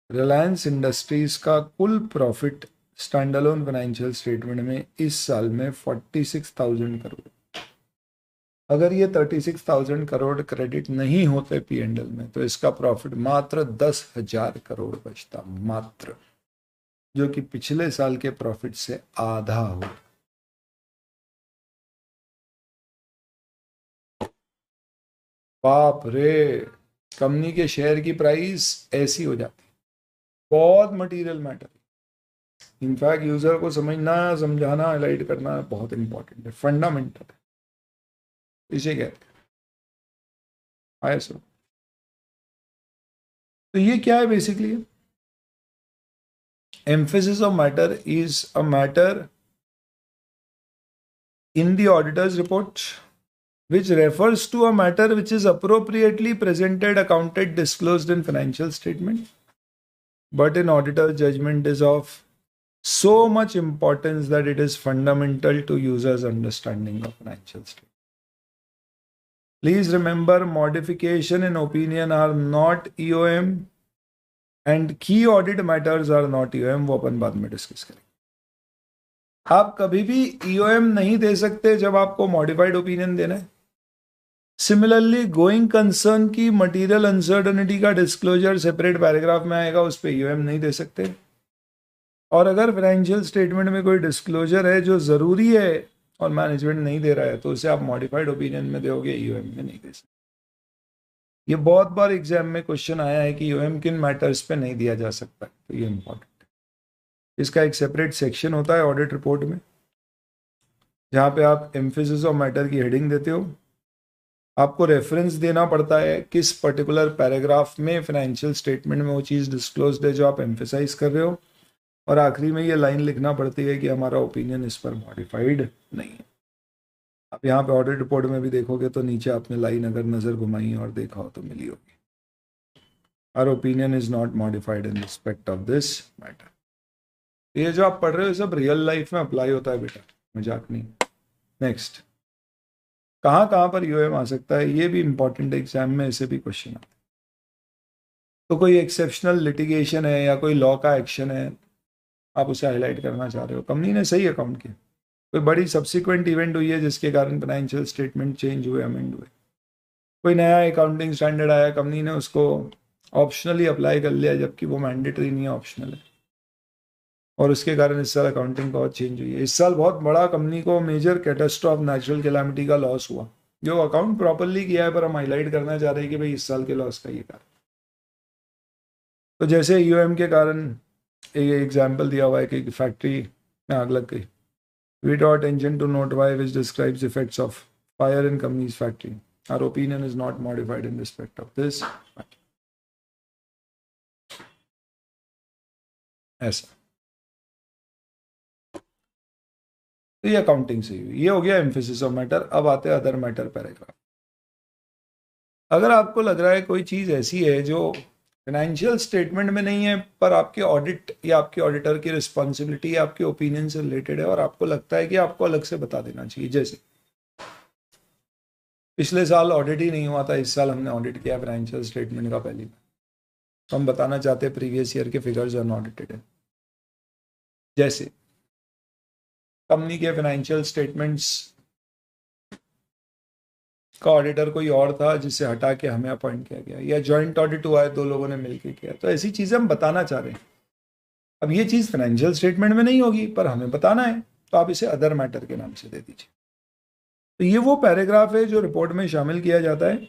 रिलायंस इंडस्ट्रीज का कुल प्रॉफिट स्टैंडअलोन फाइनेंशियल स्टेटमेंट में इस साल में 46,000 करोड़। अगर ये 36,000 करोड़ क्रेडिट नहीं होते P&L में तो इसका प्रॉफिट मात्र 10,000 करोड़ बचता, मात्र, जो कि पिछले साल के प्रॉफिट से आधा हो। बाप रे, कंपनी के शेयर की प्राइस ऐसी हो जाती। बहुत मटेरियल मैटर। इनफैक्ट यूजर को समझना, समझाना, हाईलाइट करना बहुत इंपॉर्टेंट है, फंडामेंटल है, इसे कहते हैं ISO। तो ये क्या है basically? Emphasis of matter is a matter in the auditor's report which refers to a matter which is appropriately presented, accounted, disclosed in financial statement, but in auditor's judgment is of so much importance that it is fundamental to users' understanding of financial statement. Please remember, modification in opinion are not EOM and key audit matters are not EOM। वो अपन बाद में discuss करेंगे। आप कभी भी EOM नहीं दे सकते जब आपको मॉडिफाइड ओपिनियन देना है। सिमिलरली गोइंग कंसर्न की मटेरियल अनसर्टनिटी का डिस्क्लोजर सेपरेट पैराग्राफ में आएगा, उस पर EOM नहीं दे सकते। और अगर फाइनेंशियल स्टेटमेंट में कोई डिस्क्लोजर है जो ज़रूरी है और मैनेजमेंट नहीं दे रहा है तो उसे आप मॉडिफाइड ओपिनियन में दोगे, EOM में नहीं दे सकते। ये बहुत बार एग्जाम में क्वेश्चन आया है कि EOM किन मैटर्स पे नहीं दिया जा सकता, तो ये इंपॉर्टेंट है। इसका एक सेपरेट सेक्शन होता है ऑडिट रिपोर्ट में जहाँ पे आप एम्फेसिस ऑफ मैटर की हेडिंग देते हो। आपको रेफरेंस देना पड़ता है किस पर्टिकुलर पैराग्राफ में फाइनेंशियल स्टेटमेंट में वो चीज़ डिस्क्लोज्ड है जो आप एम्फेसाइज कर रहे हो, और आखिरी में ये लाइन लिखना पड़ती है कि हमारा ओपिनियन इस पर मॉडिफाइड नहीं है। आप यहाँ पे ऑडिट रिपोर्ट में भी देखोगे तो नीचे आपने लाइन अगर नज़र घुमाई और देखा हो तो मिली होगी, our opinion is not modified in respect of this matter. ये जो आप पढ़ रहे हो सब रियल लाइफ में अप्लाई होता है बेटा, मजाक नहीं। नेक्स्ट, कहाँ पर EOM आ सकता है, ये भी इंपॉर्टेंट है, एग्जाम में ऐसे भी क्वेश्चन आता है। तो कोई एक्सेप्शनल लिटिगेशन है या कोई लॉ का एक्शन है, आप उसे हाईलाइट करना चाह रहे हो, कंपनी ने सही अकाउंट किया, कोई बड़ी सब्सिक्वेंट इवेंट हुई है जिसके कारण फाइनेंशियल स्टेटमेंट चेंज हुए, अमेंड हुए, कोई नया अकाउंटिंग स्टैंडर्ड आया, कंपनी ने उसको ऑप्शनली अप्लाई कर लिया जबकि वो मैंडेटरी नहीं है, ऑप्शनल है, और उसके कारण इस साल अकाउंटिंग बहुत चेंज हुई है। इस साल बहुत बड़ा कंपनी को मेजर कैटास्ट्रॉफ नेचुरल कैलामिटी का लॉस हुआ, जो अकाउंट प्रॉपरली किया है, पर हम हाईलाइट करना चाह रहे हैं कि भाई इस साल के लॉस का ये कारण। तो जैसे EOM के कारण एक एग्जाम्पल दिया हुआ है कि फैक्ट्री में आग लग गई, we draw attention to note Y which describes effects of fire in company's factory. Our opinion is not modified in respect of this. ऐसा तो ये अकाउंटिंग से हुई, ये हो गया एम्फेसिस ऑफ मैटर। अब आते हैं अदर मैटर पैराग्राफ। अगर आपको लग रहा है कोई चीज ऐसी है जो फाइनेंशियल स्टेटमेंट में नहीं है, पर आपके ऑडिट या आपके ऑडिटर की रिस्पॉन्सिबिलिटी या आपके ओपिनियन से रिलेटेड है, और आपको लगता है कि आपको अलग से बता देना चाहिए, जैसे पिछले साल ऑडिट ही नहीं हुआ था, इस साल हमने ऑडिट किया फाइनेंशियल स्टेटमेंट का पहली बार, तो हम बताना चाहते हैं प्रीवियस ईयर के फिगर्स अनऑडिटेड है। जैसे कंपनी के फाइनेंशियल स्टेटमेंट्स का ऑडिटर कोई और था जिसे हटा के हमें अपॉइंट किया गया, या जॉइंट ऑडिट हुआ है, दो लोगों ने मिलकर किया, तो ऐसी चीजें हम बताना चाह रहे हैं। अब ये चीज फाइनेंशियल स्टेटमेंट में नहीं होगी पर हमें बताना है, तो आप इसे अदर मैटर के नाम से दे दीजिए। तो ये वो पैराग्राफ है जो रिपोर्ट में शामिल किया जाता है,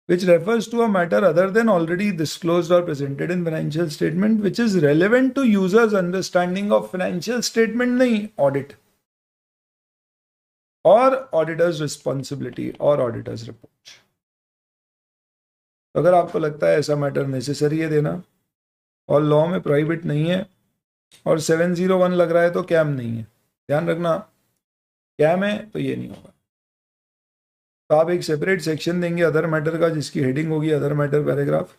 which refers to a matter other than already disclosed or presented in financial statement, which is relevant to users understanding of financial statement, नहीं audit, और ऑडिटर्स रिस्पॉन्सिबिलिटी और ऑडिटर्स रिपोर्ट। अगर आपको लगता है ऐसा मैटर नेसेसरी है देना और लॉ में प्राइवेट नहीं है और 701 लग रहा है तो कैम नहीं है, ध्यान रखना, कैम है तो ये नहीं होगा। तो आप एक सेपरेट सेक्शन देंगे अदर मैटर का, जिसकी हेडिंग होगी अदर मैटर पैराग्राफ।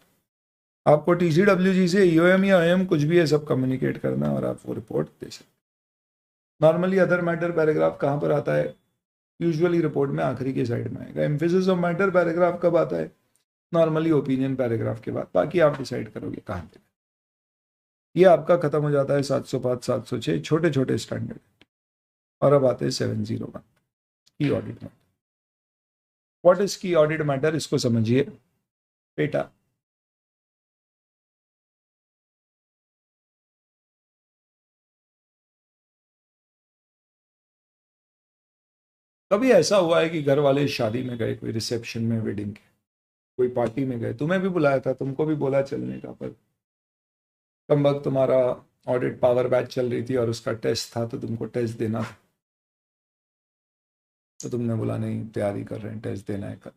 आपको TCWG से EOM या IM कुछ भी है सब कम्युनिकेट करना और आप वो रिपोर्ट दे सकते। नॉर्मली अदर मैटर पैराग्राफ कहाँ पर आता है? यूजुअली रिपोर्ट में आखिरी के साइड में आएगा। एम्फेसिस ऑफ मैटर पैराग्राफ कब आता है? नॉर्मली ओपिनियन पैराग्राफ के बाद, बाकी आप डिसाइड करोगे कहाँ पे। ये आपका खत्म हो जाता है 705 706 छोटे छोटे स्टैंडर्ड, और अब आते हैं 701 की ऑडिट मैटर। व्हाट इज की ऑडिट मैटर, इसको समझिए बेटा। कभी ऐसा हुआ है कि घर वाले शादी में गए, कोई रिसेप्शन में, वेडिंग के कोई पार्टी में गए, तुम्हें भी बुलाया था, तुमको भी बोला चलने का, पर कम वक्त तुम्हारा ऑडिट पावर बैच चल रही थी और उसका टेस्ट था, तो तुमको टेस्ट देना था, तो तुमने बोला नहीं तैयारी कर रहे हैं, टेस्ट देना है कल,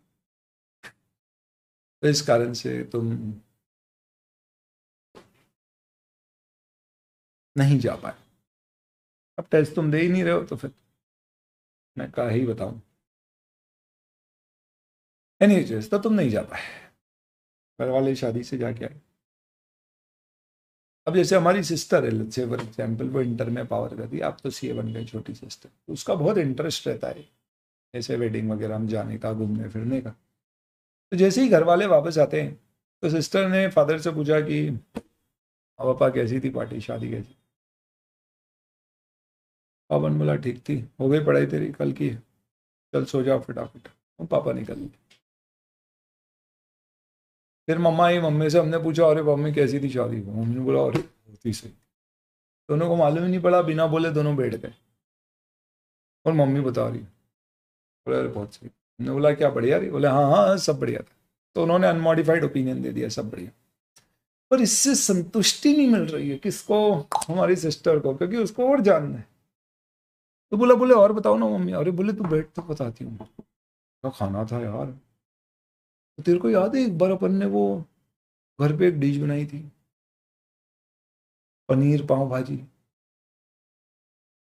तो इस कारण से तुम नहीं जा पाए। अब टेस्ट तुम दे ही नहीं रहे हो, तो फिर मैं क्या ही बताऊं। एनीवेज, तो तुम नहीं जा पाए, घर वाले शादी से जाके आए। अब जैसे हमारी सिस्टर है, लेट्स से फॉर एग्जांपल, वो इंटर में पावर कर दी, आप तो CA बन गए, छोटी सिस्टर, तो उसका बहुत इंटरेस्ट रहता है ऐसे वेडिंग वगैरह में जाने का, घूमने फिरने का। तो जैसे ही घर वाले वापस आते हैं, तो सिस्टर ने फादर से पूछा कि पापा कैसी थी पार्टी, शादी कैसी? पापा ने बोला ठीक थी, हो गई पढ़ाई तेरी कल की, चल सो जाओ फटाफट। और पापा निकल गए। फिर मम्मा आई, मम्मी से हमने पूछा अरे मम्मी कैसी थी शादी? मम्मी ने बोला अरे बहुत ही सही। दोनों को मालूम ही नहीं पड़ा, बिना बोले दोनों बैठ गए, और मम्मी बता रही, बोले अरे बहुत सही। हमने बोला क्या बढ़िया रही? बोले हाँ हाँ सब बढ़िया था। तो उन्होंने अनमॉडिफाइड ओपिनियन दे दिया, सब बढ़िया। पर इससे संतुष्टि नहीं मिल रही है किसको? हमारी सिस्टर को, क्योंकि उसको और जानना है। तो बोला बोले और बताओ ना मम्मी। अरे बोले तू बैठ तो बताती हूँ। क्या खाना था यार, तो तेरे को याद है एक बार अपन ने वो घर पे एक डिश बनाई थी, पनीर पाव भाजी।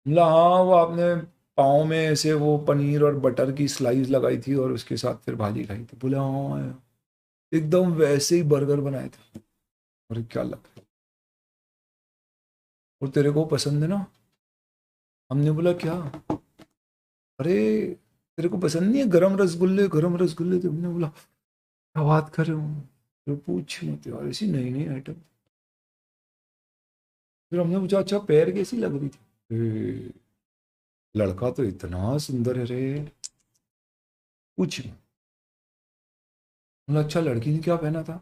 बोला हाँ, वो आपने पाव में ऐसे वो पनीर और बटर की स्लाइस लगाई थी और उसके साथ फिर भाजी खाई थी। बोला हाँ यार, एकदम वैसे ही बर्गर बनाए थे। और क्या लगा, और तेरे को पसंद है ना? हमने बोला क्या? अरे तेरे को पसंद नहीं है गरम रसगुल्ले? गरम रसगुल्ले। तो हमने बोला क्या बात कर रहे हो, तो पूछ मत यार, ऐसी नई नई आइटम। फिर हमने पूछा अच्छा पैर कैसी लग रही थी? लड़का तो इतना सुंदर है रे, पूछ। बोला अच्छा लड़की ने क्या पहना था?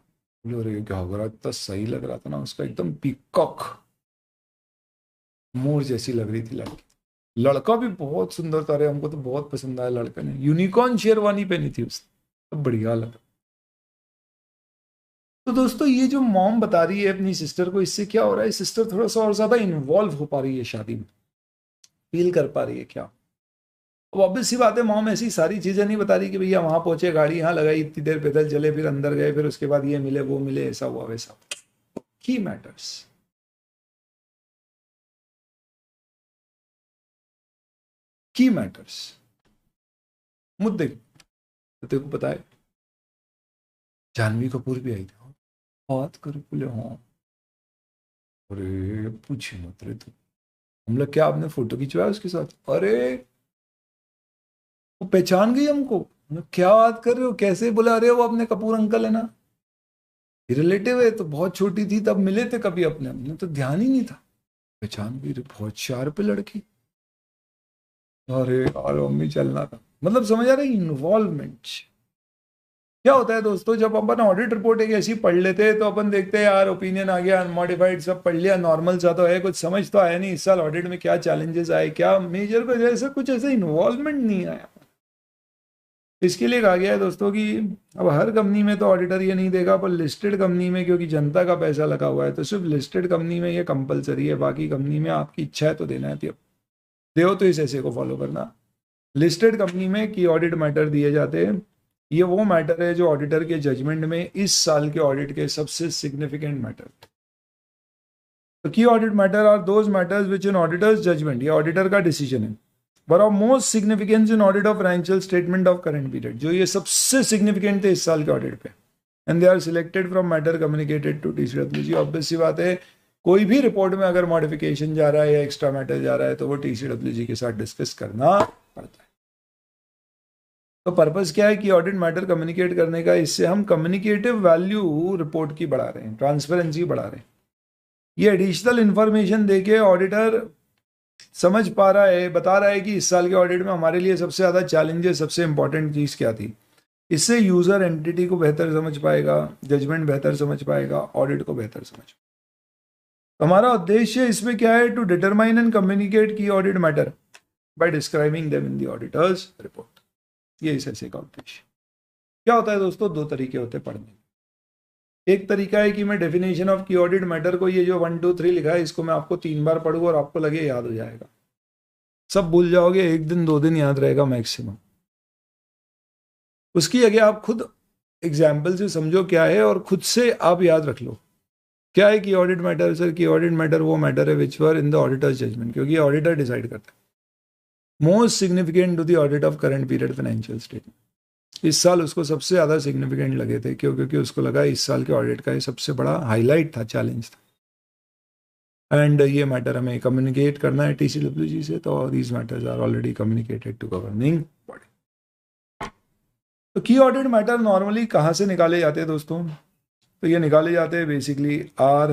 बोले अरे क्या हो रहा, इतना सही लग रहा था ना उसका, एकदम पीकॉक मोर जैसी लग रही थी लड़की। लड़का भी बहुत सुंदर था रे, हमको तो बहुत पसंद आया लड़का ने, यूनिकॉर्न शेरवानी पहनी थी उसने, तो बढ़िया लगा। तो दोस्तों ये जो मॉम बता रही है अपनी सिस्टर को, इससे क्या हो रहा है, सिस्टर थोड़ा सा और ज्यादा इन्वॉल्व हो पा रही है शादी में, फील कर पा रही है क्या। अब ऑब्वियस सी बात है, मॉम ऐसी सारी चीजें नहीं बता रही कि भैया वहां पहुंचे, गाड़ी यहाँ लगाई, इतनी देर पैदल चले, फिर अंदर गए, फिर उसके बाद ये मिले वो मिले, ऐसा हुआ वैसा। की मैटर्स। की मैटर्स, मुद्दे। तो तेरे को पता है जानवी कपूर भी आई थी, बात कर बोले हाँ, अरे पूछे मत रे तू। हम लोग क्या, आपने फोटो खिंचवाया उसके साथ? अरे वो पहचान गई हमको। क्या बात कर रहे हो, कैसे? बोला अरे वो अपने कपूर अंकल है ना, रिलेटिव है। तो बहुत छोटी थी तब मिले थे कभी अपने, हमने तो ध्यान ही नहीं था। पहचान गई, बहुत शार्प है लड़की। अरे यार मम्मी चलना था, मतलब समझ आ रहा है इन्वॉल्वमेंट। क्या होता है दोस्तों, जब अपन ऑडिट रिपोर्ट एक ऐसी पढ़ लेते हैं तो अपन देखते हैं यार ओपिनियन आ गया, अनमॉडिफाइड सब पढ़ लिया, नॉर्मल सा तो है, कुछ समझ तो आया नहीं इस साल ऑडिट में क्या चैलेंजेस आए, क्या मेजर को जैसा कुछ ऐसा इन्वॉल्वमेंट नहीं आया। इसके लिए कहा गया है दोस्तों कि अब हर कंपनी में तो ऑडिटर ये नहीं देगा, पर लिस्टेड कंपनी में क्योंकि जनता का पैसा लगा हुआ है तो सिर्फ लिस्टेड कंपनी में ये कंपलसरी है, बाकी कंपनी में आपकी इच्छा है तो देना है, तो देो तो इस ऐसे को फॉलो करना। लिस्टेड कंपनी में की ऑडिट मैटर दिए जाते हैं। ये वो मैटर है जो ऑडिटर के जजमेंट में इस साल के ऑडिट के सबसे सिग्निफिकेंट मैटर। तो key audit matter are those matters which in auditor's judgement, ये ऑडिटर का डिसीजन है, but of most significance in audit of financial statement of current period, जो ये सबसे सिग्निफिकेंट थे इस साल के ऑडिट पे, and they are selected from matter communicated to TCWG. Obvious सी बात है, कोई भी रिपोर्ट में अगर मॉडिफिकेशन जा रहा है या एक्स्ट्रा मैटर जा रहा है तो वो टीसीडब्ल्यूजी के साथ डिस्कस करना पड़ता है। तो पर्पस क्या है कि ऑडिट मैटर कम्युनिकेट करने का, इससे हम कम्युनिकेटिव वैल्यू रिपोर्ट की बढ़ा रहे हैं, ट्रांसपेरेंसी बढ़ा रहे हैं। ये एडिशनल इंफॉर्मेशन देके ऑडिटर समझ पा रहा है, बता रहा है कि इस साल के ऑडिट में हमारे लिए सबसे ज़्यादा चैलेंजेस, सबसे इंपॉर्टेंट चीज़ क्या थी। इससे यूज़र एंटिटी को बेहतर समझ पाएगा, जजमेंट बेहतर समझ पाएगा, ऑडिट को बेहतर समझ पाएगा। तो हमारा उद्देश्य इसमें क्या है, टू डिटरमाइन एंड कम्युनिकेट की audit matter bye describing them in the auditors report. ये इस ऐसे का उद्देश्य। क्या होता है दोस्तों, दो तरीके होते हैं पढ़ने। एक तरीका है कि मैं डेफिनेशन ऑफ की ऑडिट मैटर को, ये जो 1 2 3 लिखा है, इसको मैं आपको 3 बार पढ़ूँ और आपको लगे याद हो जाएगा, सब भूल जाओगे, 1 दिन 2 दिन याद रहेगा मैक्सिमम। उसकी जगह आप खुद एग्जाम्पल से समझो क्या है और खुद से आप याद रख लो क्या है की ऑडिट मैटर। सर की ऑडिट मैटर वो मैटर है which were in the auditor's judgement, क्योंकि ऑडिटर डिसाइड करता है। Most significant to the audit of current period financial statement. इस साल उसको सबसे ज़्यादा सिग्निफिकेंट लगे थे, क्यों? क्योंकि उसको लगा इस साल के ऑडिट का ये सबसे बड़ा हाईलाइट था, चैलेंज था। एंड ये मैटर हमें कम्युनिकेट करना है टीसीडब्ल्यूजी से, तो these matters are already communicated to governing body. तो की ऑडिट मैटर नॉर्मली कहाँ से निकाले जाते हैं दोस्तों? तो ये निकाले जाते हैं बेसिकली आर,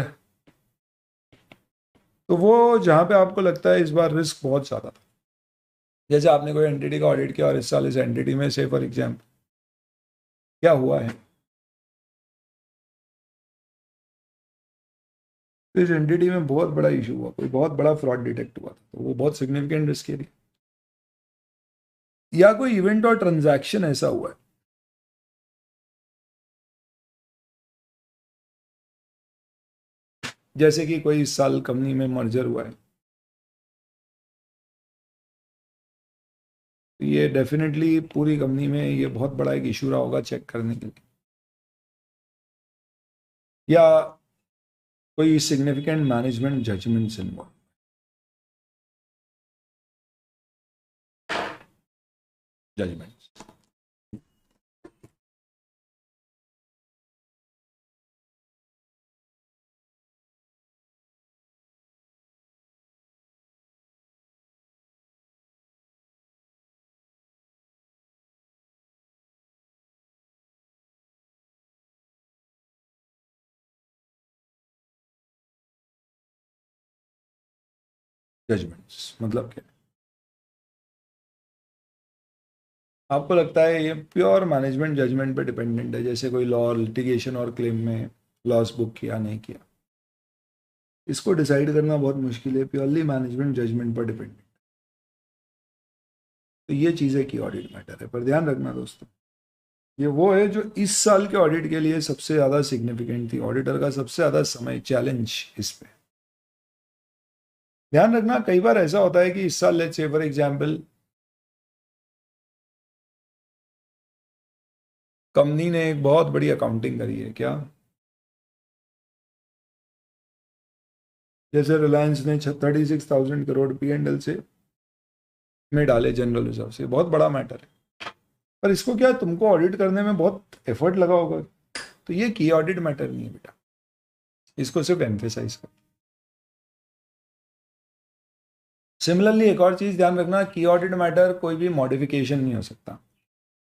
तो वो जहाँ पे आपको लगता है इस बार रिस्क बहुत ज़्यादा था, जैसे आपने कोई एंटिटी का ऑडिट किया और इस साल इस एंटिटी में से फॉर एग्जाम्पल क्या हुआ है, तो इस एंटिटी में बहुत बड़ा इशू हुआ, कोई बहुत बड़ा फ्रॉड डिटेक्ट हुआ था, तो वो बहुत सिग्निफिकेंट रिस्क के लिए, या कोई इवेंट और ट्रांजैक्शन ऐसा हुआ है जैसे कि कोई इस साल कंपनी में मर्जर हुआ है, तो ये डेफिनेटली पूरी कंपनी में ये बहुत बड़ा एक इशू रहा होगा चेक करने के लिए, या कोई significant management judgements involve, judgement. Judgements मतलब क्या? आपको लगता है ये प्योर मैनेजमेंट जजमेंट पे डिपेंडेंट है, जैसे कोई लॉ लिटिगेशन और क्लेम में लॉस बुक किया नहीं किया, इसको डिसाइड करना बहुत मुश्किल है, प्योरली मैनेजमेंट जजमेंट पर डिपेंडेंट। तो ये चीज़ें की ऑडिट मैटर है, पर ध्यान रखना दोस्तों, ये वो है जो इस साल के ऑडिट के लिए सबसे ज़्यादा सिग्निफिकेंट थी, ऑडिटर का सबसे ज़्यादा समय चैलेंज इस पे। ध्यान रखना कई बार ऐसा होता है कि इस साल let's say for example company ने एक बहुत बड़ी अकाउंटिंग करी है, क्या? जैसे रिलायंस ने 36,000 करोड़ P&L से में डाले जनरल रिजर्व से, बहुत बड़ा मैटर है। पर इसको क्या तुमको ऑडिट करने में बहुत एफर्ट लगा होगा, तो ये की ऑडिट मैटर नहीं है बेटा, इसको सिर्फ एम्फेसाइज कर। सिमिलरली एक और चीज ध्यान रखना, की ऑडिट मैटर कोई भी मॉडिफिकेशन नहीं हो सकता।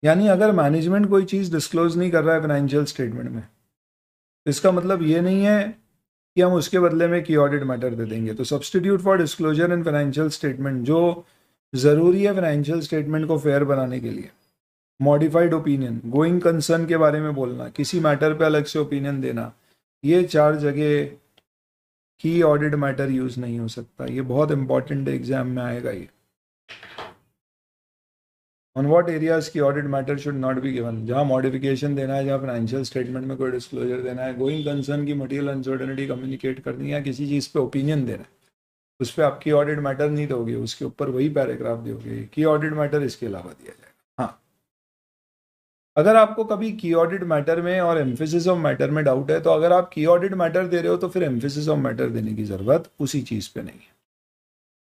यानी अगर मैनेजमेंट कोई चीज डिस्क्लोज नहीं कर रहा है फाइनेंशियल स्टेटमेंट में, तो इसका मतलब ये नहीं है कि हम उसके बदले में की ऑडिट मैटर दे देंगे। तो substitute for disclosure in financial statement जो जरूरी है फाइनेंशियल स्टेटमेंट को फेयर बनाने के लिए, मॉडिफाइड ओपिनियन, गोइंग कंसर्न के बारे में बोलना, किसी मैटर पे अलग से ओपिनियन देना, ये 4 जगह की ऑडिट मैटर यूज नहीं हो सकता। ये बहुत इंपॉर्टेंट एग्जाम में आएगा ये। ऑन व्हाट एरियाज की audit matter should not be given, जहाँ मॉडिफिकेशन देना है, जहाँ फाइनेंशियल स्टेटमेंट में कोई डिस्क्लोजर देना है, गोइंग कंसर्न की मटेरियल अनसर्टेनिटी कम्युनिकेट करनी है, या किसी चीज़ पे ओपिनियन देना है, उस पर आपकी ऑडिट मैटर नहीं दोगे, उसके ऊपर वही पैराग्राफ दोगे, की ऑडिट मैटर इसके अलावा दिया जाएगा। हाँ, अगर आपको कभी की ऑडिट मैटर में और एम्फेसिस ऑफ मैटर में डाउट है, तो अगर आप की ऑडिट मैटर दे रहे हो तो फिर एम्फेसिस ऑफ मैटर देने की जरूरत उसी चीज़ पे नहीं है।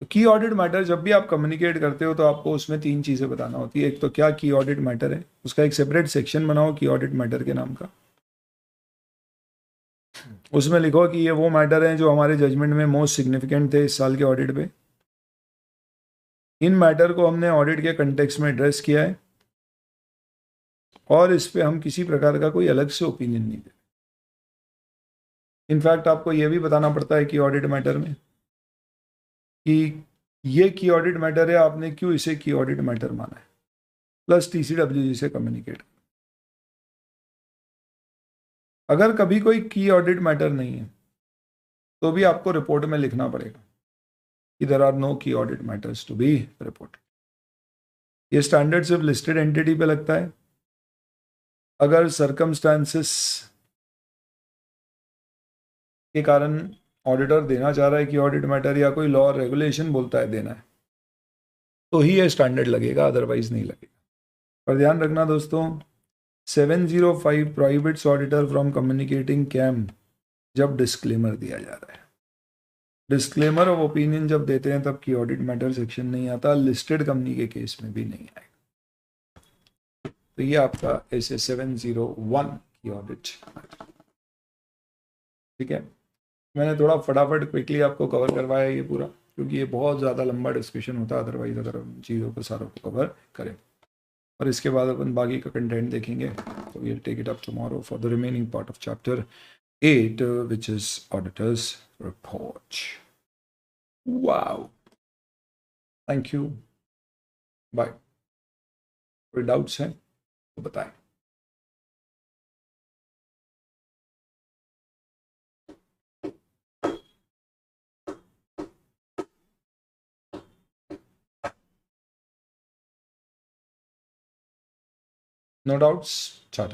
तो की ऑडिट मैटर जब भी आप कम्युनिकेट करते हो तो आपको उसमें 3 चीज़ें बताना होती है। एक तो क्या की ऑडिट मैटर है, उसका एक सेपरेट सेक्शन बनाओ की ऑडिट मैटर के नाम का, उसमें लिखो कि ये वो मैटर हैं जो हमारे जजमेंट में मोस्ट सिग्निफिकेंट थे इस साल के ऑडिट पे, इन मैटर को हमने ऑडिट के कंटेक्स्ट में एड्रेस किया है और इस पे हम किसी प्रकार का कोई अलग से ओपिनियन नहीं दे। इनफैक्ट आपको यह भी बताना पड़ता है कि ऑडिट मैटर में कि ये की ऑडिट मैटर है, आपने क्यों इसे की ऑडिट मैटर माना है, प्लस TCWG से कम्युनिकेट। अगर कभी कोई की ऑडिट मैटर नहीं है तो भी आपको रिपोर्ट में लिखना पड़ेगा कि there are no key audit matters to be reported. ये स्टैंडर्ड सिर्फ लिस्टेड एंटिटी पे लगता है। अगर सर्कमस्टांसेस के कारण ऑडिटर देना चाह रहा है कि ऑडिट मैटर, या कोई लॉ और रेगुलेशन बोलता है देना है, तो ही ये स्टैंडर्ड लगेगा, अदरवाइज नहीं लगेगा। पर ध्यान रखना दोस्तों, 705 prohibits auditor from communicating KAM जब डिस्क्लेमर दिया जा रहा है। डिस्क्लेमर ऑफ ओपिनियन जब देते हैं तब की ऑडिट मैटर सेक्शन नहीं आता, लिस्टेड कंपनी के केस में भी नहीं आएगा। तो ये आपका ऐसे 701 की ऑडिट। ठीक है, मैंने थोड़ा फटाफट क्विकली आपको कवर करवाया ये पूरा, क्योंकि ये बहुत ज़्यादा लंबा डिस्कशन होता है अदरवाइज अगर हम चीज़ों को सारों को कवर करें। और इसके बाद अपन बाकी का कंटेंट देखेंगे। तो we'll take it up tomorrow for the remaining part of chapter 8 which is auditor's report. Wow. Thank you. Bye. कोई डाउट्स हैं तो बताएं। No doubts? Chata.